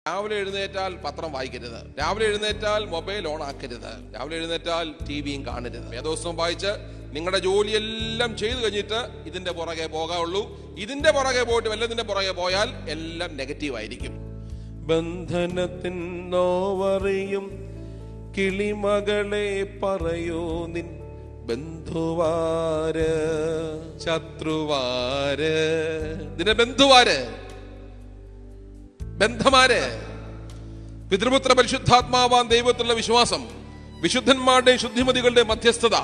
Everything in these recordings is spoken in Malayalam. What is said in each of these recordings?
രാവിലെ എഴുന്നേറ്റാൽ പത്രം വായിക്കരുത്, രാവിലെ എഴുന്നേറ്റാൽ മൊബൈൽ ഓൺ ആക്കരുത്, രാവിലെ എഴുന്നേറ്റാൽ ടിവിയും കാണരുത്. വേദപുസ്തകം വായിച്ച് നിങ്ങളുടെ ജോലിയെല്ലാം ചെയ്തു കഴിഞ്ഞിട്ട് ഇതിന്റെ പുറകെ പോകാവുള്ളൂ. ഇതിന്റെ പുറകെ പോയിട്ട് വല്ലതിന്റെ പുറകെ പോയാൽ എല്ലാം നെഗറ്റീവ് ആയിരിക്കും. ബന്ധനത്തിൻ നോവറിയും കിളിമകളെ പറയൂ നിൻ ബന്ധുവാര് ശത്രുവാര്, ഇതിന്റെ ബന്ധുവാര്, ബന്ധമാര്. പിതൃപുത്ര പരിശുദ്ധാത്മാവാൻ ദൈവത്തിലുള്ള വിശ്വാസം, വിശുദ്ധന്മാരുടെയും ശുദ്ധിമതികളുടെ മധ്യസ്ഥത,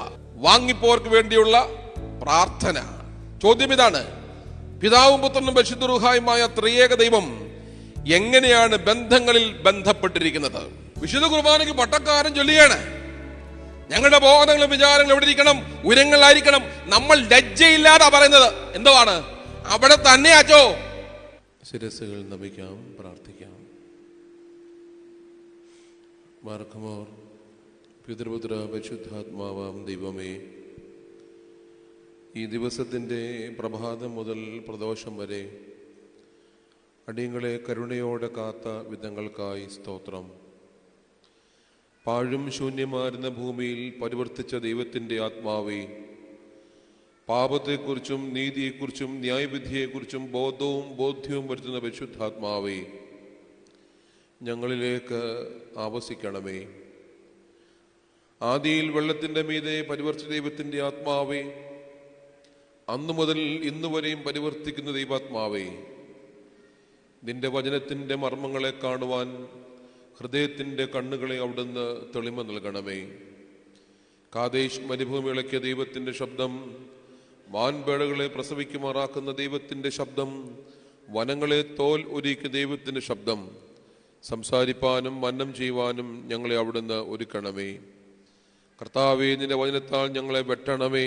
വാങ്ങിപ്പോർക്ക് വേണ്ടിയുള്ള പ്രാർത്ഥന. ചോദ്യം ഇതാണ്: പിതാവും പുത്രനും പരിശുദ്ധ റൂഹായുമായ ത്രിയേക ദൈവം എങ്ങനെയാണ് ബന്ധങ്ങളിൽ ബന്ധപ്പെട്ടിരിക്കുന്നത്? വിശുദ്ധ കുർബാനയ്ക്ക് പട്ടക്കാരൻ ചൊല്ലുകയാണ്, ഞങ്ങളുടെ ബോധങ്ങളും വിചാരങ്ങളും എവിടെ ഇരിക്കണം? ഉരങ്ങളിലായിരിക്കണം. നമ്മൾ ലജ്ജയില്ലാതെ പറയുന്നത് എന്തുവാണ്? അവിടെ തന്നെ അച്ചോ. ശിരസ്സുകൾ നമിക്കാം, പ്രാർത്ഥിക്കാം. മാർക്കുമോർ പിതൃപുത്ര പരിശുദ്ധാത്മാവാം ദൈവമേ, ഈ ദിവസത്തിൻ്റെ പ്രഭാതം മുതൽ പ്രദോഷം വരെ അടിയങ്ങളെ കരുണയോടെ കാത്ത വിധങ്ങൾക്കായി സ്തോത്രം. പാഴും ശൂന്യമായിരുന്ന ഭൂമിയിൽ പരിവർത്തിച്ച ദൈവത്തിൻ്റെ ആത്മാവേ, പാപത്തെക്കുറിച്ചും നീതിയെക്കുറിച്ചും ന്യായവിധിയെക്കുറിച്ചും ബോധ്യവും വരുത്തുന്ന പരിശുദ്ധാത്മാവേ, ഞങ്ങളിലേക്ക് ആവസിക്കണമേ. ആദിയിൽ വെള്ളത്തിൻ്റെ മീതെ പരിവർത്തിച്ച ദൈവത്തിൻ്റെ ആത്മാവേ, അന്നു മുതൽ ഇന്നുവരെയും പരിവർത്തിക്കുന്ന ദൈവാത്മാവേ, നിന്റെ വചനത്തിൻ്റെ മർമ്മങ്ങളെ കാണുവാൻ ഹൃദയത്തിൻ്റെ കണ്ണുകളെ അവിടുന്ന് തെളിമ നൽകണമേ. കാദേശ് മരുഭൂമി ഇളക്കിയ ദൈവത്തിൻ്റെ ശബ്ദം, മാൻപേടകളെ പ്രസവിക്കുമാറാക്കുന്ന ദൈവത്തിൻ്റെ ശബ്ദം, വനങ്ങളെ തോൽ ഒരുക്കിയ ദൈവത്തിൻ്റെ ശബ്ദം, സംസാരിപ്പാനും മന്നം ചെയ്യുവാനും ഞങ്ങളെ അവിടുന്ന് ഒരുക്കണമേ. കർത്താവേ, നിന്റെ വചനത്താൽ ഞങ്ങളെ വെട്ടണമേ.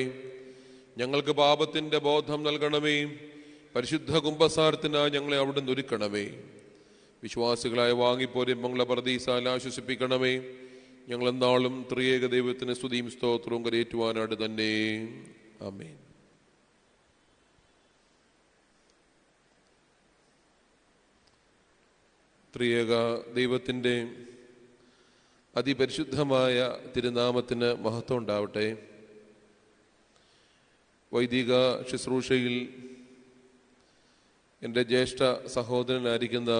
ഞങ്ങൾക്ക് പാപത്തിൻ്റെ ബോധം നൽകണമേ. പരിശുദ്ധ കുംഭസാരത്തിനായി ഞങ്ങളെ അവിടുന്ന് ഒരുക്കണമേ. വിശ്വാസികളായ വാങ്ങിപ്പോരും മംഗള പർദീസാൽ ആശ്വസിപ്പിക്കണമേ. ഞങ്ങളെന്നാളും ത്രിയേക ദൈവത്തിന് സ്തുതിയും സ്തോത്രവും കരയേറ്റുവാനായിട്ട് തന്നെ. ആമേൻ. ത്രിയേക ദൈവത്തിൻ്റെ അതിപരിശുദ്ധമായ തിരുനാമത്തിന് മഹത്വം ഉണ്ടാവട്ടെ. വൈദിക ശുശ്രൂഷയിൽ എൻ്റെ ജ്യേഷ്ഠ സഹോദരനായിരിക്കുന്ന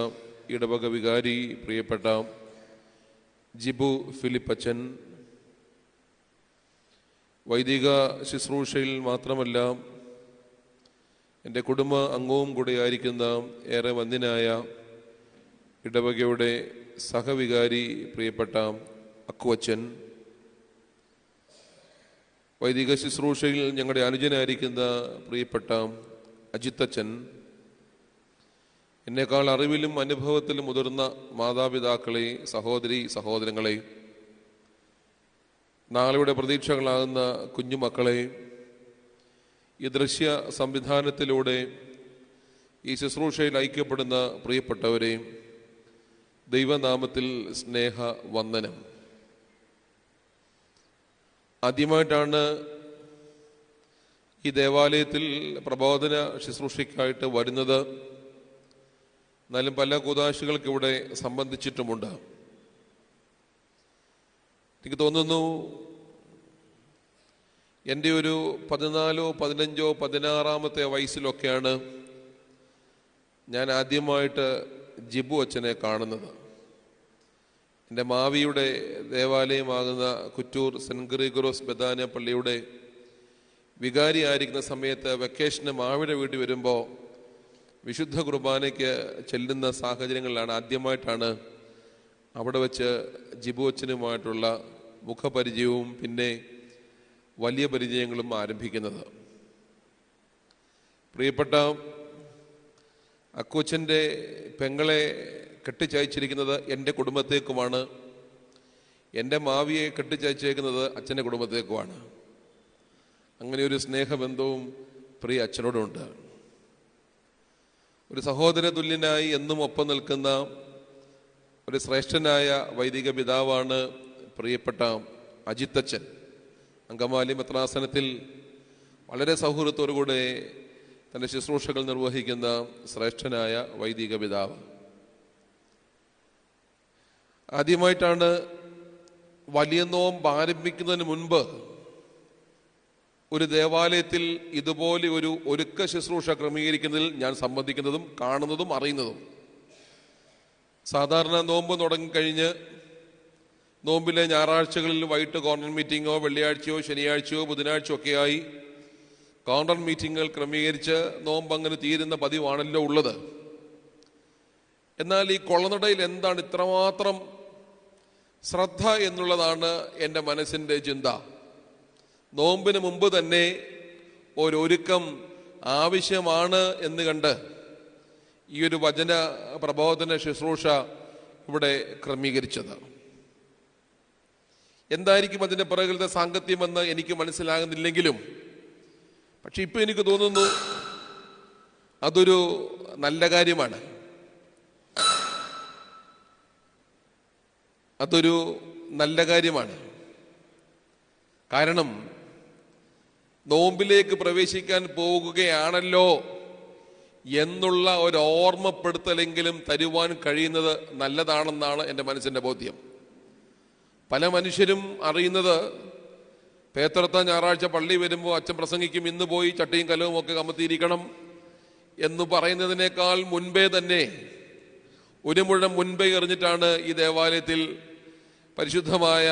ഇടവക വികാരി പ്രിയപ്പെട്ട ജിബു ഫിലിപ്പച്ചൻ, വൈദിക ശുശ്രൂഷയിൽ മാത്രമല്ല എൻ്റെ കുടുംബ അംഗവും കൂടെയായിരിക്കുന്ന ഏറെ വന്ദിനായ ഇടവകയുടെ സഹവികാരി പ്രിയപ്പെട്ട അക്കുവച്ചൻ, വൈദിക ശുശ്രൂഷയിൽ ഞങ്ങളുടെ അനുജനായിരിക്കുന്ന പ്രിയപ്പെട്ട അജിത്തച്ചൻ, എന്നേക്കാൾ അറിവിലും അനുഭവത്തിലും മുതിർന്ന മാതാപിതാക്കളെ, സഹോദരി സഹോദരങ്ങളെ, നാളെയുടെ പ്രതീക്ഷകളാകുന്ന കുഞ്ഞുമക്കളെ, ഈ ദൃശ്യ സംവിധാനത്തിലൂടെ ഈ ശുശ്രൂഷയിൽ ഐക്യപ്പെടുന്ന പ്രിയപ്പെട്ടവരെ, ദൈവനാമത്തിൽ സ്നേഹ വന്ദനം. ആദ്യമായിട്ടാണ് ഈ ദേവാലയത്തിൽ പ്രബോധന ശുശ്രൂഷയ്ക്കായിട്ട് വരുന്നത്. എന്നാലും പല കൂദാശകൾക്ക് ഇവിടെ സംബന്ധിച്ചിട്ടുമുണ്ട്. എനിക്ക് തോന്നുന്നു എൻ്റെ ഒരു 14, 15, 16 വയസ്സിലൊക്കെയാണ് ഞാൻ ആദ്യമായിട്ട് ജിബു അച്ഛനെ കാണുന്നത്. എൻ്റെ മാവിയുടെ ദേവാലയമാകുന്ന കുറ്റൂർ സെൻറ്റ് ഗ്രിഗോറിയോസ് ബഥാനിയ പള്ളിയുടെ വികാരി ആയിരിക്കുന്ന സമയത്ത് വെക്കേഷന് മാവിയുടെ വീട്ടിൽ വരുമ്പോൾ വിശുദ്ധ കുർബാനയ്ക്ക് ചെല്ലുന്ന സാഹചര്യങ്ങളിലാണ് ആദ്യമായിട്ടാണ് അവിടെ വെച്ച് ജിബു അച്ഛനുമായിട്ടുള്ള മുഖപരിചയവും പിന്നെ വലിയ പരിചയങ്ങളും ആരംഭിക്കുന്നത്. പ്രിയപ്പെട്ട അക്കുവച്ചൻ്റെ പെങ്ങളെ കെട്ടിച്ചയച്ചിരിക്കുന്നത് എൻ്റെ കുടുംബത്തേക്കുമാണ്. എൻ്റെ മാവിയെ കെട്ടിച്ചയച്ചേക്കുന്നത് അച്ഛൻ്റെ കുടുംബത്തേക്കുമാണ്. അങ്ങനെ ഒരു സ്നേഹബന്ധവും പ്രിയ അച്ഛനോടുണ്ട്. ഒരു സഹോദര തുല്യനായി എന്നും ഒപ്പം നിൽക്കുന്ന ഒരു ശ്രേഷ്ഠനായ വൈദിക പിതാവാണ് പ്രിയപ്പെട്ട അജിത്തച്ചൻ. അങ്കമാലി മെത്രാസനത്തിൽ വളരെ സൗഹൃദത്തോടുകൂടെ തൻ്റെ ശുശ്രൂഷകൾ നിർവഹിക്കുന്ന ശ്രേഷ്ഠനായ വൈദിക പിതാവ്. ആദ്യമായിട്ടാണ് വലിയ നോമ്പ് ആരംഭിക്കുന്നതിന് മുൻപ് ഒരു ദേവാലയത്തിൽ ഇതുപോലെ ഒരു ഒരുക്ക ശുശ്രൂഷ ക്രമീകരിക്കുന്നതിൽ ഞാൻ സംബന്ധിക്കുന്നതും കാണുന്നതും അറിയുന്നതും. സാധാരണ നോമ്പ് തുടങ്ങിക്കഴിഞ്ഞ് നോമ്പിലെ ഞായറാഴ്ചകളിൽ വൈകിട്ട് കോർണർ മീറ്റിങ്ങോ വെള്ളിയാഴ്ചയോ ശനിയാഴ്ചയോ ബുധനാഴ്ചയോ ഒക്കെയായി കോർണർ മീറ്റിങ്ങുകൾ ക്രമീകരിച്ച് നോമ്പ് അങ്ങനെ തീരുന്ന പതിവാണല്ലോ ഉള്ളത്. എന്നാൽ ഈ കൊള്ളനടയിൽ എന്താണ് ഇത്രമാത്രം ശ്രദ്ധ എന്നുള്ളതാണ് എൻ്റെ മനസ്സിൻ്റെ ചിന്ത. നോമ്പിന് മുമ്പ് തന്നെ ഒരുക്കം ആവശ്യമാണ് എന്ന് കണ്ട് ഈ ഒരു വചന പ്രബോധന ശുശ്രൂഷ ഇവിടെ ക്രമീകരിച്ചത്. എന്തായിരിക്കും അതിൻ്റെ പിറകിലത്തെ സാങ്കത്യമെന്ന് എനിക്ക് മനസ്സിലാകുന്നില്ലെങ്കിലും പക്ഷെ ഇപ്പം എനിക്ക് തോന്നുന്നു അതൊരു നല്ല കാര്യമാണ്. അതൊരു നല്ല കാര്യമാണ്. കാരണം നോമ്പിലേക്ക് പ്രവേശിക്കാൻ പോകുകയാണല്ലോ എന്നുള്ള ഒരു ഓർമ്മപ്പെടുത്തലെങ്കിലും തരുവാൻ കഴിയുന്നത് നല്ലതാണെന്നാണ് എൻ്റെ മനസ്സിൻ്റെ ബോധ്യം. പല മനുഷ്യരും അറിയുന്നത് പേത്രത്ത ഞായറാഴ്ച പള്ളി വരുമ്പോൾ അച്ഛൻ പ്രസംഗിക്കും, ഇന്ന് പോയി ചട്ടിയും കലവും ഒക്കെ കമത്തിയിരിക്കണം എന്ന് പറയുന്നതിനേക്കാൾ മുൻപേ തന്നെ ഒരു മുഴം മുൻപേ എറിഞ്ഞിട്ടാണ് ഈ ദേവാലയത്തിൽ പരിശുദ്ധമായ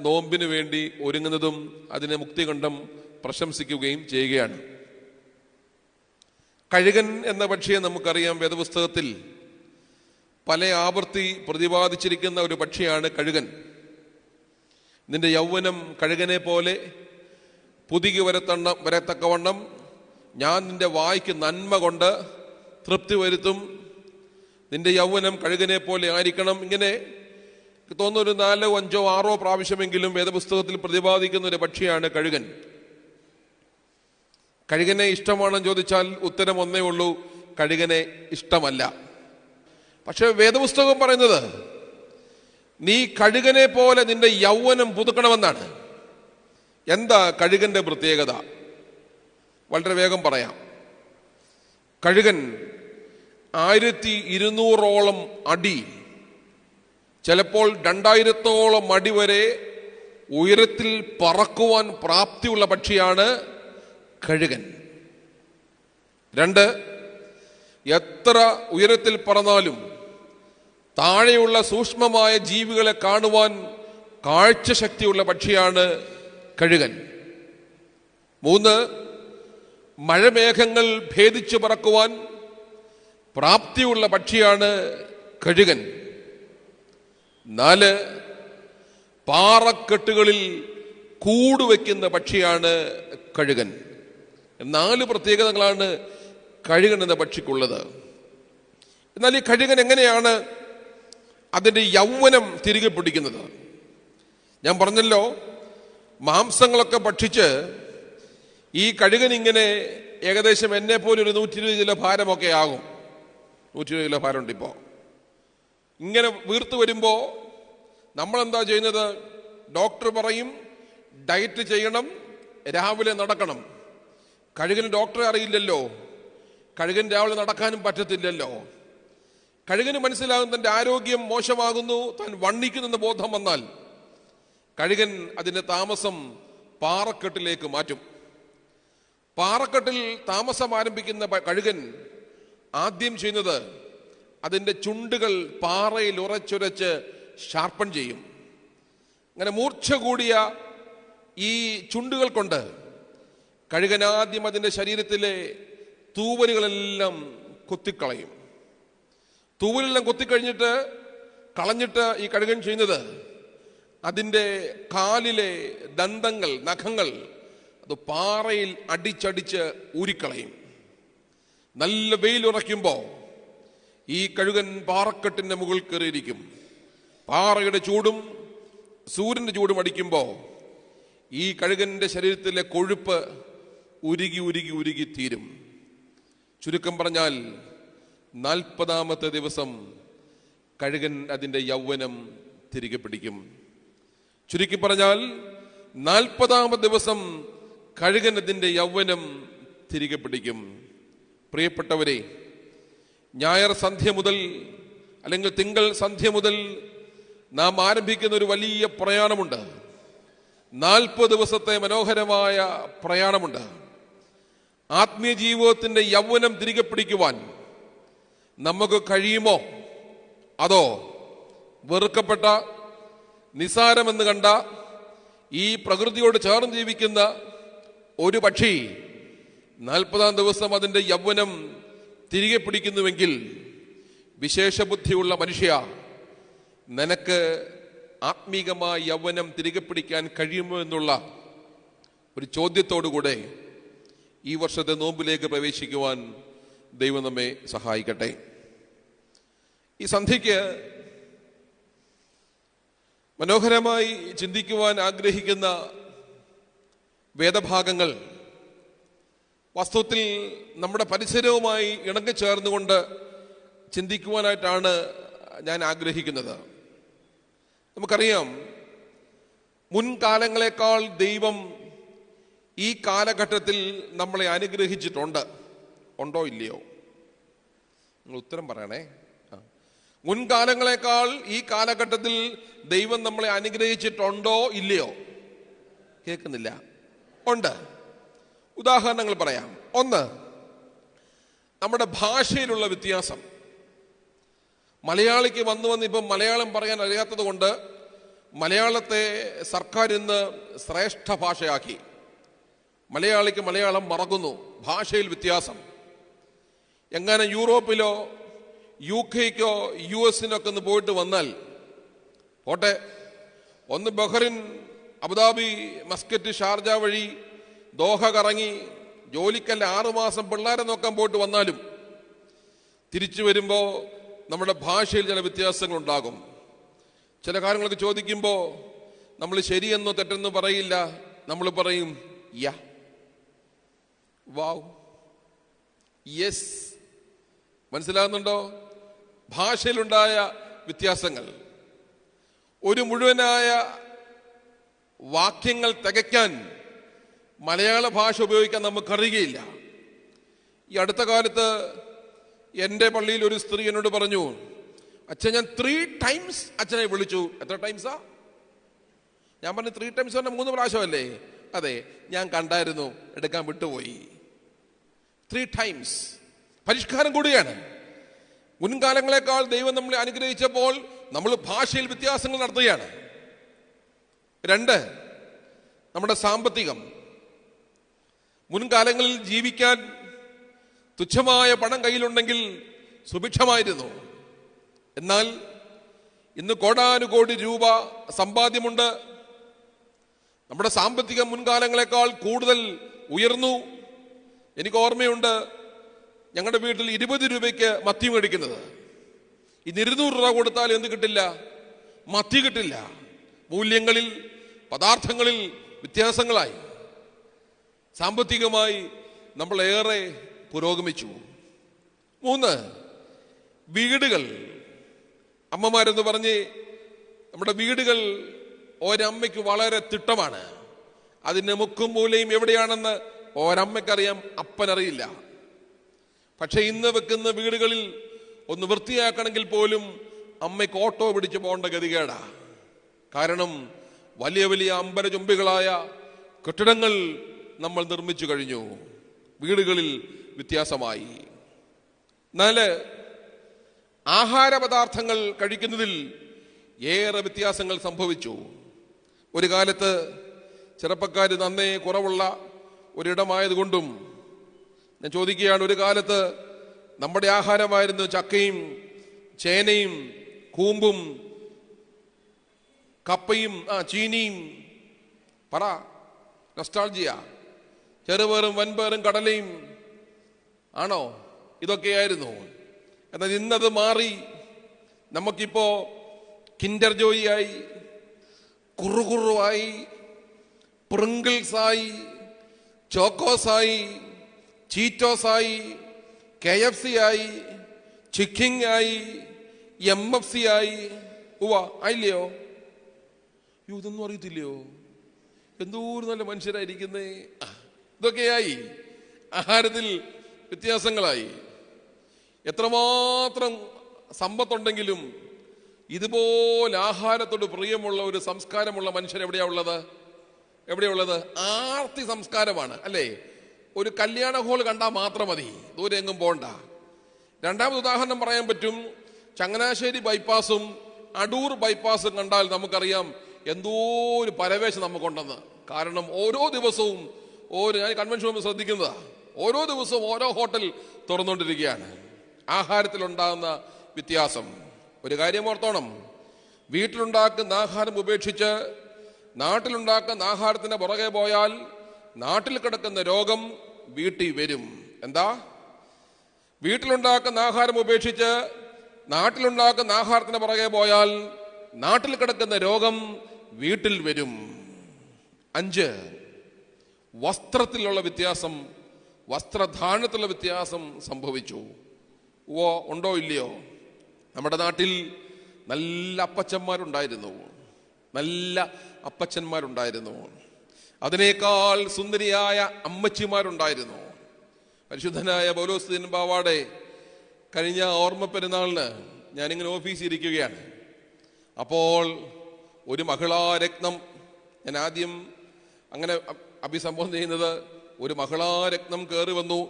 നോമ്പിന് വേണ്ടി ഒരുങ്ങുന്നതും അതിനെ മുക്തികണ്ഠം പ്രശംസിക്കുകയും ചെയ്യുകയാണ്. കഴുകൻ എന്ന പക്ഷിയെ നമുക്കറിയാം, വേദപുസ്തകത്തിൽ പല ആവർത്തി പ്രതിപാദിച്ചിരിക്കുന്ന ഒരു പക്ഷിയാണ് കഴുകൻ. നിന്റെ യൗവനം കഴുകനെ പോലെ പുതുകി വരത്തക്കവണ്ണം ഞാൻ നിന്റെ വായ്ക്ക് നന്മ കൊണ്ട് തൃപ്തി വരുത്തും. നിന്റെ യൗവനം കഴുകനെ പോലെ ആയിരിക്കണം. ഇങ്ങനെ തോന്നുന്ന ഒരു 4, 5, 6 പ്രാവശ്യമെങ്കിലും വേദപുസ്തകത്തിൽ പ്രതിപാദിക്കുന്ന ഒരു പക്ഷിയാണ് കഴുകൻ. കഴുകനെ ഇഷ്ടമാണെന്ന് ചോദിച്ചാൽ ഉത്തരം ഒന്നേ ഉള്ളൂ, കഴുകനെ ഇഷ്ടമല്ല. പക്ഷെ വേദപുസ്തകം പറയുന്നത് നീ കഴുകനെ പോലെ നിന്റെ യൗവനം പുതുക്കണമെന്നാണ്. എന്താ കഴുകന്റെ പ്രത്യേകത? വളരെ വേഗം പറയാം. കഴുകൻ 1200ഓളം അടി, ചിലപ്പോൾ 2000ഓളം അടി വരെ ഉയരത്തിൽ പറക്കുവാൻ പ്രാപ്തിയുള്ള പക്ഷിയാണ് കഴുകൻ. 2, എത്ര ഉയരത്തിൽ പറന്നാലും താഴെയുള്ള സൂക്ഷ്മമായ ജീവികളെ കാണുവാൻ കാഴ്ചശക്തിയുള്ള പക്ഷിയാണ് കഴുകൻ. 3, മഴമേഘങ്ങൾ ഭേദിച്ചു പറക്കുവാൻ പ്രാപ്തിയുള്ള പക്ഷിയാണ് കഴുകൻ. 4, പാറക്കെട്ടുകളിൽ കൂടുവെക്കുന്ന പക്ഷിയാണ് കഴുകൻ. 4 പ്രത്യേകതകളാണ് കഴുകൻ എന്ന പക്ഷിക്കുള്ളത്. എന്നാൽ ഈ കഴുകൻ എങ്ങനെയാണ് അതിൻ്റെ യൗവനം തിരികെ പിടിക്കുന്നത്? ഞാൻ പറഞ്ഞല്ലോ, മാംസങ്ങളൊക്കെ ഭക്ഷിച്ച് ഈ കഴുകൻ ഇങ്ങനെ ഏകദേശം എന്നെ പോലെ ഒരു 120 കിലോ ഭാരമൊക്കെ ആകും. 120 കിലോ ഭാരമുണ്ട് ഇപ്പോൾ. ഇങ്ങനെ വീർത്തു വരുമ്പോൾ നമ്മളെന്താ ചെയ്യുന്നത്? ഡോക്ടർ പറയും ഡയറ്റ് ചെയ്യണം, രാവിലെ നടക്കണം. കഴുകന് ഡോക്ടറെ അറിയില്ലല്ലോ, കഴുകൻ രാവിലെ നടക്കാനും പറ്റത്തില്ലല്ലോ. കഴുകന് മനസ്സിലാകും തൻ്റെ ആരോഗ്യം മോശമാകുന്നു, താൻ വണ്ണിക്കുന്നെന്ന് ബോധം വന്നാൽ കഴുകൻ അതിൻ്റെ താമസം പാറക്കെട്ടിലേക്ക് മാറ്റും. പാറക്കെട്ടിൽ താമസം ആരംഭിക്കുന്ന കഴുകൻ ആദ്യം ചെയ്യുന്നത് അതിൻ്റെ ചുണ്ടുകൾ പാറയിൽ ഉറച്ചുരച്ച് ഷാർപ്പൺ ചെയ്യും. അങ്ങനെ മൂർച്ച കൂടിയ ഈ ചുണ്ടുകൾ കൊണ്ട് കഴുകൻ ആദ്യം അതിൻ്റെ ശരീരത്തിലെ തൂവലുകളെല്ലാം കൊത്തിക്കളയും. തൂവലെല്ലാം കൊത്തിക്കഴിഞ്ഞിട്ട് കളഞ്ഞിട്ട് ഈ കഴുകൻ ചെയ്യുന്നത് അതിൻ്റെ കാലിലെ ദന്തങ്ങൾ, നഖങ്ങൾ അത് പാറയിൽ അടിച്ചടിച്ച് ഊരിക്കളയും. നല്ല വെയിലുറയ്ക്കുമ്പോൾ ഈ കഴുകൻ പാറക്കെട്ടിൻ്റെ മുകളിൽ കയറിയിരിക്കും. പാറയുടെ ചൂടും സൂര്യൻ്റെ ചൂടും അടിക്കുമ്പോൾ ഈ കഴുകൻ്റെ ശരീരത്തിലെ കൊഴുപ്പ് ഉരുകി ഉരുകി ഉരുകി തീരും. ചുരുക്കം പറഞ്ഞാൽ 40ാമത്തെ ദിവസം കഴുകൻ അതിൻ്റെ യൗവനം തിരികെ പിടിക്കും. ചുരുക്കി പറഞ്ഞാൽ 40ാമത്തെ ദിവസം കഴുകൻ അതിൻ്റെ യൗവനം തിരികെ പിടിക്കും. പ്രിയപ്പെട്ടവരെ, ഞായർ സന്ധ്യ മുതൽ അല്ലെങ്കിൽ തിങ്കൾ സന്ധ്യ മുതൽ നാം ആരംഭിക്കുന്ന ഒരു വലിയ പ്രയാണമുണ്ട്. 40 ദിവസത്തെ മനോഹരമായ പ്രയാണമുണ്ട്. ആത്മീയ ജീവിതത്തിന്റെ യൗവനം തിരികെ പിടിക്കുവാൻ നമുക്ക് കഴിയുമോ? അതോ വെറുക്കപ്പെട്ട, നിസാരമെന്ന് കണ്ട ഈ പ്രകൃതിയോട് ചേർന്ന് ജീവിക്കുന്ന ഒരു പക്ഷി 40-ാം ദിവസം അതിന്റെ യൗവനം തിരികെ പിടിക്കുന്നുവെങ്കിൽ, വിശേഷ ബുദ്ധിയുള്ള മനുഷ്യ, നിനക്ക് ആത്മീകമായ യൗവനം തിരികെ പിടിക്കാൻ കഴിയുമോ എന്നുള്ള ഒരു ചോദ്യത്തോടുകൂടെ ഈ വർഷത്തെ നോമ്പിലേക്ക് പ്രവേശിക്കുവാൻ ദൈവം നമ്മെ സഹായിക്കട്ടെ. ഈ സന്ധ്യയ്ക്ക് മനോഹരമായി ചിന്തിക്കുവാൻ ആഗ്രഹിക്കുന്ന വേദഭാഗങ്ങൾ വാസ്തവത്തിൽ നമ്മുടെ പരിസരവുമായി ഇണങ്ങിച്ചേർന്നുകൊണ്ട് ചിന്തിക്കുവാനായിട്ടാണ് ഞാൻ ആഗ്രഹിക്കുന്നത്. നമുക്കറിയാം, മുൻകാലങ്ങളെക്കാൾ ദൈവം ഈ കാലഘട്ടത്തിൽ നമ്മളെ അനുഗ്രഹിച്ചിട്ടുണ്ട്. ഉണ്ടോ ഇല്ലയോ? നിങ്ങൾ ഉത്തരം പറയണേ. മുൻകാലങ്ങളെക്കാൾ ഈ കാലഘട്ടത്തിൽ ദൈവം നമ്മളെ അനുഗ്രഹിച്ചിട്ടുണ്ടോ ഇല്ലയോ? കേൾക്കുന്നില്ല. ഉണ്ട്. ഉദാഹരണങ്ങൾ പറയാം. ഒന്ന്, നമ്മുടെ ഭാഷയിലുള്ള വ്യത്യാസം. മലയാളിക്ക് വന്ന് ഇപ്പം മലയാളം പറയാൻ അറിയാത്തത് കൊണ്ട് മലയാളത്തെ സർക്കാർ ഇന്ന് ശ്രേഷ്ഠ ഭാഷയാക്കി. മലയാളിക്ക് മലയാളം മറക്കുന്നു. ഭാഷയിൽ വ്യത്യാസം. എങ്ങനെ യൂറോപ്പിലോ UK-ക്കോ US-നൊക്കെ ഒന്ന് പോയിട്ട് വന്നാൽ, പോട്ടെ, ഒന്ന് ബഹ്റിൻ, അബുദാബി, മസ്കറ്റ്, ഷാർജ വഴി ദോഹ കറങ്ങി ജോലിക്കല്ല 6 മാസം പിള്ളേരെ നോക്കാൻ പോയിട്ട് വന്നാലും തിരിച്ചു വരുമ്പോൾ നമ്മുടെ ഭാഷയിൽ ചില വ്യത്യാസങ്ങളുണ്ടാകും. ചില കാര്യങ്ങളൊക്കെ ചോദിക്കുമ്പോൾ നമ്മൾ ശരിയെന്നോ തെറ്റെന്നോ പറയില്ല. നമ്മൾ പറയും യാ, വാവ്, യെസ്. മനസ്സിലാകുന്നുണ്ടോ? ഭാഷയിലുണ്ടായ വ്യത്യാസങ്ങൾ. ഒരു മുഴുവനായ വാക്യങ്ങൾ തികയ്ക്കാൻ മലയാള ഭാഷ ഉപയോഗിക്കാൻ നമുക്കറിയുകയില്ല. ഈ അടുത്ത കാലത്ത് എൻ്റെ പള്ളിയിൽ ഒരു സ്ത്രീ എന്നോട് പറഞ്ഞു, അച്ഛൻ, ഞാൻ 3 ടൈംസ് അച്ഛനെ വിളിച്ചു. എത്ര ടൈംസാ? ഞാൻ പറഞ്ഞു 3 ടൈംസ് പറഞ്ഞാൽ 3 പ്രാവശ്യമല്ലേ? അതെ, ഞാൻ കണ്ടായിരുന്നു, എടുക്കാൻ വിട്ടുപോയി. 3 ടൈംസ്. പരിഷ്കാരം കൂടിയാണ്. മുൻകാലങ്ങളെക്കാൾ ദൈവം നമ്മളെ അനുഗ്രഹിച്ചപ്പോൾ നമ്മൾ ഭാഷയിൽ വ്യത്യാസങ്ങൾ നടത്തുകയാണ്. 2, നമ്മുടെ സാമ്പത്തികം. മുൻകാലങ്ങളിൽ ജീവിക്കാൻ തുച്ഛമായ പണം കയ്യിലുണ്ടെങ്കിൽ സുഭിക്ഷമായിരുന്നു. എന്നാൽ ഇന്ന് കോടാനുകോടി രൂപ സമ്പാദ്യമുണ്ട്. നമ്മുടെ സാമ്പത്തികം മുൻകാലങ്ങളെക്കാൾ കൂടുതൽ ഉയർന്നു. എനിക്ക് ഓർമ്മയുണ്ട്, ഞങ്ങളുടെ വീട്ടിൽ 20 രൂപയ്ക്ക് മത്തി മേടിക്കുന്നത്. ഇന്ന് 200 രൂപ കൊടുത്താൽ എന്ത് കിട്ടില്ല? മത്തി കിട്ടില്ല. മൂല്യങ്ങളിൽ, പദാർത്ഥങ്ങളിൽ വ്യത്യാസങ്ങളായി. സാമ്പത്തികമായി നമ്മൾ ഏറെ പുരോഗമിച്ചു. 3, വീടുകൾ. അമ്മമാരെന്ന് പറഞ്ഞ് നമ്മുടെ വീടുകൾ ഒരമ്മയ്ക്ക് വളരെ തിട്ടമാണ്. അതിൻ്റെ മുക്കും മൂലയും എവിടെയാണെന്ന് ഒരമ്മയ്ക്കറിയാം, അപ്പനറിയില്ല. പക്ഷെ ഇന്ന് വെക്കുന്ന വീടുകളിൽ ഒന്ന് വൃത്തിയാക്കണമെങ്കിൽ പോലും അമ്മയ്ക്ക് ഓട്ടോ പിടിച്ച് പോകേണ്ട ഗതികേടാ. കാരണം വലിയ വലിയ അമ്പരചുംബികളായ കെട്ടിടങ്ങൾ നമ്മൾ നിർമ്മിച്ചു കഴിഞ്ഞു. വീടുകളിൽ വ്യത്യാസമായി. 4, ആഹാര പദാർത്ഥങ്ങൾ കഴിക്കുന്നതിൽ ഏറെ വ്യത്യാസങ്ങൾ സംഭവിച്ചു. ഒരു കാലത്ത് ചെറുപ്പക്കാർ നന്നേ കുറവുള്ള ഒരിടമായതുകൊണ്ടും, ഞാൻ ചോദിക്കുകയാണ്, ഒരു കാലത്ത് നമ്മുടെ ആഹാരമായിരുന്നു ചക്കയും ചേനയും കൂമ്പും കപ്പയും ചീനിയും. പറ, നൊസ്റ്റാൾജിയ. ചെറുപേറും വൻപേറും കടലയും ആണോ? ഇതൊക്കെയായിരുന്നു. എന്നാൽ ഇന്നത് മാറി. നമുക്കിപ്പോ കിൻഡർ ജോയിയായി, കുറുകുറുവായി, പ്രിങ്കിൾസായി, ചോക്കോസായി, ചീറ്റോസായി, KFC ആയി, ചിക്കിങ് ആയി, MFC ആയി. ആയില്ലയോ? ഇതൊന്നും അറിയത്തില്ലയോ? എന്തോരം നല്ല മനുഷ്യരായിരിക്കുന്നേ. ഇതൊക്കെയായി. ആഹാരത്തിൽ വ്യത്യാസങ്ങളായി. എത്രമാത്രം സമ്പത്തുണ്ടെങ്കിലും ഇതുപോലെ ആഹാരത്തോട് പ്രിയമുള്ള ഒരു സംസ്കാരമുള്ള മനുഷ്യർ എവിടെയുള്ളത്? ആർത്തി സംസ്കാരമാണ്, അല്ലേ? ഒരു കല്യാണ ഹോൾ കണ്ടാൽ മാത്രം മതി, ദൂരെ എങ്ങും പോണ്ട. രണ്ടാമത് ഉദാഹരണം പറയാൻ പറ്റും. ചങ്ങനാശ്ശേരി ബൈപ്പാസും അടൂർ ബൈപ്പാസും കണ്ടാൽ നമുക്കറിയാം എന്തോ ഒരു പരവേശം നമുക്കുണ്ടെന്ന്. കാരണം ഓരോ ദിവസവും ഞാൻ കൺവെൻഷൻ ശ്രദ്ധിക്കുന്നതാ, ഓരോ ദിവസവും ഓരോ ഹോട്ടൽ തുറന്നുകൊണ്ടിരിക്കുകയാണ്. ആഹാരത്തിലുണ്ടാകുന്ന വ്യത്യാസം. ഒരു കാര്യം ഓർത്തോണം, വീട്ടിലുണ്ടാക്കുന്ന ആഹാരം ഉപേക്ഷിച്ച് നാട്ടിലുണ്ടാക്കുന്ന ആഹാരത്തിന് പുറകെ പോയാൽ നാട്ടിൽ കിടക്കുന്ന രോഗം വീട്ടിൽ വരും. എന്താ? വീട്ടിലുണ്ടാക്കുന്ന ആഹാരം ഉപേക്ഷിച്ച് നാട്ടിലുണ്ടാക്കുന്ന ആഹാരത്തിന് പുറകെ പോയാൽ നാട്ടിൽ കിടക്കുന്ന രോഗം വീട്ടിൽ വരും. 5, വസ്ത്രത്തിലുള്ള വ്യത്യാസം, വസ്ത്രധാരണത്തിലുള്ള വ്യത്യാസം സംഭവിച്ചു. ഉണ്ടോ ഇല്ലയോ? നമ്മുടെ നാട്ടിൽ നല്ല അപ്പച്ചന്മാരുണ്ടായിരുന്നു, അതിനേക്കാൾ സുന്ദരിയായ അമ്മച്ചിമാരുണ്ടായിരുന്നു. പരിശുദ്ധനായ പൗലോസ് ബാവാടെ കഴിഞ്ഞ ഓർമ്മ പെരുന്നാളിന് ഞാനിങ്ങനെ ഓഫീസിൽ ഇരിക്കുകയാണ്. അപ്പോൾ ഒരു മഹിളാരത്നം, ഞാൻ ആദ്യം അങ്ങനെ അഭിസംബോധന ചെയ്യുന്നത്, ഒരു മഹിളാരത്നം കയറി വന്നു.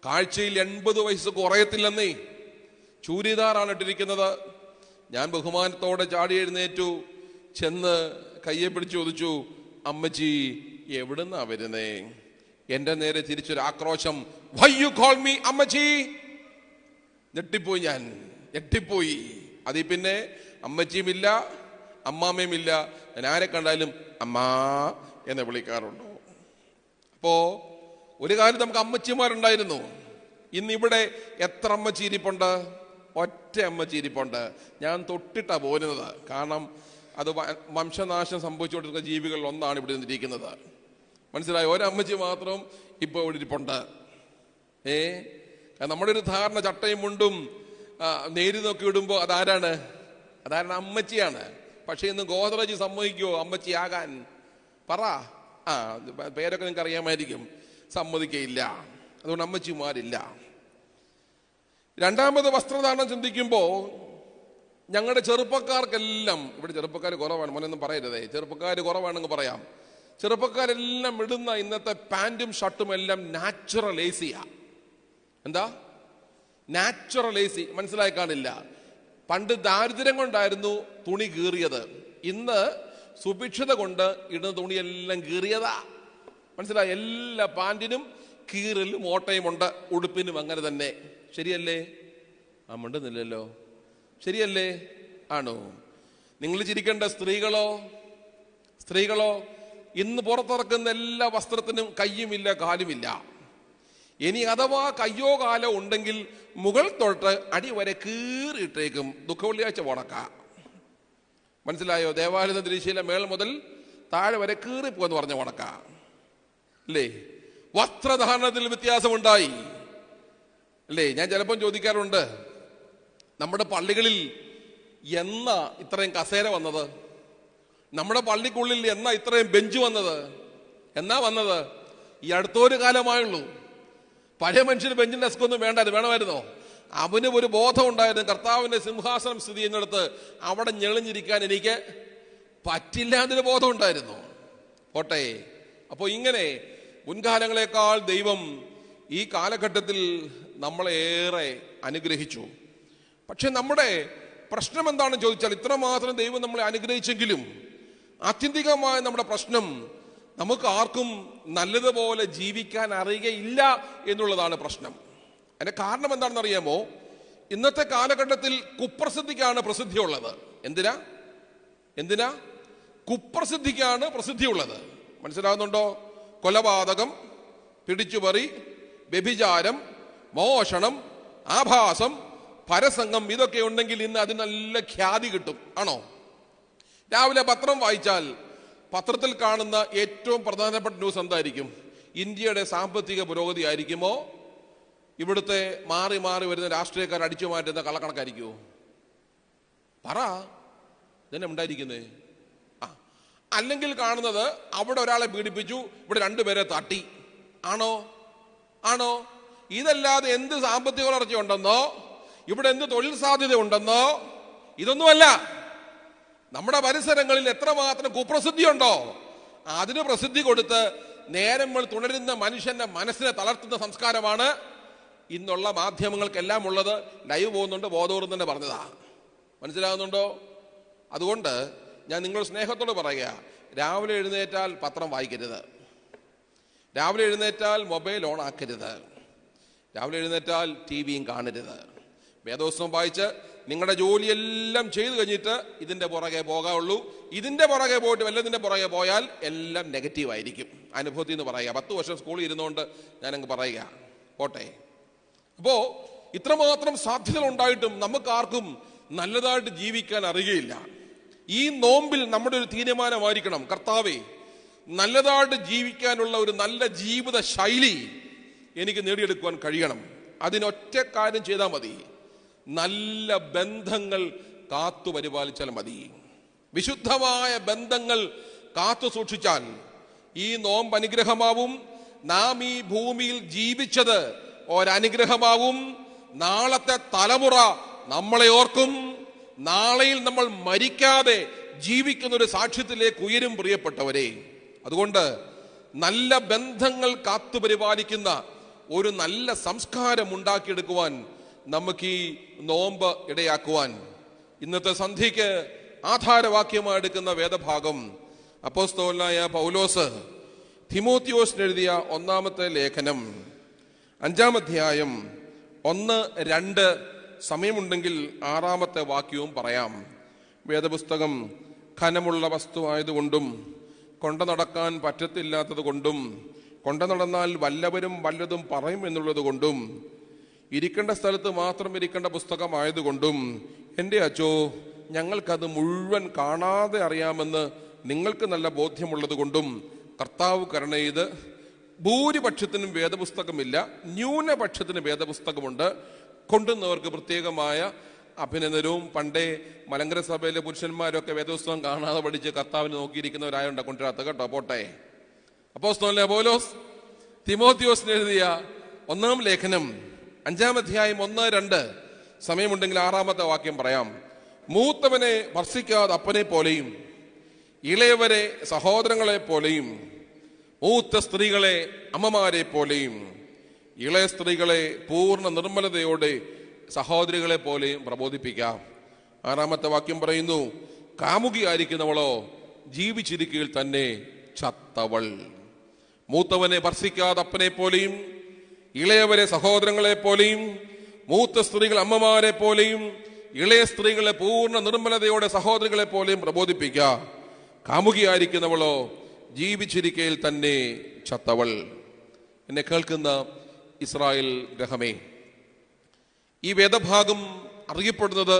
കാഴ്ചയിൽ 80 വയസ്സ് കുറയത്തില്ലെന്നേ, ചൂരിദാറാണ് ഇട്ടിരിക്കുന്നത്. ഞാൻ ബഹുമാനത്തോടെ ചാടി എഴുന്നേറ്റു, ചെന്ന് കയ്യെ പിടിച്ചു ചോദിച്ചു, അമ്മച്ചി എവിടുന്നാ വരുന്നേ? എന്റെ നേരെ തിരിച്ചൊരു ആക്രോശം, വൈ യു കോൾ മീ അമ്മച്ചി? ഞെട്ടിപ്പോയി. അതിൽ പിന്നെ അമ്മച്ചിയുമില്ല, അമ്മാമ്മയുമില്ല. ഞാൻ ആരെ കണ്ടാലും അമ്മാ എന്ന് വിളിക്കാറുണ്ടോ? അപ്പോ ഒരു കാലത്ത് നമുക്ക് അമ്മച്ചിമാരുണ്ടായിരുന്നു. ഇന്നിവിടെ എത്ര അമ്മച്ചി ഇരിപ്പുണ്ട്? ഒറ്റ അമ്മച്ചി ഇരിപ്പുണ്ട്. ഞാൻ തൊട്ടിട്ടാ പോരുന്നത്, കാരണം അത് വംശനാശം സംഭവിച്ചുകൊണ്ടിരിക്കുന്ന ജീവികളിൽ ഒന്നാണ് ഇവിടെ നിന്നിരിക്കുന്നത്. മനസ്സിലായോ? ഒരമ്മച്ചി മാത്രം ഇപ്പൊ ഇവിടെ ഇരിപ്പുണ്ട്. നമ്മുടെ ഒരു ധാരണ, ചട്ടയും മുണ്ടും നേരി നോക്കി ഇടുമ്പോ അതാരാണ്? അമ്മച്ചിയാണ്. പക്ഷെ ഇന്ന് ഗോദ്രജ് സമ്മതിക്കുമോ അമ്മച്ചിയാകാൻ? പറ. പേരൊക്കെ നിങ്ങൾക്ക് അറിയാമായിരിക്കും. സമ്മതിക്കയില്ല. അതുകൊണ്ട് അമ്മച്ചിമാരില്ല. രണ്ടാമത് വസ്ത്രധാരണം ചിന്തിക്കുമ്പോ ഞങ്ങളുടെ ചെറുപ്പക്കാർക്കെല്ലാം, ഇവിടെ ചെറുപ്പക്കാർ കുറവാണ്, മോനൊന്നും പറയരുതേ, ചെറുപ്പക്കാർ കുറവാണെന്ന് പറയാം. ചെറുപ്പക്കാരെല്ലാം ഇടുന്ന ഇന്നത്തെ പാന്റും ഷർട്ടും എല്ലാം നാച്ചുറൽ ഏസിയാ. എന്താ നാച്ചുറൽ ഏസി? മനസ്സിലായി കാണില്ല. പണ്ട് ദാരിദ്ര്യം കൊണ്ടായിരുന്നു തുണി കീറിയത്, ഇന്ന് സുഭിക്ഷത കൊണ്ട് ഇടുന്ന തുണിയെല്ലാം കീറിയതാ. മനസ്സിലായി? എല്ലാ പാന്റിനും കീറലും ഓട്ടയും ഉണ്ട്, ഉടുപ്പിനും അങ്ങനെ തന്നെ. ശരിയല്ലേ? മിണ്ടുന്നില്ലല്ലോ. ശരിയല്ലേ? ആണോ? നിങ്ങൾ ചിരിക്കേണ്ട സ്ത്രീകളോ ഇന്ന് പുറത്തിറക്കുന്ന എല്ലാ വസ്ത്രത്തിനും കയ്യുമില്ല, കാലുമില്ല. ഇനി അഥവാ കയ്യോ കാലോ ഉണ്ടെങ്കിൽ മുകൾ തൊട്ട് അടി വരെ കീറിയിട്ടേക്കും. ദുഃഖവെള്ളിയാഴ്ച മുടക്ക. മനസ്സിലായോ? ദേവാലയ തിരിശീല മേൾ മുതൽ താഴെ വരെ കീറിപ്പോന്ന് പറഞ്ഞ മുടക്ക അല്ലേ? വസ്ത്രധാരണത്തിൽ വ്യത്യാസമുണ്ടായി അല്ലേ? ഞാൻ ചിലപ്പം ചോദിക്കാറുണ്ട്, നമ്മുടെ പള്ളികളിൽ എന്നാ ഇത്രയും കസേര വന്നത്? നമ്മുടെ പള്ളിക്കുള്ളിൽ എന്നാ ഇത്രയും ബെഞ്ച് വന്നത്? എന്നാ വന്നത്? ഈ അടുത്തൊരു കാലമായുള്ളൂ. പഴയ മനുഷ്യന് ബെഞ്ചിൻ ഡെസ്ക് ഒന്നും വേണ്ടായിരുന്നു. വേണമായിരുന്നോ? അവന് ഒരു ബോധം ഉണ്ടായിരുന്നു, കർത്താവിന്റെ സിംഹാസനം സ്ഥിതി ചെയ്യുന്നിടത്ത് അവിടെ ഞെളിഞ്ഞിരിക്കാൻ എനിക്ക് പറ്റില്ല എന്നൊരു ബോധം ഉണ്ടായിരുന്നു. പോട്ടെ. അപ്പോൾ ഇങ്ങനെ മുൻകാലങ്ങളെക്കാൾ ദൈവം ഈ കാലഘട്ടത്തിൽ നമ്മളെ ഏറെ അനുഗ്രഹിച്ചു. പക്ഷെ നമ്മുടെ പ്രശ്നം എന്താണെന്ന് ചോദിച്ചാൽ, ഇത്രമാത്രം ദൈവം നമ്മളെ അനുഗ്രഹിച്ചെങ്കിലും ആത്യന്തികമായ നമ്മുടെ പ്രശ്നം, നമുക്ക് ആർക്കും നല്ലതുപോലെ ജീവിക്കാൻ അറിയുകയില്ല എന്നുള്ളതാണ് പ്രശ്നം. അതിന്റെ കാരണം എന്താണെന്ന് അറിയാമോ? ഇന്നത്തെ കാലഘട്ടത്തിൽ കുപ്രസിദ്ധിക്കാണ് പ്രസിദ്ധിയുള്ളത്. എന്തിനാ? കുപ്രസിദ്ധിക്കാണ് പ്രസിദ്ധിയുള്ളത്. മനസ്സിലാകുന്നുണ്ടോ? കൊലപാതകം, പിടിച്ചുപറി, വ്യഭിചാരം, മോഷണം, ആഭാസം, പരസംഗം, ഇതൊക്കെ ഉണ്ടെങ്കിൽ ഇന്ന് അതിന് നല്ല ഖ്യാതി കിട്ടും. ആണോ? രാവിലെ പത്രം വായിച്ചാൽ പത്രത്തിൽ കാണുന്ന ഏറ്റവും പ്രധാനപ്പെട്ട ന്യൂസ് എന്തായിരിക്കും? ഇന്ത്യയുടെ സാമ്പത്തിക പുരോഗതി ആയിരിക്കുമോ? ഇവിടുത്തെ മാറി മാറി വരുന്ന രാഷ്ട്രീയക്കാർ അടിച്ചു മാറ്റുന്ന കള്ളക്കണക്കായിരിക്കുമോ? പറ. ഇതന്നെ ഉണ്ടായിരിക്കുന്നേ. അല്ലെങ്കിൽ കാണുന്നത് അവിടെ ഒരാളെ പീഡിപ്പിച്ചു, ഇവിടെ 2 പേരെ തട്ടി. ആണോ? ഇതല്ലാതെ എന്ത് സാമ്പത്തിക വളർച്ച ഉണ്ടെന്നോ, ഇവിടെ എന്ത് തൊഴിൽ സാധ്യത ഉണ്ടെന്നോ, ഇതൊന്നുമല്ല. നമ്മുടെ പരിസരങ്ങളിൽ എത്രമാത്രം കുപ്രസിദ്ധിയുണ്ടോ അതിന് പ്രസിദ്ധി കൊടുത്ത് നേരങ്ങൾ തുടരുന്ന മനുഷ്യന്റെ മനസ്സിനെ തളർത്തുന്ന സംസ്കാരമാണ് ഇന്നുള്ള മാധ്യമങ്ങൾക്കെല്ലാം ഉള്ളത്. ലൈവ് പോകുന്നുണ്ട്, ബോധപൂർവ്വം തന്നെ പറഞ്ഞതാ. മനസ്സിലാകുന്നുണ്ടോ? അതുകൊണ്ട് ഞാൻ നിങ്ങൾ സ്നേഹത്തോട് പറയുക, രാവിലെ എഴുന്നേറ്റാൽ പത്രം വായിക്കരുത്, രാവിലെ എഴുന്നേറ്റാൽ മൊബൈൽ ഓൺ ആക്കരുത്, രാവിലെ എഴുന്നേറ്റാൽ ടിവിയും കാണരുത്. വേദപുസ്തകം വായിച്ച് നിങ്ങളുടെ ജോലിയെല്ലാം ചെയ്തു കഴിഞ്ഞിട്ട് ഇതിൻ്റെ പുറകെ പോകാവുള്ളൂ. ഇതിൻ്റെ പുറകെ പോയിട്ട് വല്ലതിൻ്റെ പുറകെ പോയാൽ എല്ലാം നെഗറ്റീവായിരിക്കും. അനുഭവത്തിൽ നിന്ന് പറയുക. 10 വർഷം സ്കൂളിൽ ഇരുന്നുകൊണ്ട് ഞാനങ്ങ് പറയുക. പോട്ടെ. അപ്പോൾ ഇത്രമാത്രം സാധ്യതകൾ ഉണ്ടായിട്ടും നമുക്കാർക്കും നല്ലതായിട്ട് ജീവിക്കാൻ അറിയുകയില്ല. ഈ നോമ്പിൽ നമ്മുടെ ഒരു തീരുമാനമായിരിക്കണം, കർത്താവേ, നല്ലതായിട്ട് ജീവിക്കാനുള്ള ഒരു നല്ല ജീവിത ശൈലി എനിക്ക് നേടിയെടുക്കുവാൻ കഴിയണം. അതിനൊറ്റ കാര്യം ചെയ്താൽ മതി, നല്ല ബന്ധങ്ങൾ കാത്തു പരിപാലിച്ചാൽ മതി. വിശുദ്ധമായ ബന്ധങ്ങൾ കാത്തു സൂക്ഷിച്ചാൽ ഈ നോമ്പ് അനുഗ്രഹമാവും. നാം ഈ ഭൂമിയിൽ ജീവിച്ചത് ഒരനുഗ്രഹമാവും. നാളത്തെ തലമുറ നമ്മളെ ഓർക്കും. നാളെയിൽ നമ്മൾ മരിക്കാതെ ജീവിക്കുന്ന ഒരു സാക്ഷ്യത്തിലേക്ക് ഉയരും പ്രിയപ്പെട്ടവരെ. അതുകൊണ്ട് നല്ല ബന്ധങ്ങൾ കാത്തു പരിപാലിക്കുന്ന ഒരു നല്ല സംസ്കാരം ഉണ്ടാക്കിയെടുക്കുവാൻ നമുക്ക് ഈ നോമ്പ് ഇടയാക്കുവാൻ ഇന്നത്തെ സന്ധ്യയ്ക്ക് ആധാരവാക്യമായി എടുക്കുന്ന വേദഭാഗം അപ്പോസ്തലനായ പൗലോസ് തിമോത്തിയോസിന് എഴുതിയ 1-ാമത്തെ ലേഖനം 5-ാം അധ്യായം 1-2 സമയമുണ്ടെങ്കിൽ 6-ാമത്തെ വാക്യവും പറയാം. വേദപുസ്തകം ഖനമുള്ള വസ്തുവായതുകൊണ്ടും കൊണ്ടു നടക്കാൻ പറ്റത്തില്ലാത്തത് കൊണ്ടും കൊണ്ടു നടന്നാൽ വല്ലവരും വല്ലതും പറയും എന്നുള്ളത് കൊണ്ടും ഇരിക്കേണ്ട സ്ഥലത്ത് മാത്രം ഇരിക്കേണ്ട പുസ്തകമായതുകൊണ്ടും എൻ്റെ അച്ചോ, ഞങ്ങൾക്കത് മുഴുവൻ കാണാതെ അറിയാമെന്ന് നിങ്ങൾക്ക് നല്ല ബോധ്യമുള്ളത് കൊണ്ടും കർത്താവ് കരുണ ചെയ്ത് ഭൂരിപക്ഷത്തിനും വേദപുസ്തകമില്ല, ന്യൂനപക്ഷത്തിന് വേദപുസ്തകമുണ്ട്, കൊണ്ടുവന്നവർക്ക് പ്രത്യേകമായ അഭിനന്ദനവും. പണ്ടേ മലങ്കര സഭയിലെ പുരുഷന്മാരൊക്കെ വേദപുസ്തകം കാണാതെ പഠിച്ച് കർത്താവിനെ നോക്കിയിരിക്കുന്നവരായുണ്ട് കൊണ്ടുവരാത്ത കേട്ടോ. പോട്ടെ. അപ്പോസ്തലനായ പൗലോസ് തിമോത്തിയോസിന് എഴുതിയ 1-ാം ലേഖനം 5-ാം അധ്യായം 1-2 സമയമുണ്ടെങ്കിൽ 6-ാമത്തെ വാക്യം പറയാം. മൂത്തവനെ ഭർഷിക്കാതെ അപ്പനെ പോലെയും ഇളയവരെ സഹോദരങ്ങളെ പോലെയും മൂത്ത സ്ത്രീകളെ അമ്മമാരെ പോലെയും ഇളയ സ്ത്രീകളെ പൂർണ്ണ നിർമ്മലതയോടെ സഹോദരികളെ പോലെയും പ്രബോധിപ്പിക്കാം. 6-ാമത്തെ വാക്യം പറയുന്നു, കാമുകിയായിരിക്കുന്നവളോ ജീവിച്ചിരിക്കയിൽ തന്നെ ചത്തവൾ. മൂത്തവനെ ഭർഷിക്കാതെ അപ്പനെ പോലെയും ഇളയവരെ സഹോദരങ്ങളെ പോലെയും മൂത്ത സ്ത്രീകൾ അമ്മമാരെ പോലെയും ഇളയ സ്ത്രീകളെ പൂർണ്ണ നിർമ്മലതയോടെ സഹോദരികളെ പോലെയും പ്രബോധിപ്പിക്കുക. കാമുകിയായിരിക്കുന്നവളോ ജീവിച്ചിരിക്കയിൽ തന്നെ ചത്തവൾ. എന്നെ കേൾക്കുന്ന ഇസ്രായേൽ ഗ്രഹമേ, ഈ വേദഭാഗം അറിയപ്പെടുന്നത്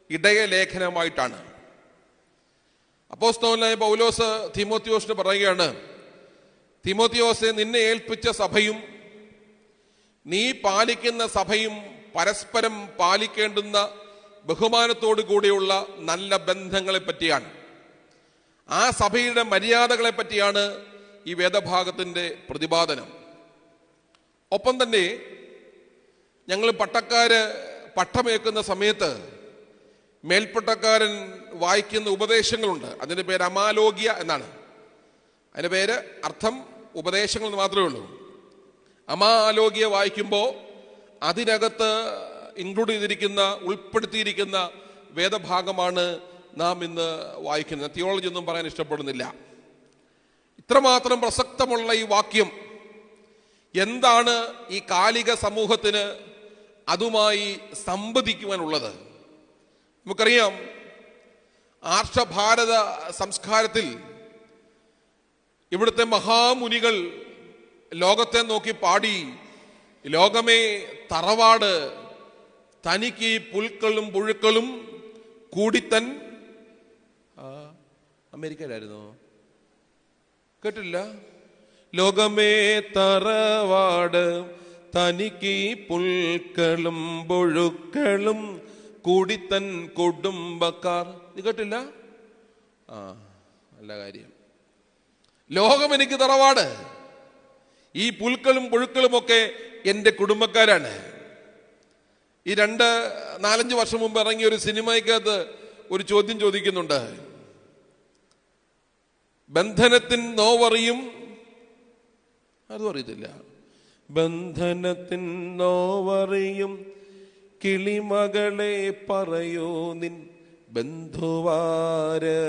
ഇടയലേഖനമായിട്ടാണ്. അപ്പോസ്തലനായ പൗലോസ് തിമോത്തിയോസിന് പറയുകയാണ്, തിമോത്തിയോസെ, നിന്നെ ഏൽപ്പിച്ച സഭയും നീ പാലിക്കുന്ന സഭയും പരസ്പരം പാലിക്കേണ്ടുന്ന ബഹുമാനത്തോടു കൂടിയുള്ള നല്ല ബന്ധങ്ങളെ പറ്റിയാണ്, ആ സഭയുടെ മര്യാദകളെ പറ്റിയാണ് ഈ വേദഭാഗത്തിന്റെ പ്രതിപാദനം. ഒപ്പം തന്നെ ഞങ്ങൾ പട്ടക്കാര് പട്ടമേക്കുന്ന സമയത്ത് മേൽപ്പട്ടക്കാരൻ വായിക്കുന്ന ഉപദേശങ്ങളുണ്ട്. അതിൻ്റെ പേര് അമാലോഗ്യ എന്നാണ്. അതിൻ്റെ പേര് അർത്ഥം ഉപദേശങ്ങൾ എന്ന് മാത്രമേ ഉള്ളൂ. അമാലോഗ്യ വായിക്കുമ്പോൾ അതിനകത്ത് ഇൻക്ലൂഡ് ചെയ്തിരിക്കുന്ന, ഉൾപ്പെടുത്തിയിരിക്കുന്ന വേദഭാഗമാണ് നാം ഇന്ന് വായിക്കുന്നത്. തിയോളജി ഒന്നും പറയാൻ ഇഷ്ടപ്പെടുന്നില്ല. ഇത്രമാത്രം പ്രസക്തമുള്ള ഈ വാക്യം എന്താണ് ഈ കാലിക സമൂഹത്തിന് അതുമായി സംവദിക്കുവാനുള്ളത്? നമുക്കറിയാം, ആർഷഭാരത സംസ്കാരത്തിൽ ഇവിടുത്തെ മഹാമുനികൾ ലോകത്തെ നോക്കി പാടി, ലോകമേ തറവാട്, തനിക്ക് പുൽക്കളും പുഴുക്കളും കൂടിത്തൻ. അമേരിക്കയിലായിരുന്നു, കേട്ടില്ല? ലോകമേ തറവാട്, തനിക്ക് പുൽക്കളും പുഴുക്കളും കൂടിത്തൻ കുടുംബക്കാർ. ഇത് കേട്ടില്ല? നല്ല കാര്യം. ലോകം എനിക്ക് തറവാട്, ഈ പുൽക്കളും പുഴുക്കളും ഒക്കെ എൻ്റെ കുടുംബക്കാരാണ്. ഈ 4-5 വർഷം മുമ്പ് ഇറങ്ങിയ ഒരു സിനിമയ്ക്കകത്ത് ഒരു ചോദ്യം ചോദിക്കുന്നുണ്ട്. ബന്ധനത്തിൻ നോവറിയും, അതും അറിയത്തില്ല. ബന്ധനത്തിൻ നോവറിയും കിളിമകളെ പറയൂ നിൻ ബന്ധുവാര്.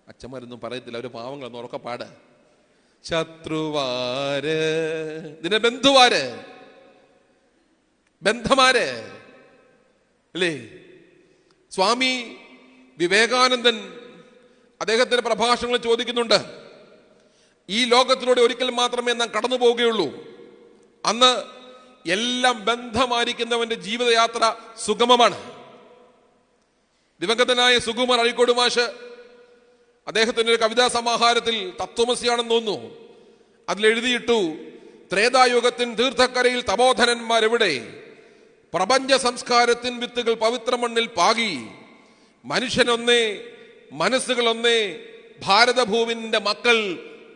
അച്ഛന്മാരൊന്നും പറയത്തില്ല, അവര് പാവങ്ങളൊന്നും ഉറക്കപ്പാട്. ശത്രുവാര്, ഇതിന്റെ ബന്ധുവാര്, ബന്ധമാര് അല്ലേ? സ്വാമി വിവേകാനന്ദൻ അദ്ദേഹത്തിന്റെ പ്രഭാഷണങ്ങൾ ചോദിക്കുന്നുണ്ട്, ഈ ലോകത്തിലൂടെ ഒരിക്കൽ മാത്രമേ നാം കടന്നു പോവുകയുള്ളൂ. അന്ന് എല്ലാം ബന്ധമായിരിക്കുന്നവന്റെ ജീവിതയാത്ര സുഗമമാണ്. ദിവംഗതനായ സുകുമാർ അഴീക്കോട് മാഷ് അദ്ദേഹത്തിന്റെ ഒരു കവിതാ സമാഹാരത്തിൽ തത്വമസിയാണെന്ന് തോന്നുന്നു, അതിലെഴുതിയിട്ടു, ത്രേതായുഗത്തിൻ തീർത്ഥക്കരയിൽ തപോധനന്മാരെവിടെ, പ്രപഞ്ച സംസ്കാരത്തിൻ വിത്തുകൾ പവിത്ര മണ്ണിൽ പാകി, മനുഷ്യനൊന്നേ മനസ്സുകൾ ഒന്നേ, ഭാരതഭൂവിന്റെ മക്കൾ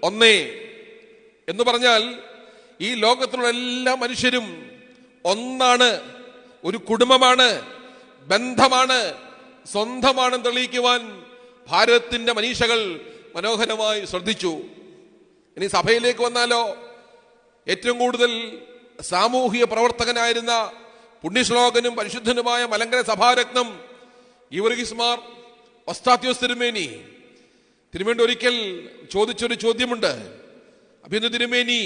ഒന്നേ. എന്ന് പറഞ്ഞാൽ ഈ ലോകത്തിലുള്ള എല്ലാ മനുഷ്യരും ഒന്നാണ്, ഒരു കുടുംബമാണ്, ബന്ധമാണ്, സ്വന്തമാണെന്ന് തെളിയിക്കുവാൻ ഭാരതത്തിന്റെ മനീഷകൾ മനോഹരമായി ശ്രദ്ധിച്ചു. ഇനി സഭയിലേക്ക് വന്നാലോ, ഏറ്റവും കൂടുതൽ സാമൂഹിക പ്രവർത്തകനായിരുന്ന പുണ്യശ്ലോകനും പരിശുദ്ധനുമായ മലങ്കര സഭാരത്നം ഗീവർഗീസ് മാർ ഒസ്താത്യോസ് തിരുമേനി ഒരിക്കൽ ചോദിച്ചൊരു ചോദ്യമുണ്ട്. അഭിനന്ദ തിരുമേനി,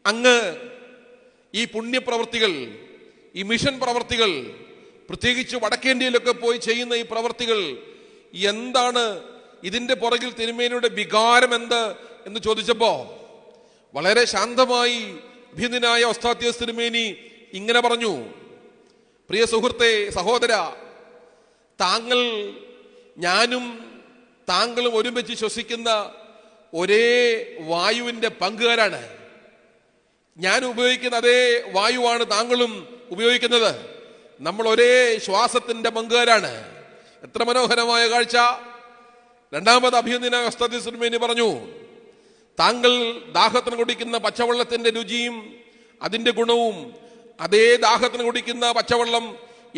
അങ്ങ് ഈ പുണ്യപ്രവർത്തികൾ, ഈ മിഷൻ പ്രവർത്തികൾ, പ്രത്യേകിച്ച് വടക്കേന്ത്യയിലൊക്കെ പോയി ചെയ്യുന്ന ഈ പ്രവർത്തികൾ എന്താണ്, ഇതിന്റെ പുറകിൽ തിരുമേനിയുടെ വികാരം എന്ത് എന്ന് ചോദിച്ചപ്പോ വളരെ ശാന്തമായി അഭിനന്ദനായ ഒസ്താത്യോസ് തിരുമേനി ഇങ്ങനെ പറഞ്ഞു, പ്രിയ സുഹൃത്തെ, സഹോദര, താങ്കൾ, ഞാനും താങ്കളും ഒരുമിച്ച് ശ്വസിക്കുന്ന ഒരേ വായുവിന്റെ പങ്കുകാരാണ്. ഞാൻ ഉപയോഗിക്കുന്ന അതേ വായുവാണ് താങ്കളും ഉപയോഗിക്കുന്നത്. നമ്മൾ ഒരേ ശ്വാസത്തിന്റെ പങ്കുകാരാണ്. എത്ര മനോഹരമായ കാഴ്ച! രണ്ടാമത് അഭിനന്ദനായ ഒസ്താത്യോസ് തിരുമേനി പറഞ്ഞു, താങ്കൾ ദാഹത്തിന് കുടിക്കുന്ന പച്ചവെള്ളത്തിന്റെ രുചിയും അതിന്റെ ഗുണവും, അതേ ദാഹത്തിന് കുടിക്കുന്ന പച്ചവെള്ളം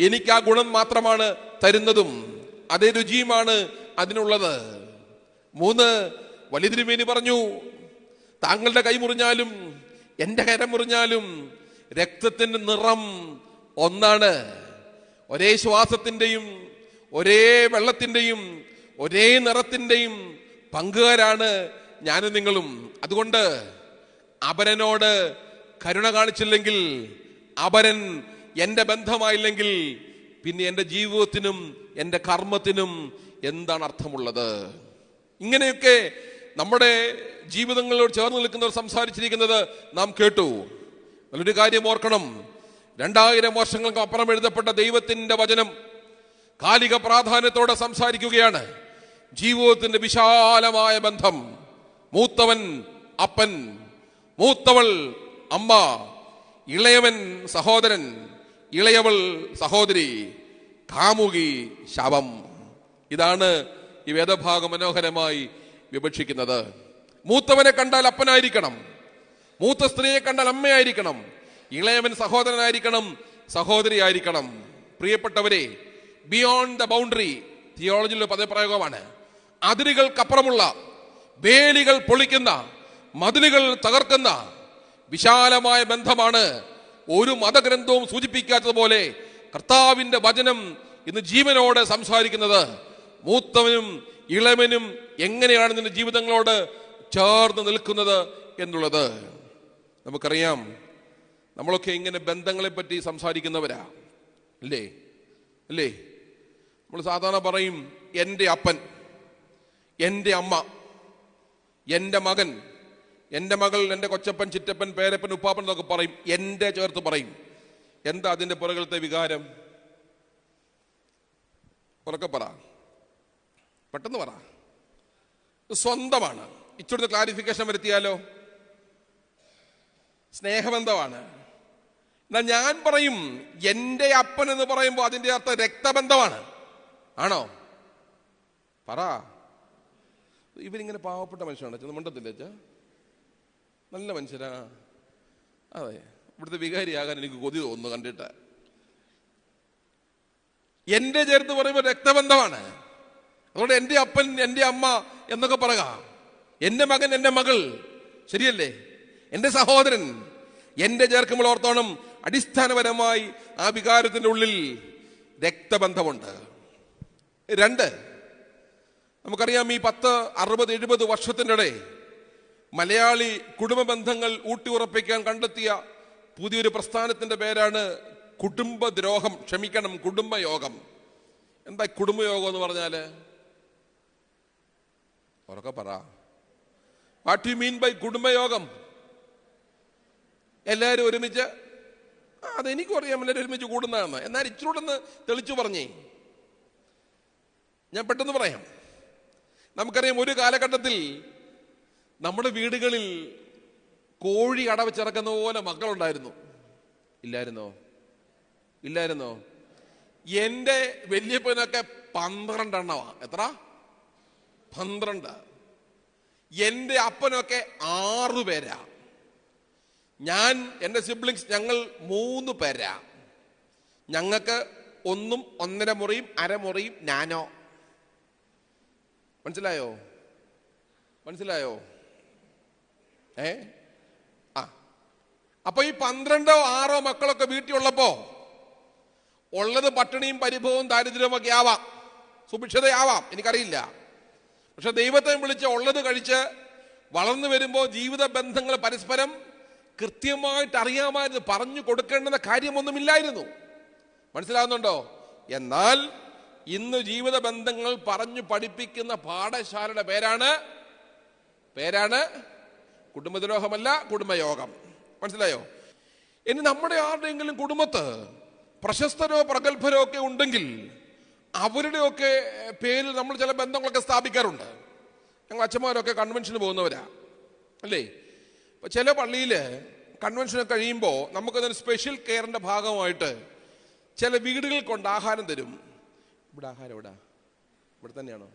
എനിക്ക് ആ ഗുണം മാത്രമാണ് തരുന്നതും, അതേ രുചിയുമാണ് അതിനുള്ളത്. 3, വലിയ തിരുമേനി പറഞ്ഞു, താങ്കളുടെ കൈ മുറിഞ്ഞാലും എന്റെ കരം മുറിഞ്ഞാലും രക്തത്തിന്റെ നിറം ഒന്നാണ്. ഒരേ ശ്വാസത്തിന്റെയും ഒരേ വെള്ളത്തിന്റെയും ഒരേ നിറത്തിന്റെയും പങ്കുകാരാണ് ഞാനും നിങ്ങളും. അതുകൊണ്ട് അപരനോട് കരുണ കാണിച്ചില്ലെങ്കിൽ, അപരൻ എന്റെ ബന്ധമായില്ലെങ്കിൽ പിന്നെ എന്റെ ജീവിതത്തിനും എന്റെ കർമ്മത്തിനും എന്താണ് അർത്ഥമുള്ളത്? ഇങ്ങനെയൊക്കെ നമ്മുടെ ജീവിതങ്ങളോട് ചേർന്ന് നിൽക്കുന്നവർ സംസാരിച്ചിരിക്കുന്നത് നാം കേട്ടു. നല്ലൊരു കാര്യം ഓർക്കണം, 2000 വർഷങ്ങൾക്ക് അപ്പുറം എഴുതപ്പെട്ട ദൈവത്തിന്റെ വചനം കാലിക പ്രാധാന്യത്തോടെ സംസാരിക്കുകയാണ്. ജീവിതത്തിന്റെ വിശാലമായ ബന്ധം, മൂത്തവൻ അപ്പൻ, മൂത്തവൾ അമ്മ, ഇളയവൻ സഹോദരൻ, ഇളയവൾ സഹോദരി, കാമുകി ശവം. ഇതാണ് ഈ വേദഭാഗം മനോഹരമായി വിവക്ഷിക്കുന്നത്. മൂത്തവനെ കണ്ടാൽ അപ്പനായിരിക്കണം, മൂത്ത സ്ത്രീയെ കണ്ടാൽ അമ്മയായിരിക്കണം, ഇളയവൻ സഹോദരനായിരിക്കണം, സഹോദരി ആയിരിക്കണം. പ്രിയപ്പെട്ടവരെ, ബിയോണ്ട് ദ ബൗണ്ടറി തിയോളജിയിലെ പദപ്രയോഗമാണ്. അതിരുകൾക്കപ്പുറമുള്ള, വേലികൾ പൊളിക്കുന്ന, മതിലുകൾ തകർക്കുന്ന വിശാലമായ ബന്ധമാണ് ഒരു മതഗ്രന്ഥവും സൂചിപ്പിക്കാത്തതുപോലെ കർത്താവിന്റെ വചനം ഇന്ന് ജീവനോട് സംസാരിക്കുന്നത്. മൂത്തവനും ഇളവനും എങ്ങനെയാണ് നിന്റെ ജീവിതങ്ങളോട് ചേർന്ന് നിൽക്കുന്നത് എന്നുള്ളത് നമുക്കറിയാം. നമ്മളൊക്കെ ഇങ്ങനെ ബന്ധങ്ങളെ പറ്റി സംസാരിക്കുന്നവരാ, അല്ലേ? അല്ലേ? നമ്മൾ സാധാരണ പറയും എൻ്റെ അപ്പൻ, എൻ്റെ അമ്മ, എൻ്റെ മകൻ, എൻ്റെ മകൾ, എൻ്റെ കൊച്ചപ്പൻ, ചിറ്റപ്പൻ, പേരപ്പൻ, ഉപ്പാപ്പൻ എന്നൊക്കെ പറയും, എൻ്റെ ചേർത്ത് പറയും. എന്താ അതിൻ്റെ പുറകിലത്തെ വികാരം? ഉറക്കെ പറ, പെട്ടെന്ന് പറ. സ്വന്തമാണ്. ഇച്ചിരി ക്ലാരിഫിക്കേഷൻ വരുത്തിയാലോ? സ്നേഹബന്ധമാണ്. എന്നാൽ ഞാൻ പറയും എൻ്റെ അപ്പൻ എന്ന് പറയുമ്പോൾ അതിൻ്റെ അർത്ഥം രക്തബന്ധമാണ്. ആണോ? പറ. ഇവരിങ്ങനെ പാവപ്പെട്ട മനുഷ്യനാണ്, ചെന്ന് മിണ്ടത്തില്ല അച്ഛാ, നല്ല മനുഷ്യരാ. അതെ, ഇവിടുത്തെ വികാരിയാകാൻ എനിക്ക് കൊതി തോന്നുന്നു കണ്ടിട്ട്. എന്റെ ചേർത്ത് പറയുമ്പോൾ രക്തബന്ധമാണ്. അതുകൊണ്ട് എൻ്റെ അപ്പൻ, എൻ്റെ അമ്മ എന്നൊക്കെ പറയുക, എൻ്റെ മകൻ, എൻ്റെ മകൾ, ശരിയല്ലേ? എൻ്റെ സഹോദരൻ, എൻ്റെ ചേർക്കുമ്പോൾ ഓർത്തോണം, അടിസ്ഥാനപരമായി ആ വികാരത്തിൻ്റെ ഉള്ളിൽ രക്തബന്ധമുണ്ട്. 2, നമുക്കറിയാം ഈ 10, 60, 70 വർഷത്തിൻ്റെ ഇടെ മലയാളി കുടുംബ ബന്ധങ്ങൾ ഊട്ടിയുറപ്പിക്കാൻ കണ്ടെത്തിയ പുതിയൊരു പ്രസ്ഥാനത്തിന്റെ പേരാണ് കുടുംബദ്രോഹം, കുടുംബയോഗം. എന്താ കുടുംബയോഗം എന്ന് പറഞ്ഞാല്? ഉറക്കെ പറ. വാട്ട് യു മീൻ ബൈ കുടുംബയോഗം? എല്ലാവരും ഒരുമിച്ച്, അതെനിക്കും അറിയാം എല്ലാവരും ഒരുമിച്ച് കൂടുന്നതാണ്. എന്നാൽ ഇച്ചിരൂടെ ഒന്ന് തെളിച്ചു പറഞ്ഞേ, ഞാൻ പെട്ടെന്ന് പറയാം. നമുക്കറിയാം ഒരു കാലഘട്ടത്തിൽ നമ്മുടെ വീടുകളിൽ കോഴി അടവച്ചിറക്കുന്ന പോലെ മക്കളുണ്ടായിരുന്നു. ഇല്ലായിരുന്നോ? എൻ്റെ വല്യപ്പനൊക്കെ 12 എണ്ണമാ. എത്ര? 12. എൻ്റെ അപ്പനൊക്കെ 6 പേരാ. ഞാൻ, എൻ്റെ സിബ്ലിങ്സ്, ഞങ്ങൾ 3 പേരാ. ഞങ്ങൾക്ക് 1 1.5 മുറിയും അരമുറിയും ഞാനോ. മനസ്സിലായോ? അപ്പൊ ഈ 12 6 മക്കളൊക്കെ വീട്ടിലുള്ളപ്പോ ഉള്ളത് പട്ടിണിയും പരിഭവവും ദാരിദ്ര്യവും ഒക്കെ ആവാം, സുഭിക്ഷതയാവാം, എനിക്കറിയില്ല. പക്ഷെ ദൈവത്തെ വിളിച്ച് ഉള്ളത് കഴിച്ച് വളർന്നു വരുമ്പോൾ ജീവിത ബന്ധങ്ങൾ പരസ്പരം കൃത്യമായിട്ട് അറിയാമായിരുന്നു. പറഞ്ഞു കൊടുക്കേണ്ടുന്ന കാര്യമൊന്നുമില്ലായിരുന്നു. മനസ്സിലാവുന്നുണ്ടോ? എന്നാൽ ഇന്ന് ജീവിത ബന്ധങ്ങൾ പറഞ്ഞു പഠിപ്പിക്കുന്ന പാഠശാലയുടെ പേരാണ് കുടുംബദ്രോഹമല്ല, കുടുംബയോഗം. മനസ്സിലായോ? ഇനി നമ്മുടെ ആരുടെയെങ്കിലും കുടുംബത്ത് പ്രശസ്തരോ പ്രഗത്ഭരോ ഒക്കെ ഉണ്ടെങ്കിൽ അവരുടെയൊക്കെ പേരിൽ നമ്മൾ ചില ബന്ധങ്ങളൊക്കെ സ്ഥാപിക്കാറുണ്ട്. ഞങ്ങൾ അച്ഛന്മാരൊക്കെ കൺവെൻഷന് പോകുന്നവരാ, അല്ലേ? ഇപ്പൊ ചില പള്ളിയിൽ കൺവെൻഷനൊക്കെ കഴിയുമ്പോൾ നമുക്കതൊരു സ്പെഷ്യൽ കെയറിന്റെ ഭാഗമായിട്ട് ചില വീടുകൾ കൊണ്ട് ആഹാരം തരും. ഇവിടെ ആഹാരം ഇവിടെ തന്നെയാണോ?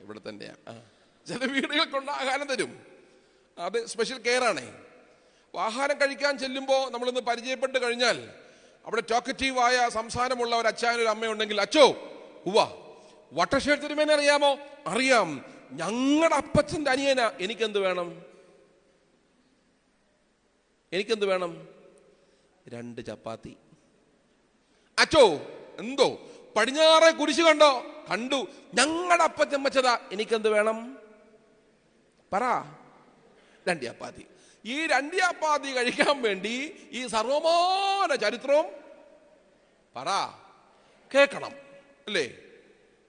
ഇവിടെ തന്നെയാ. ചില വീടുകൾ കൊണ്ട് ആഹാരം തരും. അത് സ്പെഷ്യൽ കെയർ ആണേ. ആഹാരം കഴിക്കാൻ ചെല്ലുമ്പോൾ നമ്മളൊന്ന് പരിചയപ്പെട്ട് കഴിഞ്ഞാൽ അവിടെ ടോക്കറ്റീവായ സംസാരമുള്ള ഒരു അച്ഛനും ഒരു അമ്മയുണ്ടെങ്കിൽ, അച്ചോ വട്ടശ്ശേരി തിരുമേനെ അറിയാമോ? അറിയാം, ഞങ്ങളുടെ അപ്പച്ചന്റെ അനിയനാ. എനിക്കെന്ത് വേണം? 2 ചപ്പാത്തി. അച്ചോ എന്തോ പടിഞ്ഞാറെ കുരിശ് കണ്ടു, ഞങ്ങളുടെ അപ്പച്ചൻ വെച്ചതാ. എനിക്കെന്ത് വേണം? പറ. 2 ചപ്പാത്തി. ഈ 2 ചപ്പാത്തി കഴിക്കാൻ വേണ്ടി ഈ സർവമാന ചരിത്രവും കേൾക്കണം, അല്ലേ?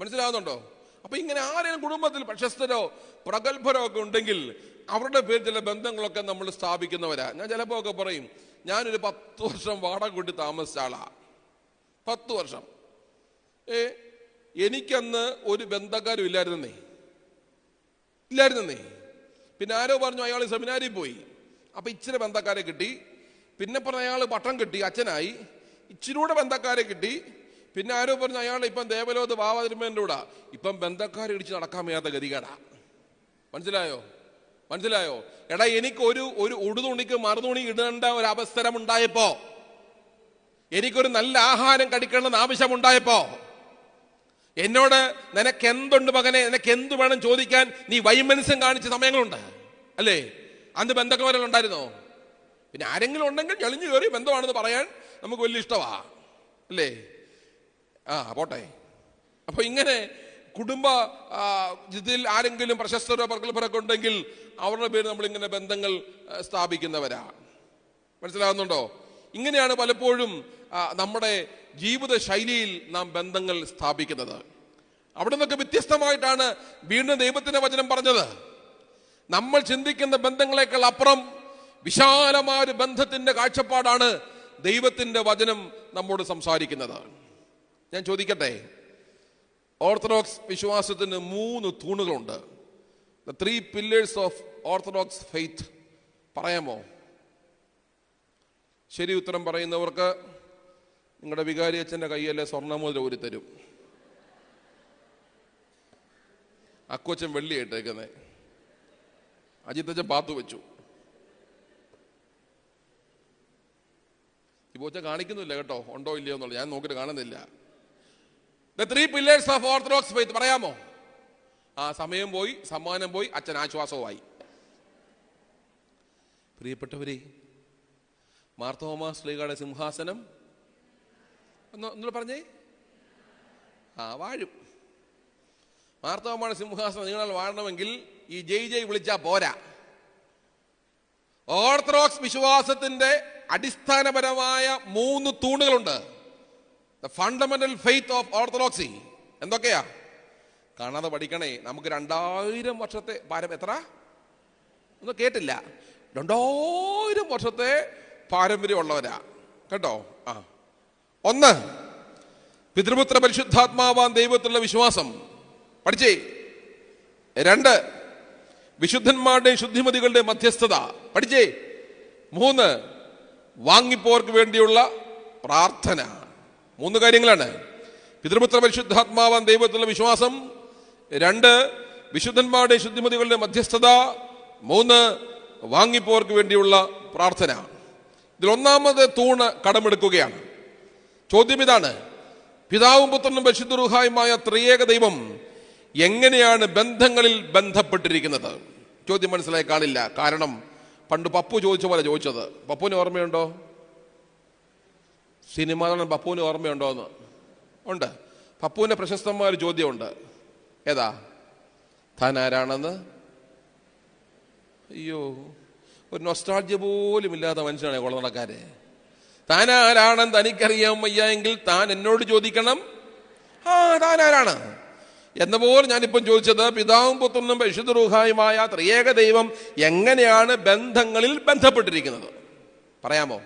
മനസ്സിലാവുന്നുണ്ടോ? അപ്പൊ ഇങ്ങനെ ആരെങ്കിലും കുടുംബത്തിൽ പ്രശസ്തരോ പ്രഗത്ഭരോ ഒക്കെ ഉണ്ടെങ്കിൽ അവരുടെ പേരിൽ ചില ബന്ധങ്ങളൊക്കെ നമ്മൾ സ്ഥാപിക്കുന്നവരാ. ഞാൻ ചിലപ്പോ ഒക്കെ പറയും, ഞാനൊരു 10 വർഷം വാടക കൂട്ടി താമസിച്ച ആളാ. 10 വർഷം. എനിക്കന്ന് ഒരു ബന്ധക്കാരും ഇല്ലായിരുന്നേ. പിന്നെ ആരോ പറഞ്ഞു അയാൾ സെമിനാരിൽ പോയി, അപ്പൊ ഇച്ചിരി ബന്ധക്കാരെ കിട്ടി. പിന്നെ പറഞ്ഞ അയാൾ പട്ടം കിട്ടി, അച്ഛനായി. ഇച്ചിരൂടെ ബന്ധക്കാരെ കിട്ടി. പിന്നെ ആരോ പറഞ്ഞു അയാൾ ഇപ്പം ദേവലോകത്ത് ബാബാതിരുമേൻ്റെ കൂടെ. ഇപ്പം ബന്ധക്കാരെ ഇടിച്ച് നടക്കാൻ വയ്യാത്ത ഗതികേടാ. മനസ്സിലായോ? എടാ, എനിക്ക് ഒരു ഉടുതുണിക്ക് മറുതുണി ഇടേണ്ട ഒരു അവസരം ഉണ്ടായപ്പോ, എനിക്കൊരു നല്ല ആഹാരം കഴിക്കണമെന്ന് ആവശ്യമുണ്ടായപ്പോ എന്നോട് നിനക്കെന്തുണ്ട് മകനെ, നിനക്കെന്ത് വേണം ചോദിക്കാൻ നീ വൈമനസ്യം കാണിച്ച സമയങ്ങളുണ്ട്, അല്ലേ? അന്ന് ബന്ധക്കന്മാരുണ്ടായിരുന്നോ? പിന്നെ ആരെങ്കിലും ഉണ്ടെങ്കിൽ ഞെളിഞ്ഞു കയറി ബന്ധമാണെന്ന് പറയാൻ നമുക്ക് വലിയ ഇഷ്ടമാ, അല്ലേ? പോട്ടെ. അപ്പൊ ഇങ്ങനെ കുടുംബ ഇതിൽ ആരെങ്കിലും പ്രശസ്തരോ പ്രഗത്ഭരൊക്കെ ഉണ്ടെങ്കിൽ അവരുടെ പേര് നമ്മൾ ഇങ്ങനെ ബന്ധങ്ങൾ സ്ഥാപിക്കുന്നവരാ. മനസ്സിലാകുന്നുണ്ടോ? ഇങ്ങനെയാണ് പലപ്പോഴും നമ്മുടെ ജീവിത ശൈലിയിൽ നാം ബന്ധങ്ങൾ സ്ഥാപിക്കുന്നത്. അവിടെ നിന്നൊക്കെ വ്യത്യസ്തമായിട്ടാണ് വീണ്ടും ദൈവത്തിന്റെ വചനം പറഞ്ഞത്. നമ്മൾ ചിന്തിക്കുന്ന ബന്ധങ്ങളെക്കാൾ അപ്പുറം വിശാലമായ ഒരു ബന്ധത്തിന്റെ കാഴ്ചപ്പാടാണ് ദൈവത്തിന്റെ വചനം നമ്മോട് സംസാരിക്കുന്നത്. ഞാൻ ചോദിക്കട്ടെ, ഓർത്തഡോക്സ് വിശ്വാസത്തിന് 3 തൂണുകളുണ്ട്. The 3 pillars of orthodox faith. പറയാമോ? ശരി ഉത്തരം പറയുന്നവർക്ക് നിങ്ങളുടെ വികാരി അച്ഛൻ്റെ കയ്യല്ലേ സ്വർണ്ണമോതിരം ഊരി തരും. അക്കൊച്ചൻ വെള്ളി ഇട്ടേക്കുന്നേ, അജിത്തച്ഛൻ പാത്തു വെച്ചു. ഈ പൂച്ച കാണിക്കുന്നില്ല കേട്ടോ, ഉണ്ടോ ഇല്ലയോ എന്നുള്ളത് ഞാൻ നോക്കിയിട്ട് കാണുന്നില്ല. The 3 pillars of orthodox faith പറയാമോ? സമയം പോയി, സമ്മാനം പോയി, അച്ഛൻ ആശ്വാസവുമായി. പ്രിയപ്പെട്ടവരെ, മാർത്തോമാ ശ്ലീഹയുടെ സിംഹാസനം ഒന്നുകൂടെ പറഞ്ഞേ. വാഴും. മാർത്തോമായുടെ സിംഹാസനം നിങ്ങൾ വാഴണമെങ്കിൽ ഈ ജയ് വിളിച്ചാ പോരാ. ഓർത്തഡോക്സ് വിശ്വാസത്തിന്റെ അടിസ്ഥാനപരമായ 3 തൂണുകളുണ്ട്. The fundamental faith of orthodoxy എന്തൊക്കെയാ? കാണാതെ പഠിക്കണേ. നമുക്ക് 2000 വർഷത്തെ എത്ര ഒന്നും കേട്ടില്ല. 2000 വർഷത്തെ പാരമ്പര്യമുള്ളവരാ കേട്ടോ. 1, പിതൃപുത്ര പരിശുദ്ധാത്മാവാൻ ദൈവത്തിലുള്ള വിശ്വാസം പഠിച്ചേ. 2, വിശുദ്ധന്മാരുടെയും ശുദ്ധിമതികളുടെ മധ്യസ്ഥത പഠിച്ചേ. 3, വാങ്ങിപ്പോർക്ക് വേണ്ടിയുള്ള പ്രാർത്ഥന. 3 കാര്യങ്ങളാണ്. പിതൃപുത്ര പരിശുദ്ധാത്മാവാൻ ദൈവത്തിലുള്ള വിശ്വാസം, 2, വിശുദ്ധന്മാരുടെയും ശുദ്ധിമതികളുടെ മധ്യസ്ഥത, 3, വാങ്ങിപ്പോർക്ക് വേണ്ടിയുള്ള പ്രാർത്ഥന. ഇതിൽ 1ാമത് തൂണ് കടമെടുക്കുകയാണ്. ചോദ്യം ഇതാണ്: പിതാവും പുത്രനും പരിശുദ്ധ റൂഹായുമായ ത്രിയേക ദൈവം എങ്ങനെയാണ് ബന്ധങ്ങളിൽ ബന്ധപ്പെട്ടിരിക്കുന്നത്? ചോദ്യം മനസ്സിലായി കാണില്ല. കാരണം പണ്ട് പപ്പു ചോദിച്ച പോലെ ചോദിച്ചത്. പപ്പുവിന് ഓർമ്മയുണ്ടോ? സിനിമ നടൻ പപ്പുവിന് ഓർമ്മയുണ്ടോ എന്ന്? ഉണ്ട്. പപ്പുവിന്റെ പ്രശസ്തമായ ഒരു ചോദ്യമുണ്ട്. ഏതാ? താൻ ആരാണെന്ന്. അയ്യോ, ഒരു നൊസ്റ്റാൾജിയ പോലും ഇല്ലാത്ത മനുഷ്യനാണ് കൊള്ളനടക്കാര്. താൻ ആരാണെന്ന് തനിക്കറിയാൻ വയ്യ എങ്കിൽ താൻ എന്നോട് ചോദിക്കണം, താൻ ആരാണ് എന്നപോലെ ഞാനിപ്പം ചോദിച്ചത്. പിതാവും പുത്രനും പരിശുദ്ധ റൂഹായുമായ ത്രിയേക ദൈവം എങ്ങനെയാണ് ബന്ധങ്ങളിൽ ബന്ധപ്പെട്ടിരിക്കുന്നത് പറയാമോ?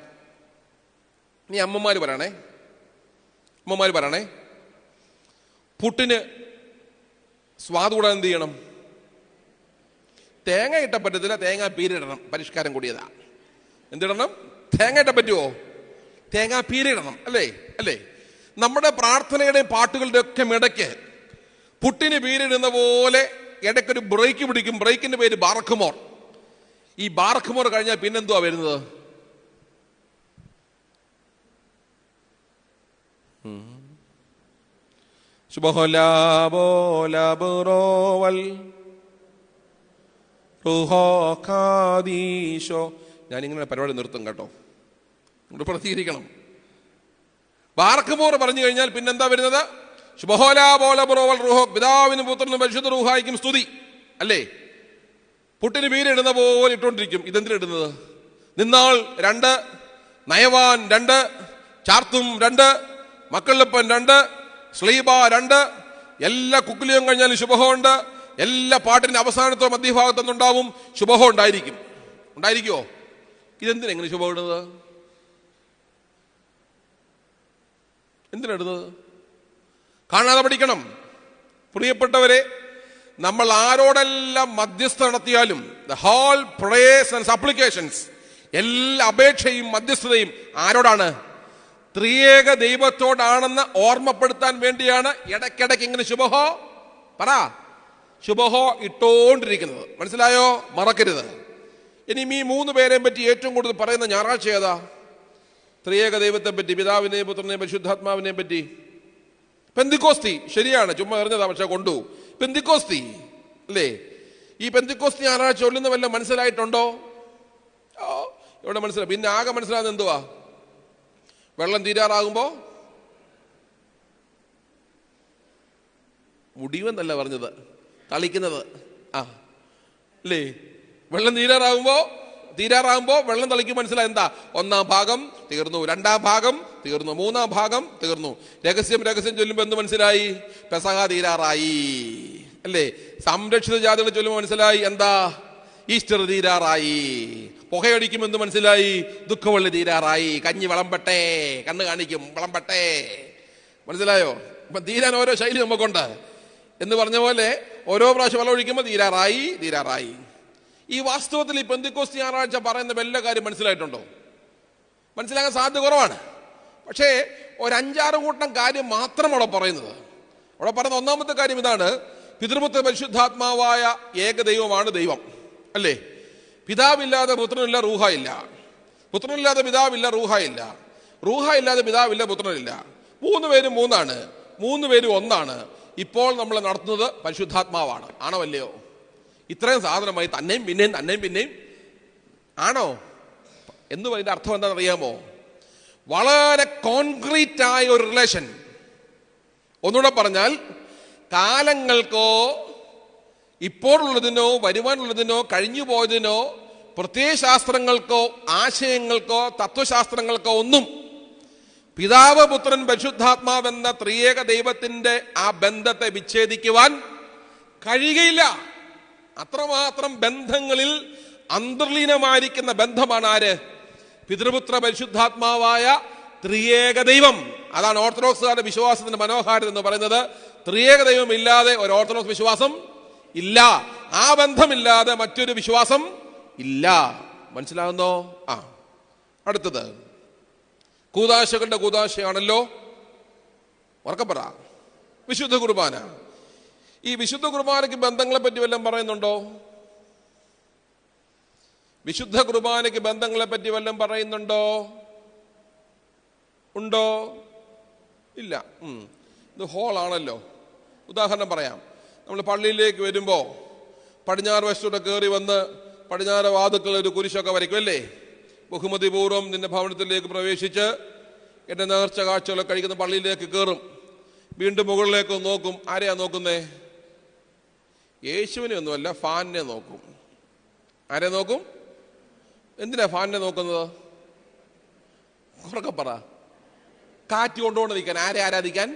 ഇനി അമ്മമാര് പറയണേ. പുട്ടിന് സ്വാദ് കൂടാൻ എന്ത് ചെയ്യണം? തേങ്ങ ഇട്ട പറ്റത്തില്ല, തേങ്ങ പീരിടണം. പരിഷ്കാരം കൂടിയതാ. എന്തിടണം? തേങ്ങ ഇട്ട പറ്റുമോ? തേങ്ങ പീരിടണം. അല്ലേ? നമ്മുടെ പ്രാർത്ഥനയുടെയും പാട്ടുകളുടെ ഒക്കെ ഇടയ്ക്ക് പുട്ടിന് പീരിടുന്ന പോലെ ഇടയ്ക്കൊരു ബ്രേക്ക് പിടിക്കും. ബ്രേക്കിന്റെ പേര് ബാറക്കുമോർ. ഈ ബാറക്കുമോർ കഴിഞ്ഞാൽ പിന്നെന്തുവാ വരുന്നത്? ഞാനിങ്ങനെ പരിപാടി നിർത്തും കേട്ടോ. നിങ്ങൾ പ്രതികരിക്കണം. ബാറക്കുമോർ പറഞ്ഞു കഴിഞ്ഞാൽ പിന്നെന്താ വരുന്നത്? പിതാവിനും പുത്രനും പരിശുദ്ധ റൂഹായിക്കും സ്തുതി. അല്ലേ? പുട്ടിന് പീരിടുന്ന പോലെ ഇട്ടോണ്ടിരിക്കും. ഇതെന്തിനിടുന്നത്? നിന്നാൾ 2, നയവാൻ 2, ചാർത്തും 2, മക്കളിപ്പൻ 2, സ്ലീബ 2, എല്ലാ കുക്കുലിയും കഴിഞ്ഞാലും ശുഭഹോ ഉണ്ട്. എല്ലാ പാട്ടിന്റെ അവസാനത്തോ മധ്യഭാഗത്തൊന്നും ഉണ്ടാവും ശുഭഹോ ഉണ്ടായിരിക്കുമോ? ഇതെന്തിനെങ്ങനെ ശുഭ ഇടുന്നത്? എന്തിനിടുന്നത്? കാണാതെ പഠിക്കണം. പ്രിയപ്പെട്ടവരെ, നമ്മൾ ആരോടെല്ലാം മധ്യസ്ഥ നടത്തിയാലും the whole prayers and supplications, എല്ലാ അപേക്ഷയും മധ്യസ്ഥതയും ആരോടാണ്? ത്രിയേക ദൈവത്തോടാണെന്ന് ഓർമ്മപ്പെടുത്താൻ വേണ്ടിയാണ് ഇടയ്ക്കിടയ്ക്ക് ഇങ്ങനെ ശുഭഹോ ഇട്ടോണ്ടിരിക്കുന്നത്. മനസ്സിലായോ? മറക്കരുത്. ഇനി ഈ 3 പേരെയും പറ്റി ഏറ്റവും കൂടുതൽ പറയുന്ന ഞായറാഴ്ച ഏതാ? ത്രിയേക ദൈവത്തെ പറ്റി, പിതാവിനെയും പുത്രനെയും പരിശുദ്ധാത്മാവിനെയും പറ്റി. പെന്തിക്കോസ്തി. ശരിയാണ്, ചുമ്മാ എറിഞ്ഞതാ, പക്ഷെ കൊണ്ടു. പെന്തിക്കോസ്തി അല്ലേ? ഈ പെന്തിക്കോസ്തി ഞായറാഴ്ച ചൊല്ലുന്ന വല്ല മനസ്സിലായിട്ടുണ്ടോ? ഇവിടെ മനസ്സിലായി. പിന്നെ ആകെ മനസ്സിലാകുന്നത് എന്തുവാ? വെള്ളം തീരാറാകുമ്പോ മുടിവെന്നല്ല പറഞ്ഞത്, തളിക്കുന്നത്. അല്ലേ? വെള്ളം തീരാറാകുമ്പോ വെള്ളം തളിക്കും. മനസ്സിലായി എന്താ? 1ാം ഭാഗം തീർന്നു, 2ാം ഭാഗം തീർന്നു, 3ാം ഭാഗം തീർന്നു. രഹസ്യം ചൊല്ലുമ്പോ എന്ത് മനസ്സിലായി? പെസഹ തീരാറായി. അല്ലേ? സംരക്ഷിത ജാതികൾ ചൊല്ലുമ്പോ മനസ്സിലായി എന്താ? ഈസ്റ്റർ തീരാറായി. പുകയടിക്കും എന്ത് മനസ്സിലായി? ദുഃഖവള്ളി തീരാറായി. കഞ്ഞി വിളമ്പട്ടെ, കണ്ണ് കാണിക്കും, വിളമ്പട്ടെ. മനസ്സിലായോ? ഇപ്പൊ തീരാൻ ഓരോ ശൈലി നമുക്കുണ്ട് എന്ന് പറഞ്ഞ പോലെ ഓരോ പ്രാവശ്യം വെള്ളം ഒഴിക്കുമ്പോൾ തീരാറായി. ഈ വാസ്തവത്തിൽ ഈ പെന്തിക്കോസ്തി ഞായറാഴ്ച പറയുന്ന വല്ല കാര്യം മനസ്സിലായിട്ടുണ്ടോ? മനസ്സിലാക്കാൻ സാധ്യത കുറവാണ്. പക്ഷേ ഒരു 5-6 കൂട്ടം കാര്യം മാത്രം അവിടെ പറയുന്നത്. അവിടെ പറയുന്ന 1ാമത്തെ കാര്യം ഇതാണ്: പിതൃപുത്ര പരിശുദ്ധാത്മാവായ ഏകദൈവമാണ് ദൈവം. അല്ലേ? പിതാവില്ലാതെ പുത്രനില്ല, റൂഹ ഇല്ല. പുത്രനില്ലാതെ പിതാവില്ല, റൂഹ ഇല്ല. റൂഹ ഇല്ലാതെ പിതാവില്ല, പുത്രനില്ല. 3 പേരും 3 3 പേരും ഒന്നാണ്. ഇപ്പോൾ നമ്മൾ നടത്തുന്നത് പരിശുദ്ധാത്മാവാണ്. ആണോ അല്ലയോ? ഇത്രയും സാധനമായി തന്നെയും പിന്നെയും ആണോ എന്ന് പറയുന്ന അർത്ഥം എന്താണെന്നറിയാമോ? വളരെ കോൺക്രീറ്റ് ആയ ഒരു റിലേഷൻ. ഒന്നുകൂടെ പറഞ്ഞാൽ, കാലങ്ങൾക്കോ ഇപ്പോഴുള്ളതിനോ വരുവാനുള്ളതിനോ കഴിഞ്ഞു പോയതിനോ പ്രത്യയശാസ്ത്രങ്ങൾക്കോ ആശയങ്ങൾക്കോ തത്വശാസ്ത്രങ്ങൾക്കോ ഒന്നും പിതാവ് പുത്രൻ പരിശുദ്ധാത്മാവെന്ന ത്രിയേക ദൈവത്തിന്റെ ആ ബന്ധത്തെ വിച്ഛേദിക്കുവാൻ കഴിയുകയില്ല. അത്രമാത്രം ബന്ധങ്ങളിൽ അന്തർലീനമായിരിക്കുന്ന ബന്ധമാണ് ആര്? പിതൃപുത്ര പരിശുദ്ധാത്മാവായ ത്രിയേക ദൈവം. അതാണ് ഓർത്തഡോക്സുകാരുടെ വിശ്വാസത്തിന്റെ മനോഹാരിത എന്ന് പറയുന്നത്. ത്രിയേക ദൈവം ഇല്ലാതെ ഒരു ഓർത്തഡോക്സ് വിശ്വാസം ഇല്ല. ആ ബന്ധമില്ലാതെ മറ്റൊരു വിശ്വാസം ഇല്ല. മനസ്സിലാകുന്നോ? അടുത്തത് കൂദാശകളുടെ കൂദാശയാണല്ലോ. ഉറക്കപ്പറ, വിശുദ്ധ കുർബാന. ഈ വിശുദ്ധ കുർബാനയ്ക്ക് ബന്ധങ്ങളെ പറ്റി വല്ലതും പറയുന്നുണ്ടോ? വിശുദ്ധ കുർബാനയ്ക്ക് ബന്ധങ്ങളെ പറ്റി വല്ലതും പറയുന്നുണ്ടോ? ഉണ്ടോ? ഇല്ല. ഇത് ഹോളാണല്ലോ. ഉദാഹരണം പറയാം. നമ്മൾ പള്ളിയിലേക്ക് വരുമ്പോൾ പടിഞ്ഞാറ് വശത്തൂടെ കയറി വന്ന് പടിഞ്ഞാറ് വാതുക്കൾ ഒരു കുരിശൊക്കെ വരയ്ക്കും അല്ലേ? ബഹുമതിപൂർവ്വം നിന്റെ ഭവനത്തിലേക്ക് പ്രവേശിച്ച് എൻ്റെ നേർച്ച കാഴ്ചകളൊക്കെ കഴിക്കുന്ന പള്ളിയിലേക്ക് കയറും. വീണ്ടും മുകളിലേക്ക് നോക്കും. ആരെയാ നോക്കുന്നേ? യേശുവിനെ ഒന്നുമല്ല, ഫാനിനെ നോക്കും. ആരെ നോക്കും? എന്തിനാ ഫാനിനെ നോക്കുന്നത്? ഉറക്കെ പറ. കാറ്റ് കൊണ്ടുകൊണ്ടിരിക്കാൻ. ആരെ ആരാധിക്കാൻ?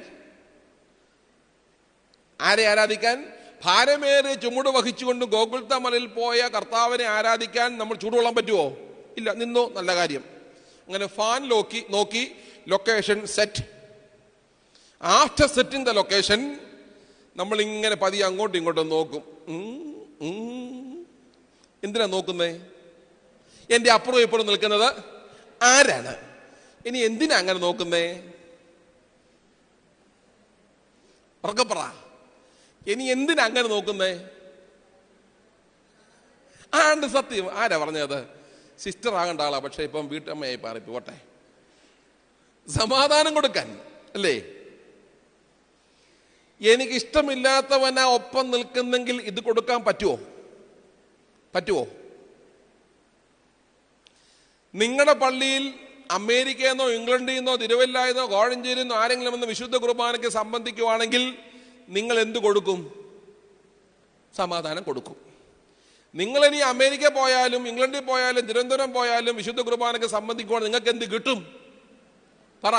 ആരെ ആരാധിക്കാൻ? ഭാരമേറെ ചുമട് വഹിച്ചുകൊണ്ട് ഗോകുൽത്ത മലയിൽ പോയ കർത്താവിനെ ആരാധിക്കാൻ നമ്മൾ ചൂടുകൊള്ളാൻ പറ്റുമോ? ഇല്ല. നിന്നോ, നല്ല കാര്യം. അങ്ങനെ ഫാൻ നോക്കി location set. After setting the location നമ്മൾ ഇങ്ങനെ പതിയെ അങ്ങോട്ടും ഇങ്ങോട്ടും നോക്കും. എന്തിനാ നോക്കുന്നേ? എൻ്റെ അപ്പുറം ഇപ്പുറം നിൽക്കുന്നത് ആരാണ്? ഇനി എന്തിനാ അങ്ങനെ നോക്കുന്നേ? ഉറക്കപ്പറ. ഇനി എന്തിനാ അങ്ങനെ നോക്കുന്നേ? ആണ്ട് സത്യം. ആരാ പറഞ്ഞത്? സിസ്റ്റർ ആകേണ്ട ആളാ, പക്ഷെ ഇപ്പം വീട്ടമ്മയായി പോട്ടെ. സമാധാനം കൊടുക്കാൻ അല്ലേ? എനിക്കിഷ്ടമില്ലാത്തവനാ ഒപ്പം നിൽക്കുന്നെങ്കിൽ ഇത് കൊടുക്കാൻ പറ്റുമോ? നിങ്ങളുടെ പള്ളിയിൽ അമേരിക്കയിൽ നിന്നോ ഇംഗ്ലണ്ടിൽ നിന്നോ തിരുവല്ലായിൽ നിന്നോ കോഴഞ്ചേരിയിൽ നിന്നോ ആരെങ്കിലും വന്ന് വിശുദ്ധ കുർബാനയ്ക്ക് സംബന്ധിക്കുവാണെങ്കിൽ നിങ്ങൾ എന്ത് കൊടുക്കും? സമാധാനം കൊടുക്കും. നിങ്ങളിനി അമേരിക്ക പോയാലും ഇംഗ്ലണ്ടിൽ പോയാലും തിരുവനന്തപുരം പോയാലും വിശുദ്ധ കുർബാനയ്ക്ക് സംബന്ധിക്കുവാണെങ്കിൽ നിങ്ങൾക്ക് എന്ത് കിട്ടും? പറ.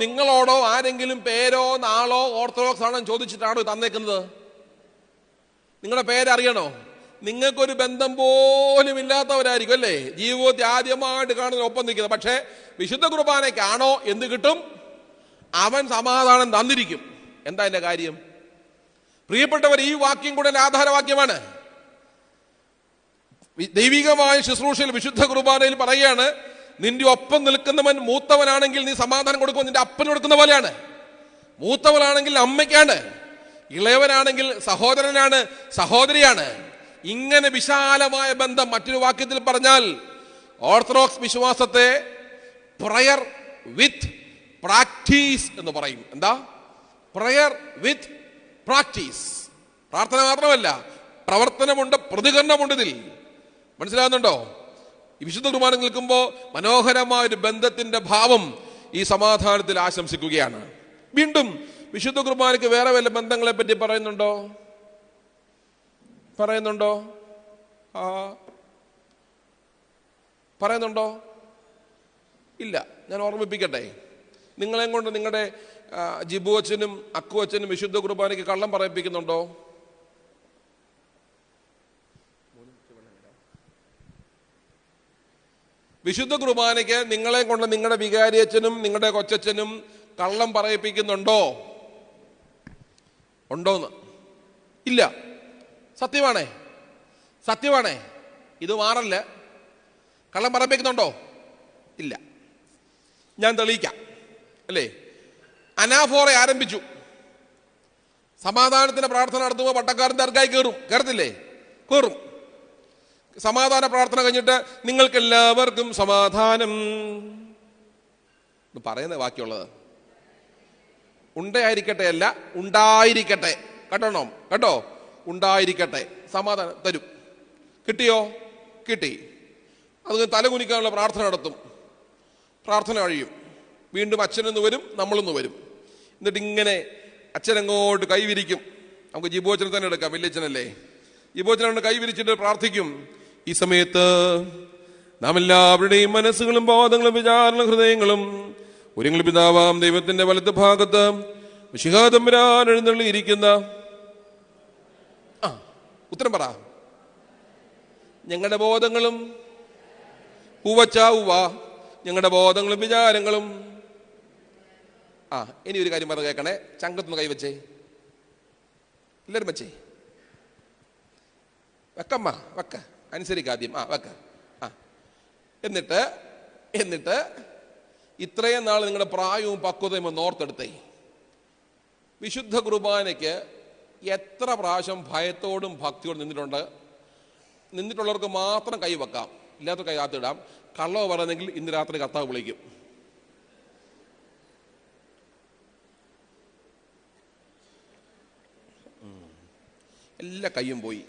നിങ്ങളോടോ ആരെങ്കിലും പേരോ നാളോ ഓർത്തഡോക്സ് ആണോ ചോദിച്ചിട്ടാണോ തന്നേക്കുന്നത്? നിങ്ങളുടെ പേരറിയണോ? നിങ്ങൾക്കൊരു ബന്ധം പോലും ഇല്ലാത്തവരായിരിക്കും അല്ലേ? ജീവിതത്തിൽ ആദ്യമായിട്ട് കാണുന്ന ഒപ്പം നിൽക്കുന്നത്. പക്ഷേ വിശുദ്ധ കുർബാനയ്ക്കാണോ എന്ത് കിട്ടും? അവൻ സമാധാനം തന്നിരിക്കും. എന്താ എൻ്റെ കാര്യം? പ്രിയപ്പെട്ടവർ, ഈ വാക്യം കൂടെ ആധാരവാക്യമാണ്. ദൈവികമായ ശുശ്രൂഷയിൽ വിശുദ്ധ കുർബാനയിൽ പറയുകയാണ്, നിന്റെ ഒപ്പം നിൽക്കുന്നവൻ മൂത്തവനാണെങ്കിൽ നീ സമാധാനം കൊടുക്കുമ്പോൾ നിന്റെ അപ്പന് കൊടുക്കുന്ന പോലെയാണ്. മൂത്തവനാണെങ്കിൽ അമ്മയ്ക്കാണ്, ഇളയവനാണെങ്കിൽ സഹോദരനാണ്, സഹോദരിയാണ്. ഇങ്ങനെ വിശാലമായ ബന്ധം. മറ്റൊരു വാക്യത്തിൽ പറഞ്ഞാൽ ഓർത്തഡോക്സ് വിശ്വാസത്തെ പ്രയർ വിത്ത് പ്രാക്ടീസ് എന്ന് പറയും. എന്താ? പ്രയർ വിത്ത് പ്രാക്ടീസ്. പ്രാർത്ഥന മാത്രമല്ല, പ്രവർത്തനമുണ്ട്, പ്രതികരണമുണ്ട് ഇതിൽ. മനസ്സിലാകുന്നുണ്ടോ? ഈ വിശുദ്ധ കുർബാന നിൽക്കുമ്പോൾ മനോഹരമായ ഒരു ബന്ധത്തിന്റെ ഭാവം ഈ സമാധാനത്തിൽ ആശംസിക്കുകയാണ്. വീണ്ടും വിശുദ്ധ കുർബാനയ്ക്ക് വേറെ വല്ല ബന്ധങ്ങളെ പറ്റി പറയുന്നുണ്ടോ? പറയുന്നുണ്ടോ? ഇല്ല. ഞാൻ ഓർമ്മിപ്പിക്കട്ടെ. നിങ്ങളെയും കൊണ്ട് നിങ്ങളുടെ ജിബു അച്ഛനും അക്കു അച്ഛനും വിശുദ്ധ കുർബാനയ്ക്ക് കള്ളം പറയിപ്പിക്കുന്നുണ്ടോ? വിശുദ്ധ കുർബാനയ്ക്ക് നിങ്ങളെ കൊണ്ട് നിങ്ങളുടെ വികാരി അച്ഛനും നിങ്ങളുടെ കൊച്ചച്ഛനും കള്ളം പറയിപ്പിക്കുന്നുണ്ടോ? ഉണ്ടോന്ന്? ഇല്ല. സത്യമാണേ. ഇത് മാറല്ല. കള്ളം പറയിപ്പിക്കുന്നുണ്ടോ? ഇല്ല. ഞാൻ തെളിയിക്കാം അല്ലേ? അനാഫോറെ ആരംഭിച്ചു. സമാധാനത്തിന്റെ പ്രാർത്ഥന നടത്തുമ്പോൾ പട്ടക്കാരൻ ദർഗായി കയറും. കയറത്തില്ലേ? കയറും. സമാധാന പ്രാർത്ഥന കഴിഞ്ഞിട്ട് നിങ്ങൾക്ക് എല്ലാവർക്കും സമാധാനം പറയുന്ന ബാക്കിയുള്ളത് ഉണ്ടായിരിക്കട്ടെ അല്ല, ഉണ്ടായിരിക്കട്ടെ. കേട്ടോ, ഉണ്ടായിരിക്കട്ടെ. സമാധാനം തരും. കിട്ടിയോ? കിട്ടി. അത് തലകുനിക്കാനുള്ള പ്രാർത്ഥന നടത്തും. പ്രാർത്ഥന കഴിയും. വീണ്ടും അച്ഛനൊന്ന് വരും, നമ്മളൊന്ന് വരും. എന്നിട്ട് ഇങ്ങനെ അച്ഛനങ്ങോട്ട് കൈവിരിക്കും. നമുക്ക് ജിബോച്ചനെ തന്നെ എടുക്കാം, വല്യച്ഛനല്ലേ. ജിബോച്ചനെ കൈവിരിച്ചിട്ട് പ്രാർത്ഥിക്കും. ഈ സമയത്ത് നാം എല്ലാവരുടെയും മനസ്സുകളും ബോധങ്ങളും വിചാരങ്ങളും ഹൃദയങ്ങളും ഒരുങ്ങൾ പിതാവാം ദൈവത്തിന്റെ വലത്ത് ഭാഗത്ത് മിശിഹാതമ്പുരാൻ എഴുന്നള്ളിയിരിക്കുന്ന ഉത്തരം പറ. ഞങ്ങളുടെ ബോധങ്ങളും ഞങ്ങളുടെ ബോധങ്ങളും വിചാരങ്ങളും. ഇനി ഒരു കാര്യം പറഞ്ഞ് കേൾക്കണേ. ചങ്കത്തൊന്ന് കൈവച്ചേ, എല്ലാവരും വെച്ചേ. വെക്കമ്മ, വെക്ക. അനുസരിക്കാദ്യം. വെക്ക. എന്നിട്ട് ഇത്രയും നാൾ നിങ്ങളുടെ പ്രായവും പക്വതയും ഒന്ന് ഓർത്തെടുത്തേ. വിശുദ്ധ കുർബാനയ്ക്ക് എത്ര പ്രാവശ്യം ഭയത്തോടും ഭക്തിയോടും നിന്നിട്ടുള്ളവർക്ക് മാത്രം കൈ വെക്കാം, ഇല്ലാത്ത കൈ കാത്തിടാം. കള്ളവ് പറയുന്നെങ്കിൽ ഇന്ന് രാത്രി കർത്താവ് വിളിക്കും. എല്ലാ കൈയും പോയി.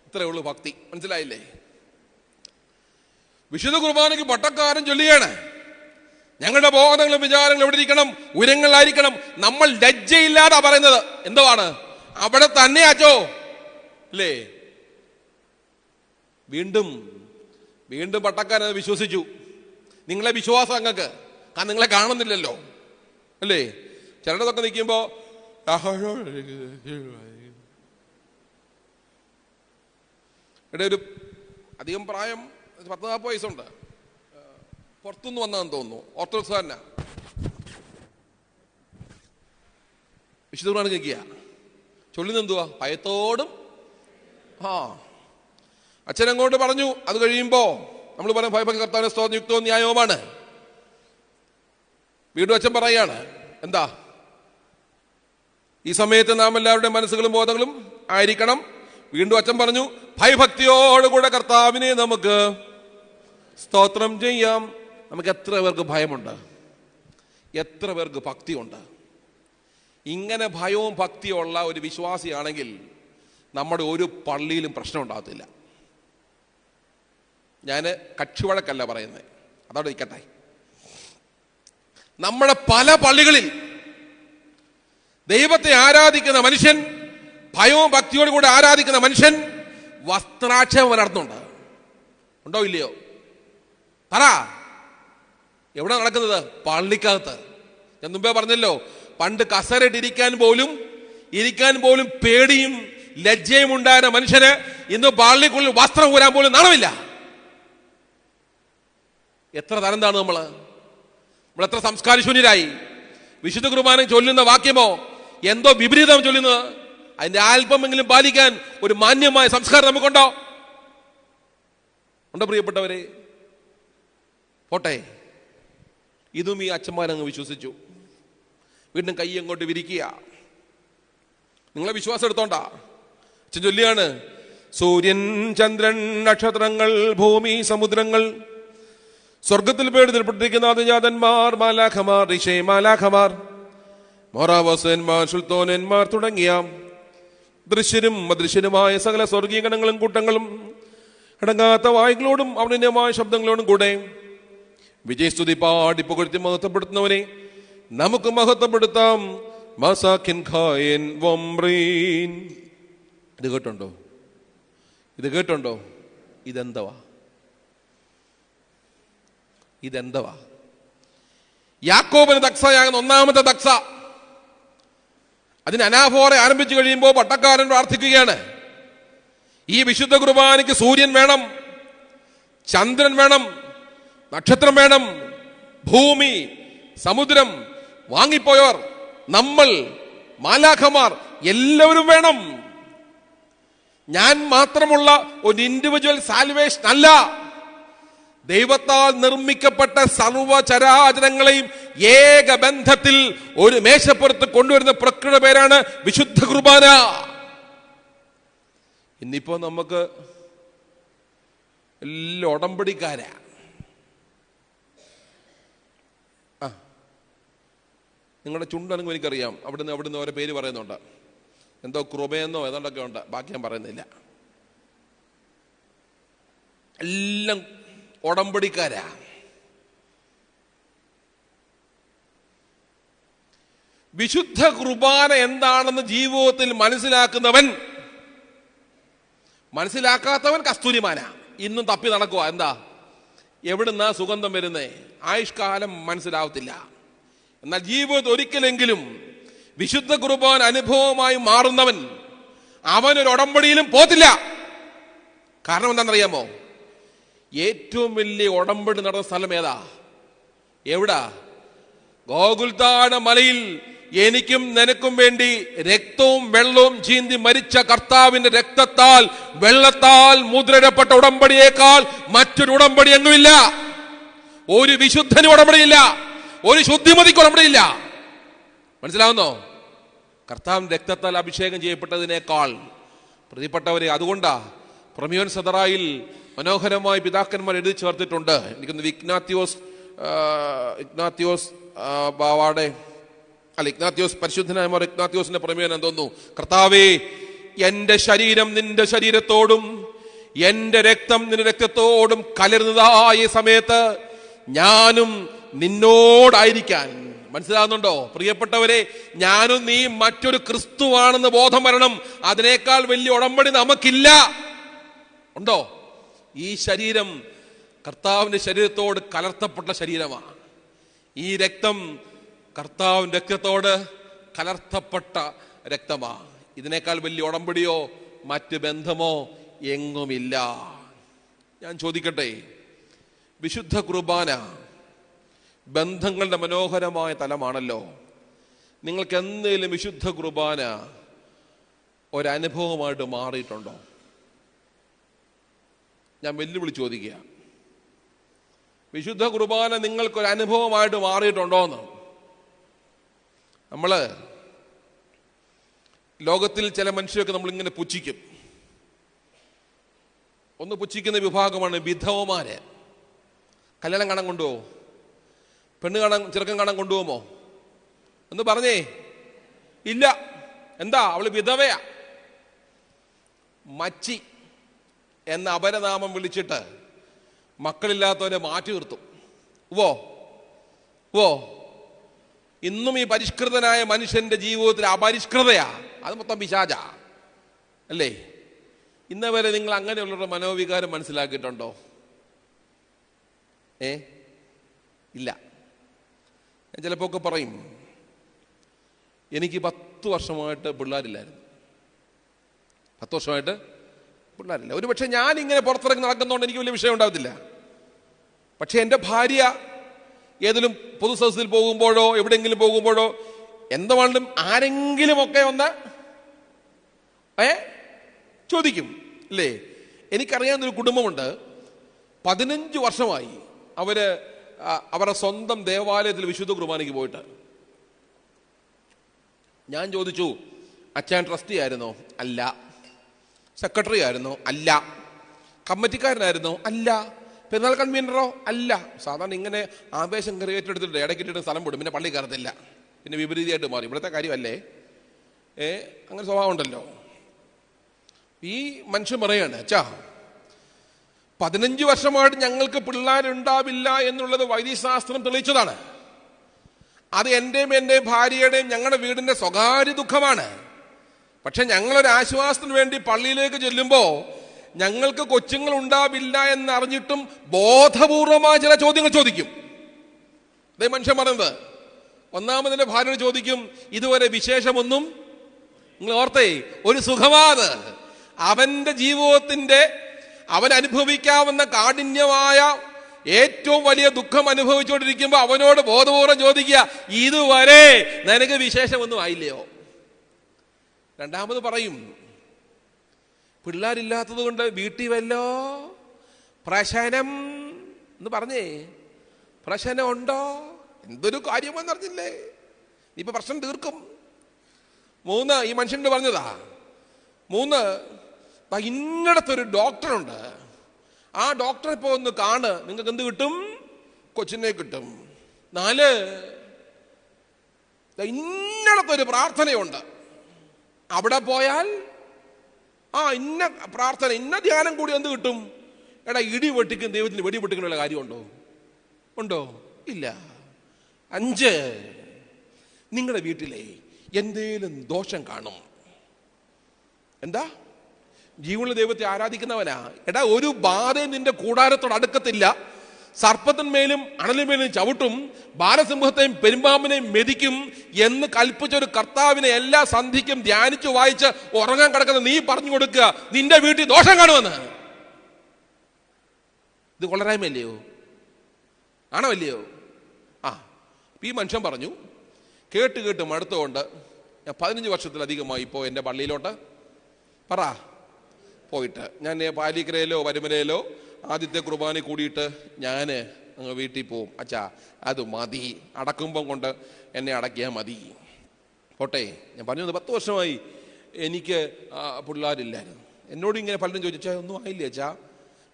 ഇത്രയേ ഉള്ളൂ ഭക്തി. മനസ്സിലായില്ലേ? വിശുദ്ധ കുർബാനയ്ക്ക് പട്ടക്കാരൻ ചൊല്ലുകയാണ്, ഞങ്ങളുടെ ബോധങ്ങളും വിചാരങ്ങളും എവിടെ ഇരിക്കണം? ഉരങ്ങളിലായിരിക്കണം. നമ്മൾ ലജ്ജയില്ലാതെ പറയുന്നത് എന്തുവാണ്? അവിടെ തന്നെ അച്ചോ അല്ലേ? വീണ്ടും പട്ടക്കാരൻ അത് വിശ്വസിച്ചു. നിങ്ങളെ വിശ്വാസം അങ്ങക്ക്, കാരണം നിങ്ങളെ കാണുന്നില്ലല്ലോ അല്ലേ? ചിലടത്തൊക്കെ നിൽക്കുമ്പോ ഒരു അധികം പ്രായം 10-40 വയസ്സുണ്ട്, പുറത്തുനിന്ന് വന്നതെന്ന് തോന്നുന്നു, ഓർത്തഡോക്സ് തന്നെ. വിശുദ്ധ കുർബാന കേൾക്കുക, ചൊല്ലുന്ന എന്തുവാ? ഭയത്തോടും. അച്ഛനങ്ങോട്ട് പറഞ്ഞു. അത് കഴിയുമ്പോ നമ്മൾ പറയും ഭയഭക്തി കർത്താവിനെ സ്തോത്രം യുക്തവും ന്യായവുമാണ്. വീണ്ടും അച്ഛൻ പറയാണ്, എന്താ? ഈ സമയത്ത് നാം എല്ലാവരുടെയും മനസ്സുകളും ബോധങ്ങളും ആയിരിക്കണം. വീണ്ടും അച്ഛൻ പറഞ്ഞു, ഭയഭക്തിയോടുകൂടെ കർത്താവിനെ നമുക്ക് സ്തോത്രം ചെയ്യാം. നമുക്ക് എത്ര പേർക്ക് ഭയമുണ്ട്? എത്ര പേർക്ക് ഭക്തിയുണ്ട്? ഇങ്ങനെ ഭയവും ഭക്തിയുള്ള ഒരു വിശ്വാസിയാണെങ്കിൽ നമ്മുടെ ഒരു പള്ളിയിലും പ്രശ്നം ഉണ്ടാകത്തില്ല. ഞാൻ കക്ഷിവഴക്കല്ല പറയുന്നത്, അതവിടെ നിൽക്കട്ടെ. നമ്മുടെ പല പള്ളികളിൽ ദൈവത്തെ ആരാധിക്കുന്ന മനുഷ്യൻ, ഭയവും ഭക്തിയോടും കൂടെ ആരാധിക്കുന്ന മനുഷ്യൻ വസ്ത്രാക്ഷേപം നടത്തുന്നുണ്ട്. ഉണ്ടോ ഇല്ലയോ? പറ. എവിടെ നടക്കുന്നത്? പള്ളിക്കകത്ത്. ഞാൻ മുമ്പേ പറഞ്ഞല്ലോ, പണ്ട് കസേരയിട്ട് ഇരിക്കാൻ പോലും പേടിയും ലജ്ജയും ഉണ്ടായിരുന്ന മനുഷ്യന് ഇന്ന് പള്ളിക്കുള്ളിൽ വസ്ത്രം ഊരാൻ പോലും നാണമില്ല. എത്ര തരംതാണ് നമ്മൾ എത്ര സംസ്കാരശൂന്യരായി. വിശുദ്ധ കുർബാന ചൊല്ലുന്ന വാക്യമോ എന്തോ വിപരീതം ചൊല്ലുന്നത്. അതിന്റെ അല്പമെങ്കിലും പാലിക്കാൻ ഒരു മാന്യമായ സംസ്കാരം നമുക്കുണ്ടോ? ഉണ്ടോ പ്രിയപ്പെട്ടവരെ? പോട്ടെ. ഇതും ഈ അച്ഛന്മാരങ്ങ് വിശ്വസിച്ചു. വീണ്ടും കൈ അങ്ങോട്ട് വിരിക്കുക. നിങ്ങളെ വിശ്വാസം എടുത്തോണ്ട. അച്ഛൻ ചൊല്ലിയാണ്, സൂര്യൻ, ചന്ദ്രൻ, നക്ഷത്രങ്ങൾ, ഭൂമി, സമുദ്രങ്ങൾ, സ്വർഗത്തിൽ പേടിൽപ്പെട്ടിരിക്കുന്ന അതിജാതന്മാർ, മാലാഖമാർ, മാലാഖമാർ, മോറാവസന്മാർ, സുൽത്തോനന്മാർ തുടങ്ങിയ ദൃശ്യരും അദൃശ്യരുമായ സകല സ്വർഗീയ ഗണങ്ങളും കൂട്ടങ്ങളും അടങ്ങാത്ത വായുകളോടും അവനന്യമായ ശബ്ദങ്ങളോടും കൂടെ വിജയസ്തുതി പാടി പുകഴ്ത്തി മഹത്വപ്പെടുത്തുന്നവനെ നമുക്ക് മഹത്വപ്പെടുത്താം. ഇത് കേട്ടുണ്ടോ? ഇതെന്തവാ? യാക്കോബിന് ദക്സയാകുന്ന ഒന്നാമത്തെ ദക്സ. അതിന് അനാഫോറെ ആരംഭിച്ചു കഴിയുമ്പോൾ പട്ടക്കാരൻ പ്രാർത്ഥിക്കുകയാണ്, ഈ വിശുദ്ധ കുർബാനയ്ക്ക് സൂര്യൻ വേണം, ചന്ദ്രൻ വേണം, നക്ഷത്രം വേണം, ഭൂമി, സമുദ്രം, വാങ്ങിപ്പോയവർ, നമ്മൾ, മാലാഖമാർ എല്ലാവരും വേണം. ഞാൻ മാത്രമുള്ള ഒരു ഇൻഡിവിജ്വൽ സാൽവേഷൻ അല്ല. ദൈവത്താൽ നിർമ്മിക്കപ്പെട്ട സർവചരാചരങ്ങളെയും ഏക ബന്ധത്തിൽ ഒരു മേശപ്പുറത്ത് കൊണ്ടുവരുന്ന പ്രക്രിയ പേരാണ് വിശുദ്ധ കുർബാന. ഇന്നിപ്പോ നമുക്ക് എല്ലാം ഉടമ്പടിക്കാരാ. നിങ്ങളുടെ ചുണ്ടണെങ്കിൽ എനിക്കറിയാം, അവിടുന്ന് ഓരോ പേര് പറയുന്നുണ്ട്, എന്തോ കൃപയെന്നോ ഏതാണ്ടൊക്കെ ഉണ്ട്, ബാക്കി ഞാൻ പറയുന്നില്ല. എല്ലാം ഉടമ്പടിക്കാരാ. വിശുദ്ധ കുർബാന എന്താണെന്ന് ജീവിതത്തിൽ മനസ്സിലാക്കുന്നവൻ, മനസ്സിലാക്കാത്തവൻ കസ്തൂരിമാനാ. ഇന്നും തപ്പി നടക്കുക. എന്താ, എവിടുന്നാ സുഗന്ധം വരുന്നേ? ആയുഷ്കാലം മനസ്സിലാവത്തില്ല. എന്നാൽ ജീവിതത്തിൽ ഒരിക്കലെങ്കിലും വിശുദ്ധ കുർബാന അനുഭവമായി മാറുന്നവൻ അവനൊരു ഉടമ്പടിയിലും പോത്തില്ല. കാരണം എന്താണെന്നറിയാമോ? ഏറ്റവും വലിയ ഉടമ്പടി നടന്ന സ്ഥലം ഏതാ? എവിടാ? ഗോകുൽത്താന മലയിൽ എനിക്കും നിനക്കും വേണ്ടി രക്തവും വെള്ളവും ചീന്തി മരിച്ച കർത്താവിന്റെ രക്തത്താൽ വെള്ളത്താൽ മുദ്രയിടപ്പെട്ട ഉടമ്പടിയേക്കാൾ മറ്റൊരു ഉടമ്പടി എങ്ങുമില്ല. ഒരു വിശുദ്ധന് ഉടമ്പടിയില്ല, ഒരു ശുദ്ധിമതിക്ക് ഉടമ്പടിയില്ല. മനസ്സിലാവുന്നോ? കർത്താവിന്റെ രക്തത്താൽ അഭിഷേകം ചെയ്യപ്പെട്ടതിനേക്കാൾ. പ്രിയപ്പെട്ടവരെ, അതുകൊണ്ടാ പ്രമിയോൻ സദറായിൽ മനോഹരമായി പിതാക്കന്മാർ എഴുതി ചേർത്തിട്ടുണ്ട്. എനിക്കൊന്ന് ഇഗ്നാത്യോസ് പരിശുദ്ധനായ ഇഗ്നാത്യോസിന്റെ പ്രമേയം എന്തോന്നു? കർത്താവേ, എന്റെ ശരീരം നിന്റെ ശരീരത്തോടും എന്റെ രക്തം നിന്റെ രക്തത്തോടും കലരുന്നതായ സമയത്ത് ഞാനും നിന്നോടായിരിക്കാൻ. മനസ്സിലാകുന്നുണ്ടോ പ്രിയപ്പെട്ടവരെ? ഞാനും നീ മറ്റൊരു ക്രിസ്തുവാണെന്ന് ബോധം വരണം. അതിനേക്കാൾ വലിയ ഉടമ്പടി നമുക്കില്ല. ഉണ്ടോ? ഈ ശരീരം കർത്താവിന്റെ ശരീരത്തോട് കലർത്തപ്പെട്ട ശരീരമാണ്. ഈ രക്തം കർത്താവിന്റെ രക്തത്തോട് കലർത്തപ്പെട്ട രക്തമാ. ഇതിനേക്കാൾ വലിയ ഉടമ്പടിയോ മറ്റ് ബന്ധമോ എങ്ങുമില്ല. ഞാൻ ചോദിക്കട്ടെ, വിശുദ്ധ കുർബാന ബന്ധങ്ങളുടെ മനോഹരമായ തലമാണല്ലോ. നിങ്ങൾക്ക് എന്തെങ്കിലും വിശുദ്ധ കുർബാന ഒരനുഭവമായിട്ട് മാറിയിട്ടുണ്ടോ? ഞാൻ വെല്ലുവിളി ചോദിക്കുക. വിശുദ്ധ കുർബാന നിങ്ങൾക്കൊരനുഭവമായിട്ട് മാറിയിട്ടുണ്ടോന്ന്? നമ്മള് ലോകത്തിൽ ചില മനുഷ്യരൊക്കെ നമ്മളിങ്ങനെ പുച്ഛിക്കും. ഒന്ന് പുച്ഛിക്കുന്ന വിഭാഗമാണ് വിധവമാര്. കല്യാണം കാണാൻ കൊണ്ടുപോകുമോ? പെണ്ണ് കാണാൻ, ചെറുക്കൻ കാണാൻ കൊണ്ടുപോകുമോ? എന്ന് പറഞ്ഞേ ഇല്ല. എന്താ? അവള് വിധവയാ. മച്ചി എന്ന അപരനാമം വിളിച്ചിട്ട് മക്കളില്ലാത്തവരെ മാറ്റി നിർത്തും. ഇന്നും ഈ പരിഷ്കൃതനായ മനുഷ്യന്റെ ജീവിതത്തിൽ അപരിഷ്കൃതയാ. അത് മൊത്തം പിശാചാ അല്ലേ? ഇന്ന് വരെ നിങ്ങൾ അങ്ങനെയുള്ളവരുടെ മനോവികാരം മനസ്സിലാക്കിയിട്ടുണ്ടോ? ഇല്ല. ഞാൻ ചിലപ്പോ ഒക്കെ പറയും, എനിക്ക് 10 വർഷമായിട്ട് പിള്ളേരില്ലായിരുന്നു. 10 വർഷമായിട്ട് പിള്ളേരില്ല. ഒരു പക്ഷെ ഞാൻ ഇങ്ങനെ പുറത്തിറങ്ങി നടക്കുന്നതുകൊണ്ട് എനിക്ക് വലിയ വിഷയം ഉണ്ടാകത്തില്ല. പക്ഷെ എൻ്റെ ഭാര്യ ഏതെങ്കിലും പൊതുസദസ്സിൽ പോകുമ്പോഴോ എവിടെയെങ്കിലും പോകുമ്പോഴോ എന്തുവാണ്ടും ആരെങ്കിലുമൊക്കെ ഒന്ന് ചോദിക്കും അല്ലേ? എനിക്കറിയാവുന്നൊരു കുടുംബമുണ്ട്. 15 വർഷമായി അവരുടെ സ്വന്തം ദേവാലയത്തിൽ വിശുദ്ധ കുർബാനയ്ക്ക് പോയിട്ട്. ഞാൻ ചോദിച്ചു, അച്ഛൻ ട്രസ്റ്റി ആയിരുന്നോ? അല്ല. സെക്രട്ടറി ആയിരുന്നോ? അല്ല. കമ്മിറ്റിക്കാരനായിരുന്നോ? അല്ല. പെരുന്നാൾ കൺവീനറോ? അല്ല. സാധാരണ ഇങ്ങനെ ആവേശം കറിയേറ്റെടുത്തിട്ട് ഇടയ്ക്കിട്ടിട്ട് സ്ഥലം വിടും, പിന്നെ പള്ളി കയറത്തില്ല, പിന്നെ വിപരീതമായിട്ട് മാറി. ഇവിടുത്തെ കാര്യമല്ലേ? അങ്ങനെ സ്വഭാവം ഉണ്ടല്ലോ. ഈ മനുഷ്യൻ പറയാണ്, അച്ഛാ 15 വർഷമായിട്ട് ഞങ്ങൾക്ക് പിള്ളേരുണ്ടാവില്ല എന്നുള്ളത് വൈദ്യശാസ്ത്രം തെളിയിച്ചതാണ്. അത് എൻ്റെ ഭാര്യയുടെയും ഞങ്ങളുടെ വീടിന്റെ സ്വകാര്യ ദുഃഖമാണ്. പക്ഷെ ഞങ്ങളൊരു ആശ്വാസത്തിന് വേണ്ടി പള്ളിയിലേക്ക് ചെല്ലുമ്പോൾ ഞങ്ങൾക്ക് കൊച്ചുങ്ങൾ ഉണ്ടാവില്ല എന്നറിഞ്ഞിട്ടും ബോധപൂർവമായ ചില ചോദ്യങ്ങൾ ചോദിക്കും. അതേ മനുഷ്യൻ പറയുന്നത്. ഒന്നാമതിന്റെ ഭാര്യയോട് ചോദിക്കും, ഇതുവരെ വിശേഷമൊന്നും? നിങ്ങൾ ഓർത്തേ, ഒരു സുഖമാണ്. അവന്റെ ജീവിതത്തിന്റെ അവൻ അനുഭവിക്കാവുന്ന കാഠിന്യമായ ഏറ്റവും വലിയ ദുഃഖം അനുഭവിച്ചുകൊണ്ടിരിക്കുമ്പോൾ അവനോട് ബോധപൂർവ്വം ചോദിക്കുക, ഇതുവരെ നിനക്ക് വിശേഷമൊന്നും ആയില്ലയോ? രണ്ടാമത് പറയും, പിള്ളേരില്ലാത്തത് കൊണ്ട് വീട്ടിൽ വല്ലോ പ്രശ്നം എന്ന് പറഞ്ഞേ. പ്രശ്നം ഉണ്ടോ? എന്തൊരു കാര്യമെന്ന് അറിഞ്ഞില്ലേ? ഇപ്പൊ പ്രശ്നം തീർക്കും. 3, ഈ മനുഷ്യനോട് പറഞ്ഞതാ. 3, ഇന്നടത്തൊരു ഡോക്ടറുണ്ട്, ആ ഡോക്ടറെ ഇപ്പോൾ ഒന്ന് കാണ്, നിങ്ങൾക്ക് എന്ത് കിട്ടും? കൊച്ചിനെ കിട്ടും. 4, ഇന്നടത്തൊരു പ്രാർത്ഥനയുണ്ട്, അവിടെ പോയാൽ ഇന്ന പ്രാർത്ഥന, ഇന്ന ധ്യാനം കൂടി എന്ത് കിട്ടും? എടാ, ഇടി വെട്ടിക്കും ദൈവത്തിന് വെടി വെട്ടിക്കുന്ന കാര്യമുണ്ടോ? ഉണ്ടോ? ഇല്ല. 5, നിങ്ങളുടെ വീട്ടിലെ എന്തേലും ദോഷം കാണും. എന്താ? ജീവനുള്ള ദൈവത്തെ ആരാധിക്കുന്നവനാ. എടാ, ഒരു ബാധയും നിന്റെ കൂടാരത്തോട് അടുക്കത്തില്ല. സർപ്പത്തിന്മേലും അണലിന്മേലും ചവിട്ടും, ബാലസിംഹത്തെയും പെരുമ്പാമ്പിനെയും മെതിക്കും എന്ന് കൽപ്പിച്ച ഒരു കർത്താവിനെ എല്ലാ സന്ധിക്കും ധ്യാനിച്ചു വായിച്ച് ഉറങ്ങാൻ കിടക്കുന്ന നീ പറഞ്ഞു കൊടുക്കുക നിന്റെ വീട്ടിൽ ദോഷം കാണുമെന്ന്. ഇത് കൊള്ളരായ്മയല്ലയോ? ആണോ അല്ലയോ? ഈ മനുഷ്യൻ പറഞ്ഞു. കേട്ട് മടുത്തുകൊണ്ട് ഞാൻ 15 വർഷത്തിലധികമായി ഇപ്പോൾ എൻ്റെ പള്ളിയിലോട്ട് പോയിട്ട്, ഞാൻ പാലിക്കരയിലോ വരുമലയിലോ ആദ്യത്തെ കുർബാന കൂടിയിട്ട് ഞാൻ അങ്ങ് വീട്ടിൽ പോവും. അച്ഛാ, അത് മതി, അടക്കുമ്പം കൊണ്ട് എന്നെ അടക്കിയാൽ മതി, പോട്ടെ. ഞാൻ പറഞ്ഞത് 10 വർഷമായി എനിക്ക് പിള്ളേരില്ലായിരുന്നു. എന്നോട് ഇങ്ങനെ പലരും ചോദിച്ചു, അച്ഛാ ഒന്നും ആയില്ലേ അച്ഛാ,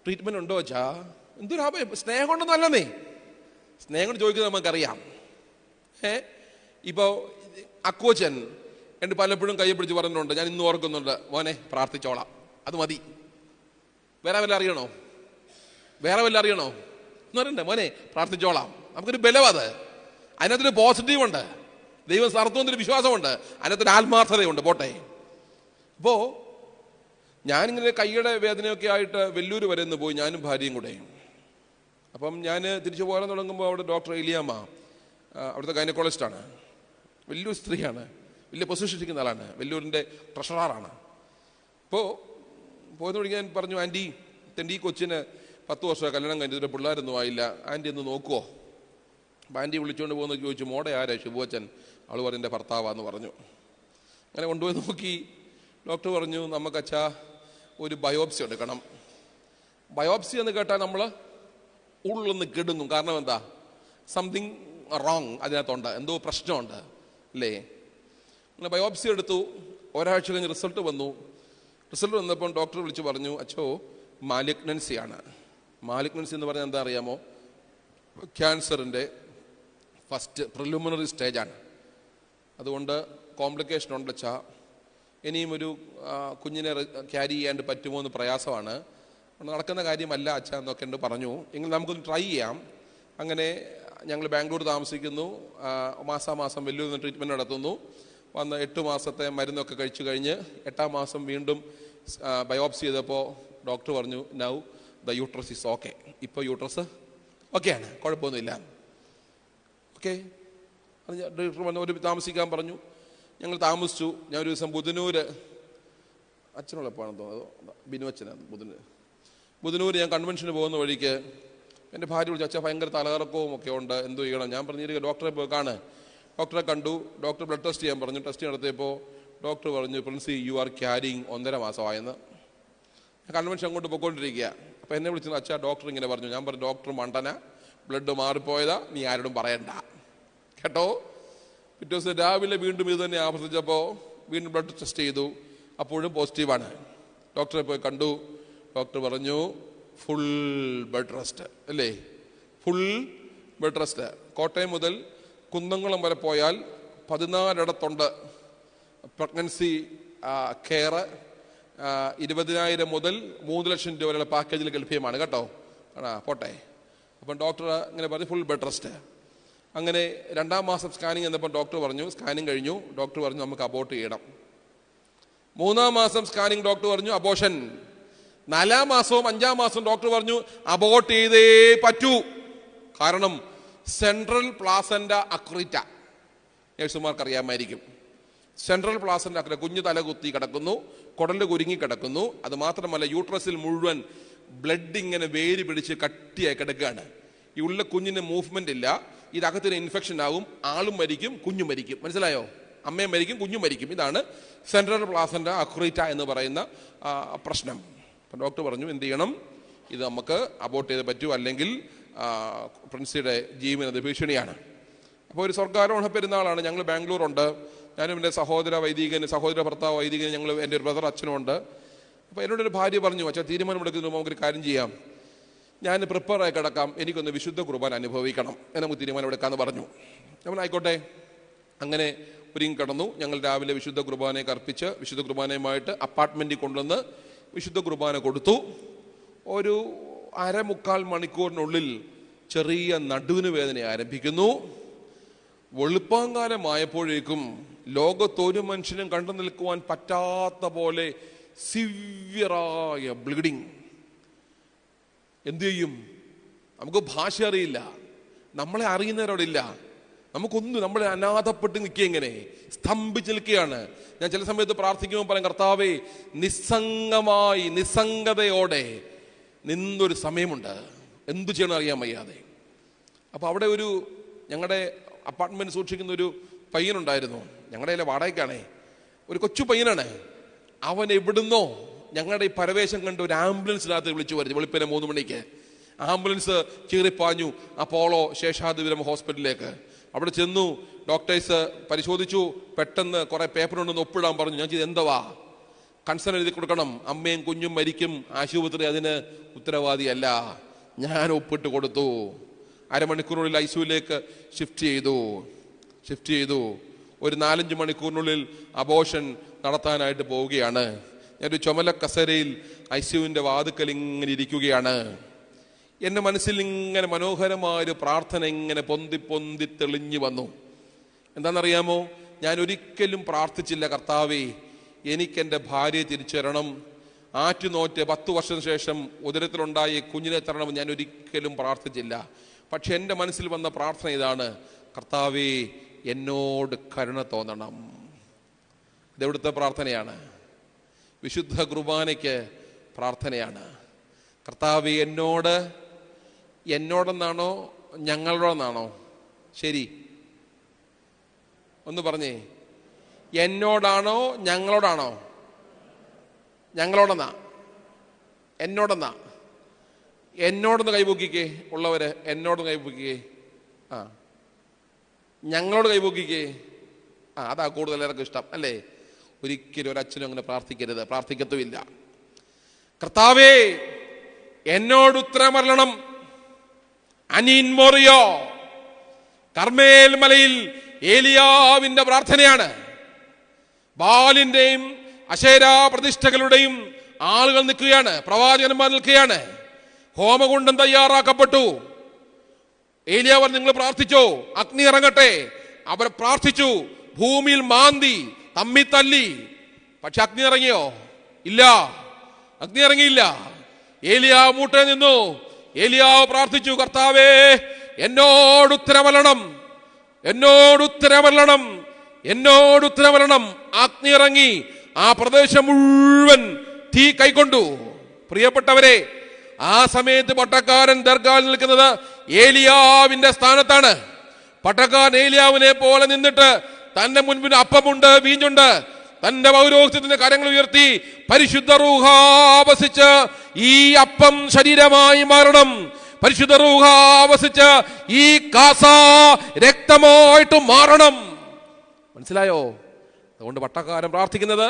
ട്രീറ്റ്മെൻറ്റ് ഉണ്ടോ അച്ഛാ? എന്തൊരു സ്നേഹം കൊണ്ടൊന്നും അല്ലെന്നേ. സ്നേഹം കൊണ്ട് ചോദിക്കുന്നത് നമുക്കറിയാം. ഇപ്പോൾ അക്കോച്ചൻ എൻ്റെ പലപ്പോഴും കയ്യെ പിടിച്ച് പറഞ്ഞിട്ടുണ്ട്, ഞാൻ ഇന്ന് ഓർക്കുന്നുണ്ട്, മോനെ പ്രാർത്ഥിച്ചോളാം, അത് മതി. വേറെ വല്ല അറിയണോ എന്ന് പറയണ്ടേ? മോനെ പ്രാർത്ഥിച്ചോളാം. നമുക്കൊരു ബലവത്, അതിനകത്തൊരു പോസിറ്റീവ് ഉണ്ട്, ദൈവം നടത്തുമെന്നൊരു വിശ്വാസമുണ്ട്, അതിനകത്തൊരു ആത്മാർത്ഥതയുണ്ട്, പോട്ടെ. അപ്പോൾ ഞാനിങ്ങനെ കൈയുടെ വേദനയൊക്കെ ആയിട്ട് വെല്ലൂർ വരെ ഒന്ന് പോയി, ഞാനും ഭാര്യയും കൂടെ. അപ്പം ഞാൻ തിരിച്ചു പോകാൻ തുടങ്ങുമ്പോൾ അവിടെ ഡോക്ടർ എലിയാമ്മ, അവിടുത്തെ ഗൈനക്കോളജിസ്റ്റാണ്, വലിയൊരു സ്ത്രീയാണ്, വലിയ പൊസിഷൻ ഇരിക്കുന്ന ആളാണ്, വെല്ലൂരിൻ്റെ ട്രഷറാറാണ്. അപ്പോൾ പോയെന്ന് ഞാൻ പറഞ്ഞു, ആൻറ്റി എൻ്റെ ഈ കൊച്ചിന് 10 വർഷം കല്യാണം കഴിഞ്ഞിട്ട് പിള്ളേരൊന്നും ആയില്ല, ആൻറ്റി ഒന്ന് നോക്കുമോ? അപ്പം ആൻറ്റി വിളിച്ചുകൊണ്ട് പോകുന്ന ചോദിച്ചു, മോടെ ആരാ? ശുഭോച്ചൻ. അവൾ പറഞ്ഞു എൻ്റെ ഭർത്താവാന്ന് പറഞ്ഞു. അങ്ങനെ കൊണ്ടുപോയി നോക്കി. ഡോക്ടർ പറഞ്ഞു, നമുക്കച്ഛാ ഒരു ബയോപ്സി എടുക്കണം. ബയോപ്സി എന്ന് കേട്ടാൽ നമ്മൾ ഉള്ളൊന്ന് കിടുങ്ങും. കാരണം എന്താ? സംതിങ് റോങ് അതിനകത്തുണ്ട്, എന്തോ പ്രശ്നമുണ്ട് അല്ലേ? അങ്ങനെ ബയോപ്സി എടുത്തു. ഒരാഴ്ച കഴിഞ്ഞ് റിസൾട്ട് വന്നു. റിസൾട്ട് വന്നപ്പോൾ ഡോക്ടർ വിളിച്ച് പറഞ്ഞു, അച്ഛോ മാലിഗ്നൻസിയാണ്. മാലിഗ്നൻസി എന്ന് പറഞ്ഞാൽ എന്താ അറിയാമോ? ക്യാൻസറിൻ്റെ ഫസ്റ്റ് പ്രിലിമിനറി സ്റ്റേജാണ്. അതുകൊണ്ട് കോംപ്ലിക്കേഷൻ ഉണ്ട് അച്ഛാ, ഇനിയും ഒരു കുഞ്ഞിനെ ക്യാരി ചെയ്യാണ്ട് പറ്റുമോ എന്ന് പ്രയാസമാണ്, നടക്കുന്ന കാര്യമല്ല അച്ഛാ എന്നൊക്കെ ഉണ്ട് പറഞ്ഞു. എങ്കിൽ നമുക്കൊന്ന് ട്രൈ ചെയ്യാം. അങ്ങനെ ഞങ്ങൾ ബാംഗ്ലൂർ താമസിക്കുന്നു. മാസാമാസം വലിയൊരു ട്രീറ്റ്മെൻറ്റ് നടത്തുന്നു. വന്ന് 8 മാസത്തെ മരുന്നൊക്കെ കഴിച്ചു കഴിഞ്ഞ് 8ാം മാസം വീണ്ടും ബയോപ്സി ചെയ്തപ്പോൾ ഡോക്ടർ പറഞ്ഞു, now the uterus is okay. ഇപ്പോൾ യൂട്രസ് ഓക്കെയാണ്, കുഴപ്പമൊന്നുമില്ല. ഓക്കെ. ഡോക്ടർ പറഞ്ഞു ഒരു താമസിക്കാൻ പറഞ്ഞു. ഞങ്ങൾ താമസിച്ചു. ഞാൻ ഒരു ദിവസം ബുധനൂര്, അച്ഛനുള്ളപ്പോഴാണെന്ന് തോന്നുന്നത്, ബിനു അച്ഛനാണ് ബുധനൂര് ഞാൻ കൺവെൻഷന് പോകുന്ന വഴിക്ക് എൻ്റെ ഭാര്യ വിളിച്ചു, അച്ഛാ ഭയങ്കര തലകറക്കവും ഒക്കെ ഉണ്ട്, എന്തോ ചെയ്യണം? ഞാൻ പറഞ്ഞിരിക്കുക ഡോക്ടറെ പോയി കാണ്. ഡോക്ടറെ കണ്ടു. ഡോക്ടർ ബ്ലഡ് ടെസ്റ്റ് ചെയ്യാൻ പറഞ്ഞു. ടെസ്റ്റ് നടത്തിയപ്പോൾ ഡോക്ടർ പറഞ്ഞു, പ്രിൻസി യു ആർ ക്യാരിങ് 1.5 മാസമായെന്ന്. ഞാൻ കൺവെൻഷൻ അങ്ങോട്ട് പോയിക്കൊണ്ടിരിക്കുക. അപ്പോൾ എന്നെ വിളിച്ചത്, അച്ഛാ ഡോക്ടർ ഇങ്ങനെ പറഞ്ഞു. ഞാൻ പറഞ്ഞു, ഡോക്ടർ മണ്ടന, ബ്ലഡ് മാറിപ്പോയതാ, നീ ആരോടും പറയണ്ട കേട്ടോ. പിറ്റേ ദിവസം രാവിലെ വീണ്ടും ഇത് തന്നെ ആവർത്തിച്ചപ്പോൾ വീണ്ടും ബ്ലഡ് ടെസ്റ്റ് ചെയ്തു. അപ്പോഴും പോസിറ്റീവാണ്. ഡോക്ടറെ പോയി കണ്ടു. ഡോക്ടർ പറഞ്ഞു, ഫുൾ ബെഡ് റെസ്റ്റ് അല്ലേ? Full bed rest. കോട്ടയം മുതൽ കുന്നംകുളം വരെ പോയാൽ 14 ഇടത്തുണ്ട് പ്രഗ്നൻസി കെയർ. 20,000 മുതൽ 3 ലക്ഷം രൂപ വരെയുള്ള പാക്കേജിൽ ലഭ്യമാണ് കേട്ടോ. പോട്ടെ. അപ്പം ഡോക്ടർ ഇങ്ങനെ പറഞ്ഞു, ഫുൾ ബെഡ് റെസ്റ്റ്. അങ്ങനെ 2ാം മാസം സ്കാനിങ് എന്നപ്പോൾ ഡോക്ടർ പറഞ്ഞു, സ്കാനിങ് കഴിഞ്ഞു. ഡോക്ടർ പറഞ്ഞു നമുക്ക് അബോർട്ട് ചെയ്യണം. 3ാം മാസം സ്കാനിങ് ഡോക്ടർ പറഞ്ഞു അബോർഷൻ. 4ാം മാസവും 5ാം മാസവും ഡോക്ടർ പറഞ്ഞു അബോർട്ട് ചെയ്തേ പറ്റൂ. കാരണം സെൻട്രൽ പ്ലാസന്റ അക്രീറ്റ, നേഴ്സുമാർക്ക് അറിയാമായിരിക്കും. സെൻട്രൽ പ്ലാസന്റ അക്രീറ്റ, കുഞ്ഞു തല കുത്തി കിടക്കുന്നു, കുടല് കുരുങ്ങി കിടക്കുന്നു. അത് മാത്രമല്ല യൂട്രസിൽ മുഴുവൻ ബ്ലഡ് ഇങ്ങനെ വേര് പിടിച്ച് കട്ടിയായി കിടക്കുകയാണ്. ഈ ഉള്ള കുഞ്ഞിന് മൂവ്മെന്റ് ഇല്ല. ഇതകത്തിന് ഇൻഫെക്ഷൻ ആകും, ആളും മരിക്കും, കുഞ്ഞും മരിക്കും. മനസ്സിലായോ? അമ്മയും മരിക്കും, കുഞ്ഞും മരിക്കും. ഇതാണ് സെൻട്രൽ പ്ലാസന്റ അക്രീറ്റ എന്ന് പറയുന്ന പ്രശ്നം. അപ്പം ഡോക്ടർ പറഞ്ഞു എന്ത് ചെയ്യണം, ഇത് നമുക്ക് അബോർട്ട് ചെയ്ത് പറ്റൂ, അല്ലെങ്കിൽ പ്രിൻസിയുടെ ജീവനത് ഭീഷണിയാണ്. അപ്പോൾ ഒരു സർക്കാരോണ പെരുന്നാളാണ്. ഞങ്ങൾ ബാംഗ്ലൂരുണ്ട്. ഞാനും എൻ്റെ സഹോദര ഭർത്താവ് വൈദികൻ, ഞങ്ങൾ എൻ്റെ ഒരു ബ്രദർ അച്ഛനും ഉണ്ട്. അപ്പോൾ എന്നോടൊരു ഭാര്യ പറഞ്ഞു, അച്ഛാ തീരുമാനമെടുക്കുന്നതിന് നമുക്കൊരു കാര്യം ചെയ്യാം, ഞാൻ പ്രിപ്പയറായി കിടക്കാം, എനിക്കൊന്ന് വിശുദ്ധ കുർബാന അനുഭവിക്കണം, നമുക്ക് തീരുമാനം എടുക്കാമെന്ന് പറഞ്ഞു. നമ്മൾ ആയിക്കോട്ടെ, അങ്ങനെ ഒരുങ്ങി കിടന്നു. ഞങ്ങൾ രാവിലെ വിശുദ്ധ കുർബാനയൊക്കെ അർപ്പിച്ച് വിശുദ്ധ കുർബാനയുമായിട്ട് അപ്പാർട്ട്മെൻറ്റിൽ കൊണ്ടുവന്ന് വിശുദ്ധ കുർബാന കൊടുത്തു. ഒരു 1/4 മണിക്കൂറിനുള്ളിൽ ചെറിയ നടുവിന് വേദന ആരംഭിക്കുന്നു. വെളുപ്പാങ്കാലമായപ്പോഴേക്കും ലോകത്തൊരു മനുഷ്യനും കണ്ടു നിൽക്കുവാൻ പറ്റാത്ത പോലെ സിവിയറായ ബ്ലീഡിങ്. എന്തു ചെയ്യും? നമുക്ക് ഭാഷ അറിയില്ല, നമ്മളെ അറിയുന്നവരോടില്ല, നമുക്കൊന്നും, നമ്മളെ അനാഥപ്പെട്ട് നിൽക്കുക, ഇങ്ങനെ സ്തംഭിച്ച് നിൽക്കുകയാണ്. ഞാൻ ചില സമയത്ത് പ്രാർത്ഥിക്കുമ്പോൾ പറയും, കർത്താവേ, നിസ്സംഗമായി നിസ്സംഗതയോടെ നിന്നൊരു സമയമുണ്ട്, എന്തു ചെയ്യണം അറിയാൻ വയ്യാതെ. അപ്പോൾ അവിടെ ഒരു ഞങ്ങളുടെ അപ്പാർട്ട്മെന്റ് സൂക്ഷിക്കുന്ന ഒരു പയ്യനുണ്ടായിരുന്നു. ഞങ്ങളുടെ വാടകയ്ക്കാണേ, ഒരു കൊച്ചു പയ്യനാണ്. അവൻ എവിടുന്നോ ഞങ്ങളുടെ ഈ പരവേശം കണ്ട് ഒരു ആംബുലൻസിനകത്ത് വിളിച്ചു വരുന്നു. വെളുപ്പിനെ 3 മണിക്ക് ആംബുലൻസ് ചീറിപ്പാഞ്ഞു അപ്പോളോ ശേഷാദ്രിപുരം ഹോസ്പിറ്റലിലേക്ക്. അവിടെ ചെന്നു, ഡോക്ടേഴ്സ് പരിശോധിച്ചു, പെട്ടെന്ന് കുറെ പേപ്പറുണ്ടെന്ന് ഒപ്പിടാൻ പറഞ്ഞു. ഞാൻ ചെയ്ത് എന്തവാ, കൺസേൺ എഴുതി കൊടുക്കണം, അമ്മയും കുഞ്ഞും മരിക്കും, ആശുപത്രി അതിന് ഉത്തരവാദിയല്ല. ഞാൻ ഒപ്പിട്ട് കൊടുത്തു. 1/2 മണിക്കൂറിനുള്ളിൽ ഐസിയുവിലേക്ക് ഷിഫ്റ്റ് ചെയ്തു. ഒരു 4-5 മണിക്കൂറിനുള്ളിൽ അബോർഷൻ നടത്താനായിട്ട് പോവുകയാണ്. ഞാനൊരു ചുമല കസേരയിൽ ഐസിയുവിൻ്റെ വാതുക്കൽ ഇങ്ങനെ ഇരിക്കുകയാണ്. എൻ്റെ മനസ്സിൽ ഇങ്ങനെ മനോഹരമായൊരു പ്രാർത്ഥന ഇങ്ങനെ പൊന്തി തെളിഞ്ഞു വന്നു. എന്താണെന്നറിയാമോ? ഞാൻ ഒരിക്കലും പ്രാർത്ഥിച്ചില്ല, കർത്താവേ, എനിക്കെൻ്റെ ഭാര്യയെ തിരിച്ചു തരണം, ആറ്റുനോറ്റ് 10 വർഷത്തിന് ശേഷം ഉദരത്തിലുണ്ടായ കുഞ്ഞിനെ തരണം. ഞാൻ ഒരിക്കലും പ്രാർത്ഥിച്ചില്ല. പക്ഷെ എൻ്റെ മനസ്സിൽ വന്ന പ്രാർത്ഥന ഇതാണ്, കർത്താവേ, എന്നോട് കരുണ തോന്നണം. ഇതെവിടുത്തെ പ്രാർത്ഥനയാണ്? വിശുദ്ധ കുർബാനയ്ക്ക് പ്രാർത്ഥനയാണ്. കർത്താവേ, എന്നോടെന്നാണോ ഞങ്ങളോടെന്നാണോ? ശരി, ഒന്ന് പറഞ്ഞേ, എന്നോടാണോ ഞങ്ങളോടാണോ? ഞങ്ങളോടെന്നാ, എന്നോടെന്നാ. എന്നോടൊന്ന് കൈപൊക്കിക്കേ ഉള്ളവര്, എന്നോടൊന്ന് കൈപൊക്കിക്കേ. ഞങ്ങളോട് കൈപൊക്കിക്കേ. അതാ കൂടുതൽ എല്ലാവർക്കും ഇഷ്ടം, അല്ലേ? ഒരിക്കലും ഒരച്ഛനും അങ്ങനെ പ്രാർത്ഥിക്കരുത്, പ്രാർത്ഥിക്കത്തുമില്ല. കർത്താവേ, എന്നോട് ഉത്തരമരണം. അനീൻ മോറിയോ, കർമ്മേൽ മലയിൽ ഏലിയാവിന്റെ പ്രാർത്ഥനയാണ്. ബാലിന്റെയും അശേരാ പ്രതിഷ്ഠകളുടെയും ആളുകൾ നിൽക്കുകയാണ്, പ്രവാചകന്മാർ നിൽക്കുകയാണ്. ഹോമകുണ്ഡം തയ്യാറാക്കപ്പെട്ടു. ഏലിയാവർ, നിങ്ങൾ പ്രാർത്ഥിച്ചോ, അഗ്നി ഇറങ്ങട്ടെ. അവർ പ്രാർത്ഥിച്ചു, ഭൂമിയിൽ മാന്തി തമ്മി തല്ലി. പക്ഷെ അഗ്നി ഇറങ്ങിയോ? ഇല്ല, അഗ്നി ഇറങ്ങിയില്ല. ഏലിയാവ് മൂട്ടേ നിന്നു. ഏലിയാവ് പ്രാർത്ഥിച്ചു, കർത്താവേ, എന്നോട് ഉത്തരമരണം. അഗ്നി ഇറങ്ങി, ആ പ്രദേശം മുഴുവൻ തീ കൈക്കൊണ്ടു. പ്രിയപ്പെട്ടവരെ, ആ സമയത്ത് പട്ടക്കാരൻ ദർഗായിൽ നിൽക്കുന്നത് ഏലിയാവിന്റെ സ്ഥാനത്താണ്. പട്ടക്കാരൻ ഏലിയാവിനെ പോലെ നിന്നിട്ട് തന്റെ മുൻപിൽ അപ്പമുണ്ട്, വീഞ്ഞുണ്ട്. തന്റെ പൗരോഹിത്യത്തിന്റെ കരങ്ങൾ ഉയർത്തി, പരിശുദ്ധ റൂഹ ആവസിച്ച് ഈ അപ്പം ശരീരമായി മാറണം, പരിശുദ്ധ റൂഹ ആവസിച്ച് ഈ കാസ രക്തമായിട്ട് മാറണം. മനസ്സിലായോ? അതുകൊണ്ട് പട്ടക്കാരൻ പ്രാർത്ഥിക്കുന്നത്,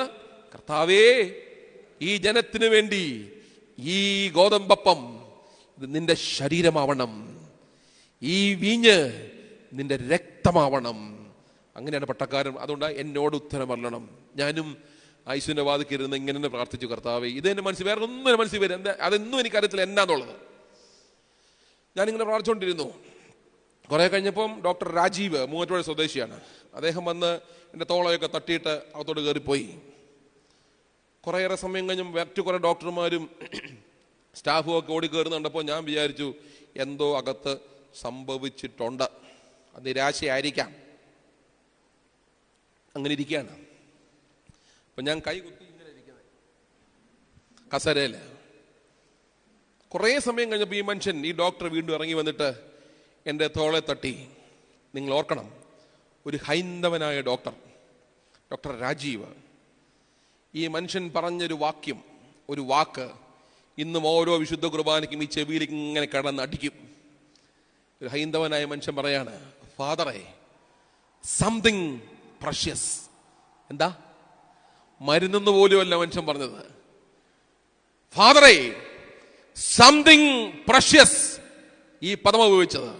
കർത്താവേ, ഈ ജനത്തിനു വേണ്ടി ഈ ഗോതമ്പപ്പം ഇത് നിന്റെ ശരീരമാവണം, ഈ വീഞ്ഞ് നിന്റെ രക്തമാവണം. അങ്ങനെയാണ് പട്ടക്കാരൻ. അതുകൊണ്ട് എന്നോട് ഉത്തരമരണം. ഞാനും ഐസുവിന്റെ വാതിക്കരുന്ന് ഇങ്ങനെ പ്രാർത്ഥിച്ചു, കർത്താവേ, ഇതെന്റെ മനസ്സിൽ, വേറെ ഒന്നും മനസ്സിൽ വരും, അതൊന്നും എനിക്കറിയത്തില്ല എന്നാന്നുള്ളത്. ഞാനിങ്ങനെ പ്രാർത്ഥിച്ചുകൊണ്ടിരുന്നു. കുറെ കഴിഞ്ഞപ്പം ഡോക്ടർ രാജീവ്, മൂവാറ്റുപുഴ സ്വദേശിയാണ്, അദ്ദേഹം വന്ന് എൻ്റെ തോളയൊക്കെ തട്ടിയിട്ട് അകത്തോട്ട് കയറിപ്പോയി. കുറേയേറെ സമയം കഴിഞ്ഞും മറ്റു കുറേ ഡോക്ടർമാരും സ്റ്റാഫും ഒക്കെ ഓടിക്കയറുന്ന കണ്ടപ്പോൾ ഞാൻ വിചാരിച്ചു, എന്തോ അകത്ത് സംഭവിച്ചിട്ടുണ്ട്, അത് നിരാശയായിരിക്കാം. അങ്ങനെ ഇരിക്കുകയാണ്. അപ്പം ഞാൻ കൈ കുത്തി ഇങ്ങനെ ഇരിക്കുന്നത് കസേരയില്. കുറേ സമയം കഴിഞ്ഞപ്പോൾ ഈ മനുഷ്യൻ, ഈ ഡോക്ടർ വീണ്ടും ഇറങ്ങി വന്നിട്ട് എൻ്റെ തോളെ തട്ടി. നിങ്ങൾ ഓർക്കണം, ഒരു ഹൈന്ദവനായ ഡോക്ടർ രാജീവ്, ഈ മനുഷ്യൻ പറഞ്ഞൊരു വാക്യം, ഒരു വാക്ക് ഇന്നും ഓരോ വിശുദ്ധ കുർബാനയ്ക്കും ഈ ചെവിയിലേക്ക് ഇങ്ങനെ കിടന്നടിക്കും. ഒരു ഹൈന്ദവനായ മനുഷ്യൻ പറയാണ്, ഫാദറെ, സംതിങ് പ്രഷ്യസ്. എന്താ? മരുന്നെന്ന് പോലുമല്ല മനുഷ്യൻ പറഞ്ഞത്. ഫാദറെ, സംതിങ് പ്രഷ്യസ്, ഈ പദം ഉപയോഗിച്ചത്.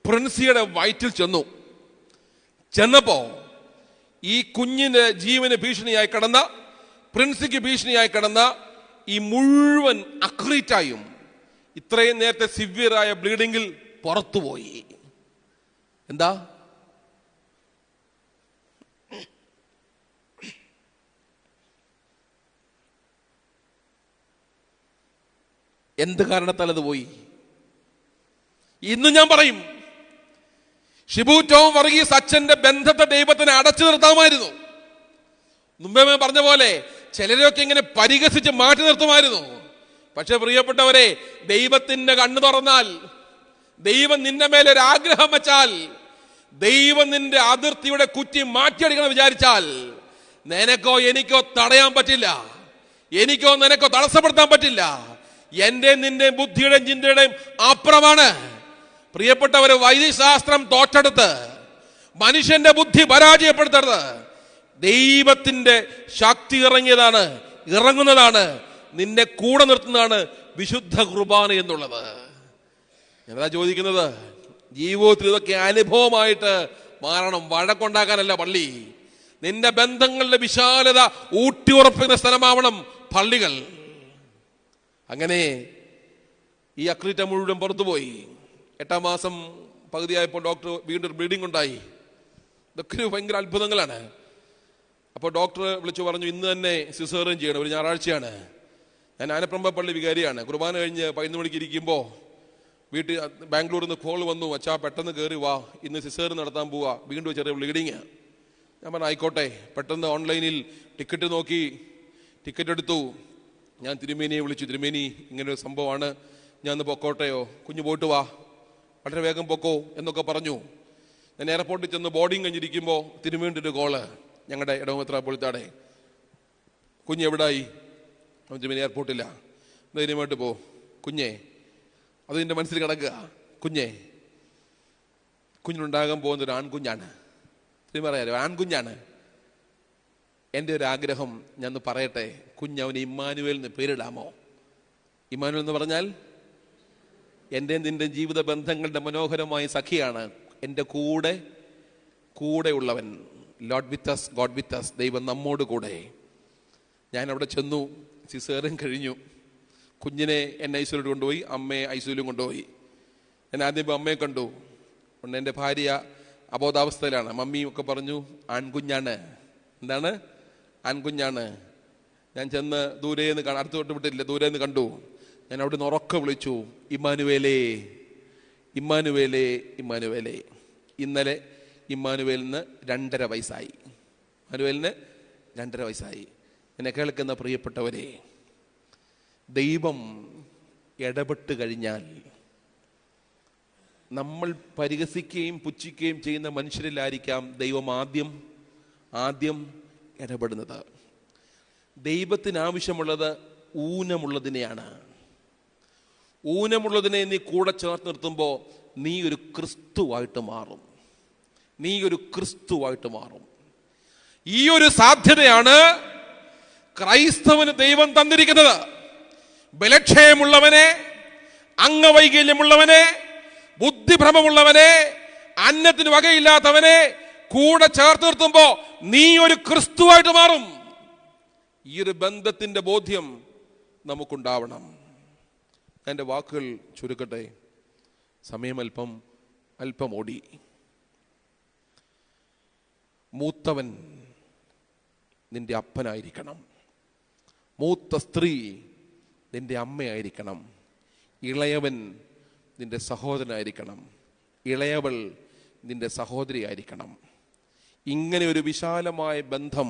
പ്രിൻസിയുടെ വയറ്റിൽ ചെന്നപ്പോ ഈ കുഞ്ഞിന്റെ ജീവന് ഭീഷണിയായി കിടന്ന, പ്രിൻസിക്ക് ഭീഷണിയായി കിടന്ന ഈ മുഴുവൻ അക്രീറ്റായും ഇത്രയും നേരത്തെ സിവിയറായ ബ്ലീഡിങ്ങിൽ പുറത്തുപോയി. എന്താ? എന്ത് കാരണത്താൽ അത് പോയി? ഇന്ന് ഞാൻ പറയും, ഷിബു ടോം വർഗീസ് അച്ഛന്റെ ബന്ധത്തെ ദൈവത്തിനെ അടച്ചു നിർത്താമായിരുന്നു. മുമ്പേ പറഞ്ഞ പോലെ ചിലരൊക്കെ ഇങ്ങനെ പരിഹസിച്ച് മാറ്റി നിർത്തുമായിരുന്നു. പക്ഷെ പ്രിയപ്പെട്ടവരെ, ദൈവത്തിന്റെ കണ്ണു തുറന്നാൽ, ദൈവം നിന്റെ മേലെ ഒരു ആഗ്രഹം വെച്ചാൽ, ദൈവം നിന്റെ അതിർത്തിയുടെ കുറ്റി മാറ്റിയടിക്കണം വിചാരിച്ചാൽ, നിനക്കോ എനിക്കോ തടയാൻ പറ്റില്ല. എനിക്കോ നിനക്കോ തടസ്സപ്പെടുത്താൻ പറ്റില്ല. എന്റെ നിന്റെ ബുദ്ധിയുടെയും ചിന്തയുടെയും അപ്പുറമാണ്. പ്രിയപ്പെട്ടവര്, വൈദ്യശാസ്ത്രം തോറ്റെടുത്ത് മനുഷ്യന്റെ ബുദ്ധി പരാജയപ്പെടുത്തരുത്. ദൈവത്തിന്റെ ശക്തി ഇറങ്ങുന്നതാണ്, നിന്നെ കൂടെ നിർത്തുന്നതാണ് വിശുദ്ധ കുർബാന എന്നുള്ളത്. ഞാനതാ ചോദിക്കുന്നത്, ജീവിതത്തിൽ ഇതൊക്കെ അനുഭവമായിട്ട് മാറണം. വഴക്കുണ്ടാക്കാനല്ല പള്ളി. നിന്റെ ബന്ധങ്ങളുടെ വിശാലത ഊട്ടിയുറപ്പിക്കുന്ന സ്ഥലമാവണം പള്ളികൾ. അങ്ങനെ ഈ അക്രീറ്റ മുഴുവൻ പുറത്തുപോയി. 8-ാം മാസം പകുതിയായപ്പോൾ ഡോക്ടർ വീണ്ടും ബ്ലീഡിംഗ് ഉണ്ടായി. ഇതൊക്കെ ഭയങ്കര അത്ഭുതങ്ങളാണ്. അപ്പോൾ ഡോക്ടർ വിളിച്ചു പറഞ്ഞു, ഇന്ന് തന്നെ സിസേറിയൻ ചെയ്യണം, ഒരു ഞായറാഴ്ചയാണ്. ഞാൻ ആനപ്രമ്പ പള്ളി വികാരിയാണ്. കുർബാന കഴിഞ്ഞ് 11 മണിക്ക് ഇരിക്കുമ്പോൾ വീട്ടിൽ ബാംഗ്ലൂരിൽ നിന്ന് കോൾ വന്നു, അച്ഛാ പെട്ടെന്ന് കയറി വാ, ഇന്ന് സിസേറിയൻ നടത്താൻ പോവാ, വീണ്ടും ചെറിയ ബ്ലീഡിങ്. ഞാൻ പറഞ്ഞു ആയിക്കോട്ടെ. പെട്ടെന്ന് ഓൺലൈനിൽ ടിക്കറ്റ് നോക്കി ടിക്കറ്റ് എടുത്തു. ഞാൻ തിരുമേനിയെ വിളിച്ചു, തിരുമേനി ഇങ്ങനൊരു സംഭവമാണ്, ഞാൻ ഒന്ന് പൊക്കോട്ടെയോ? കുഞ്ഞു പോയിട്ട് വാ, വളരെ വേഗം പൊക്കോ എന്നൊക്കെ പറഞ്ഞു. ഞാൻ എയർപോർട്ടിൽ ചെന്ന് ബോർഡിങ് കഴിഞ്ഞിരിക്കുമ്പോൾ തിരുമേനിയുടെ ഒരു കോള്, ഞങ്ങളുടെ ഇടവമെത്രാപ്പൊലിത്താടെ, കുഞ്ഞ് എവിടായി? തിരുമേനി എയർപോർട്ടില്ല, ധൈര്യമായിട്ട് പോ. കുഞ്ഞേ, അത് എൻ്റെ മനസ്സിൽ കിടക്കുക. കുഞ്ഞിനുണ്ടാകാൻ പോകുന്നൊരു ആൺകുഞ്ഞാണ്. അറിയാലോ, ആൺകുഞ്ഞാണ്. എൻ്റെ ഒരു ആഗ്രഹം ഞാൻ പറയട്ടെ, കുഞ്ഞവന് ഇമ്മാനുവേൽ എന്ന് പേരിടാമോ? ഇമ്മാനുവേൽ എന്ന് പറഞ്ഞാൽ എൻ്റെ നിന്റെ ജീവിത ബന്ധങ്ങളുടെ മനോഹരമായ സഖിയാണ്. എൻ്റെ കൂടെ ഉള്ളവൻ. Lord with us, God with us, ദൈവം നമ്മോട് കൂടെ. ഞാൻ അവിടെ ചെന്നു, സിസേറിയൻ കഴിഞ്ഞു. കുഞ്ഞിനെ എന്നെ ഐസിയുലോട്ട് കൊണ്ടുപോയി, അമ്മയെ ഐസിയുലും കൊണ്ടുപോയി. ഞാൻ ആദ്യം അമ്മയെ കണ്ടു. എൻ്റെ ഭാര്യ അബോധാവസ്ഥയിലാണ്. മമ്മിയും ഒക്കെ പറഞ്ഞു ആൺകുഞ്ഞാണ്. എന്താണ്? ആൺകുഞ്ഞാണ്. ഞാൻ ചെന്ന് ദൂരേന്ന് അടുത്ത് തൊട്ട് വിട്ടില്ല, ദൂരേന്ന് കണ്ടു. ഞാൻ അവിടെ നിന്ന് ഉറക്കെ വിളിച്ചു, ഇമ്മാനുവേലേ, ഇമ്മാനുവേലേ, ഇമ്മാനുവേലേ. ഇന്നലെ ഇമ്മാനുവേലിന് 2.5 വയസ്സായി. ഇമ്മാനുവേലിന് 2.5 വയസ്സായി. എന്നെ കേൾക്കുന്ന പ്രിയപ്പെട്ടവരെ, ദൈവം ഇടപെട്ട് കഴിഞ്ഞാൽ നമ്മൾ പരിഹസിക്കുകയും പുച്ഛിക്കുകയും ചെയ്യുന്ന മനുഷ്യരിലായിരിക്കാം ദൈവം ആദ്യം ഇടപെടുന്നത്. ദൈവത്തിന് ആവശ്യമുള്ളത് ഊനമുള്ളതിനെയാണ്. ഊനമുള്ളതിനെ നീ കൂടെ ചേർത്ത് നിർത്തുമ്പോൾ നീ ഒരു ക്രിസ്തുവായിട്ട് മാറും. ഈ ഒരു സാധ്യതയാണ് ക്രൈസ്തവന് ദൈവം തന്നിരിക്കുന്നത്. ബലക്ഷയമുള്ളവനെ, അംഗവൈകല്യമുള്ളവനെ, ബുദ്ധിഭ്രമമുള്ളവനെ, അന്നത്തിന് വകയില്ലാത്തവനെ കൂടെ ചേർത്ത് നിർത്തുമ്പോ നീ ഒരു ക്രിസ്തുവായിട്ട് മാറും. ഈ ഒരു ബന്ധത്തിന്റെ ബോധ്യം നമുക്കുണ്ടാവണം. എൻ്റെ വാക്കുകൾ ചുരുക്കട്ടെ, സമയം അല്പം ഓടി. മൂത്തവൻ നിന്റെ അപ്പനായിരിക്കണം. മൂത്ത സ്ത്രീ നിന്റെ അമ്മയായിരിക്കണം. ഇളയവൻ നിന്റെ സഹോദരനായിരിക്കണം. ഇളയവൾ നിന്റെ സഹോദരിയായിരിക്കണം. ഇങ്ങനെ ഒരു വിശാലമായ ബന്ധം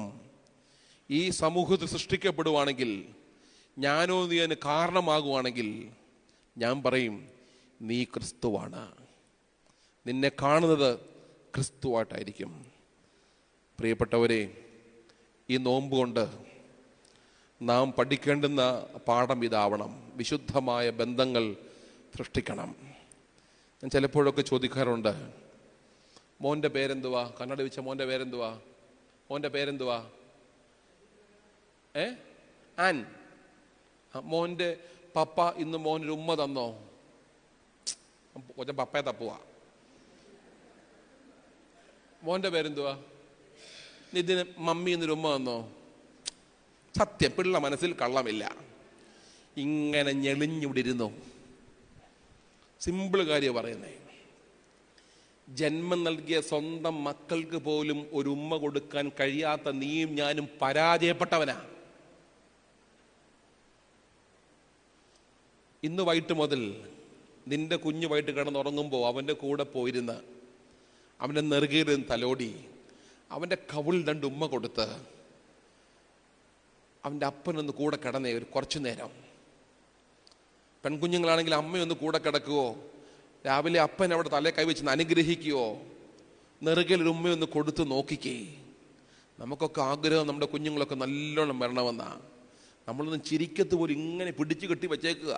ഈ സമൂഹത്തിൽ സൃഷ്ടിക്കപ്പെടുവാണെങ്കിൽ, ഞാനോ നീ അതിന് കാരണമാകുവാണെങ്കിൽ, ഞാൻ പറയും നീ ക്രിസ്തുവാണ്. നിന്നെ കാണുന്നത് ക്രിസ്തുവായിട്ടായിരിക്കും. പ്രിയപ്പെട്ടവരെ, ഈ നോമ്പ് കൊണ്ട് നാം പഠിക്കേണ്ടുന്ന പാഠം ഇതാവണം. വിശുദ്ധമായ ബന്ധങ്ങൾ സൃഷ്ടിക്കണം. ഞാൻ ചിലപ്പോഴൊക്കെ ചോദിക്കാറുണ്ട്, മോൻ്റെ പേരെന്തുവാ? കണ്ണട വെച്ച മോൻ്റെ പേരെന്തുവാ? മോൻ്റെ പേരെന്തുവാ? ആൻ. മോൻ്റെ പപ്പ ഇന്ന് മോനൊരു ഉമ്മ തന്നോ? കൊച്ചൻ പപ്പയെ തപ്പുക. മോന്റെ പേരെന്തുവാ? ഇതിന് മമ്മി എന്നൊരു ഉമ്മ തന്നോ? സത്യം, പിള്ള മനസ്സിൽ കള്ളമില്ല. ഇങ്ങനെ ഞെളിഞ്ഞിവിടിരുന്നു. സിമ്പിൾ കാര്യം പറയുന്നേ. ജന്മം നൽകിയ സ്വന്തം മക്കൾക്ക് പോലും ഒരു ഉമ്മ കൊടുക്കാൻ കഴിയാത്ത നീയും ഞാനും പരാജയപ്പെട്ടവനാ. ഇന്ന് വൈകിട്ട് മുതൽ നിന്റെ കുഞ്ഞു വൈകിട്ട് കിടന്നുറങ്ങുമ്പോൾ അവൻ്റെ കൂടെ പോയിരുന്ന് അവൻ്റെ നെറുകയിലിരുന്ന് തലോടി അവൻ്റെ കവിൾ 2 ഉമ്മ കൊടുത്ത് അവൻ്റെ അപ്പനൊന്ന് കൂടെ കിടന്നേ ഒരു കുറച്ചു നേരം. പെൺകുഞ്ഞുങ്ങളാണെങ്കിൽ അമ്മയൊന്ന് കൂടെ കിടക്കുവോ, രാവിലെ അപ്പൻ അവിടെ തലേ കൈവച്ച് അനുഗ്രഹിക്കുവോ, നെറുകയിൽ ഒരു ഉമ്മയൊന്ന് കൊടുത്ത് നോക്കിക്കേ. നമുക്കൊക്കെ ആഗ്രഹം നമ്മുടെ കുഞ്ഞുങ്ങളൊക്കെ നല്ലോണം വരണമെന്നാ. നമ്മളൊന്നും ചിരിക്കത്ത് പോലും ഇങ്ങനെ പിടിച്ചു കെട്ടി വെച്ചേക്കുക.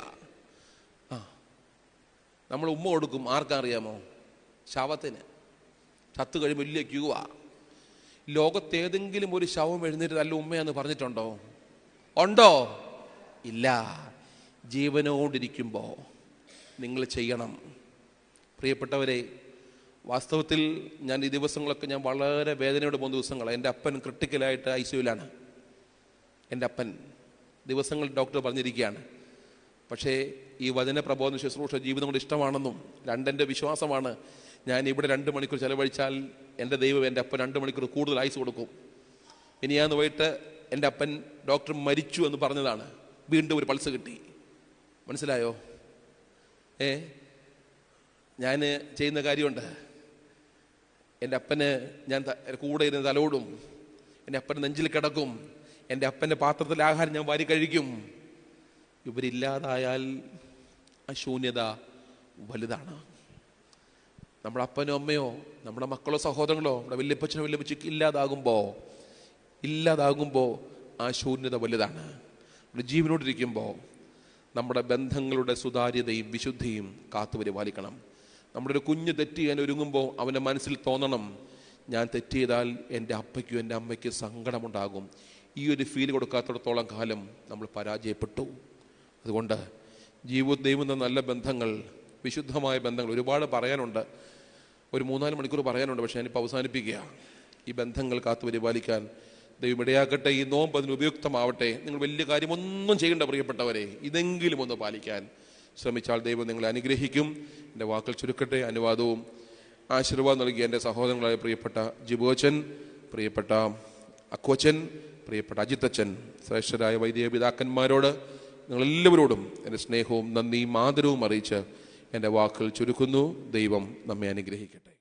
നമ്മൾ ഉമ്മ കൊടുക്കും. ആർക്കറിയാമോ? ശവത്തിന്. ചത്തു കഴിയുമ്പോൾ വലിയ ക്യൂവാ. ലോകത്തേതെങ്കിലും ഒരു ശവം എഴുന്നേറ്റ് നല്ല ഉമ്മയാന്ന് പറഞ്ഞിട്ടുണ്ടോ? ഉണ്ടോ? ഇല്ല. ജീവനോടിരിക്കുമ്പോൾ നിങ്ങൾ ചെയ്യണം. പ്രിയപ്പെട്ടവരെ, വാസ്തവത്തിൽ ഞാൻ ഈ ദിവസങ്ങളൊക്കെ ഞാൻ വളരെ വേദനയോടെ പോകുന്ന ദിവസങ്ങളാണ്. എൻ്റെ അപ്പൻ ക്രിട്ടിക്കലായിട്ട് ICUവിലാണ്. എൻ്റെ അപ്പൻ ദിവസങ്ങൾ ഡോക്ടർ പറഞ്ഞിരിക്കുകയാണ്. പക്ഷേ ഈ വചന പ്രബോധന ശുശ്രൂഷ ജീവിതം കൊണ്ട് ഇഷ്ടമാണെന്നും എൻ്റെ വിശ്വാസമാണ്. ഞാൻ ഇവിടെ 2 മണിക്കൂർ ചെലവഴിച്ചാൽ എൻ്റെ ദൈവം എൻ്റെ അപ്പൻ 2 മണിക്കൂർ കൂടുതൽ ആയുസ് കൊടുക്കും. ഇനിയാന്ന് പോയിട്ട് എൻ്റെ അപ്പൻ ഡോക്ടർ മരിച്ചു എന്ന് പറഞ്ഞതാണ്. വീണ്ടും ഒരു പൾസ് കിട്ടി. മനസ്സിലായോ? ഞാൻ ചെയ്യുന്ന കാര്യമുണ്ട്. എൻ്റെ അപ്പന് ഞാൻ കൂടെ ഇരുന്ന് തലോടും. എൻ്റെ അപ്പന് നെഞ്ചിൽ കിടക്കും. എൻ്റെ അപ്പൻ്റെ പാത്രത്തിൽ ആഹാരം ഞാൻ വാരി കഴിക്കും. ഇവരില്ലാതായാൽ ആ ശൂന്യത വലുതാണ്. നമ്മുടെ അപ്പനോ അമ്മയോ നമ്മുടെ മക്കളോ സഹോദരങ്ങളോ നമ്മുടെ വല്യപ്പച്ചനോ വല്യപ്പച്ചയ്ക്ക് ഇല്ലാതാകുമ്പോൾ ആ ശൂന്യത വലുതാണ്. നമ്മുടെ ജീവനോടിരിക്കുമ്പോൾ നമ്മുടെ ബന്ധങ്ങളുടെ സുതാര്യതയും വിശുദ്ധിയും കാത്തുപരിപാലിക്കണം. നമ്മുടെ ഒരു കുഞ്ഞ് തെറ്റ് ചെയ്യാൻ ഒരുങ്ങുമ്പോൾ അവൻ്റെ മനസ്സിൽ തോന്നണം, ഞാൻ തെറ്റ് ചെയ്താൽ എൻ്റെ അപ്പയ്ക്കും എൻ്റെ അമ്മയ്ക്കും സങ്കടമുണ്ടാകും. ഈ ഒരു ഫീൽ കൊടുക്കാത്തിടത്തോളം കാലം നമ്മൾ പരാജയപ്പെട്ടു. അതുകൊണ്ട് ദൈവം എന്ന നല്ല ബന്ധങ്ങൾ, വിശുദ്ധമായ ബന്ധങ്ങൾ ഒരുപാട് പറയാനുണ്ട്. ഒരു 3-4 മണിക്കൂർ പറയാനുണ്ട്. പക്ഷേ ഞാനിപ്പോൾ അവസാനിപ്പിക്കുക. ഈ ബന്ധങ്ങൾ കാത്തുപരിപാലിക്കാൻ ദൈവം ഇടയാക്കട്ടെ. ഈ നോമ്പ് അതിന് ഉപയുക്തമാവട്ടെ. നിങ്ങൾ വലിയ കാര്യമൊന്നും ചെയ്യേണ്ട പ്രിയപ്പെട്ടവരെ, ഇതെങ്കിലും ഒന്ന് പാലിക്കാൻ ശ്രമിച്ചാൽ ദൈവം നിങ്ങളെ അനുഗ്രഹിക്കും. എൻ്റെ വാക്കുകൾ ചുരുക്കട്ടെ. അനുവാദവും ആശീർവാദം നൽകിയ എൻ്റെ സഹോദരങ്ങളായ പ്രിയപ്പെട്ട ജിബോച്ചൻ, പ്രിയപ്പെട്ട അക്കോച്ചൻ, പ്രിയപ്പെട്ട അജിത്തച്ചൻ, ശ്രേഷ്ഠരായ വൈദിക പിതാക്കന്മാരോട് നിങ്ങളെല്ലാവരോടും എൻ്റെ സ്നേഹവും നന്ദിയും ആദരവും അറിയിച്ച് എൻ്റെ വാക്കുകൾ ചുരുക്കുന്നു. ദൈവം നമ്മെ അനുഗ്രഹിക്കട്ടെ.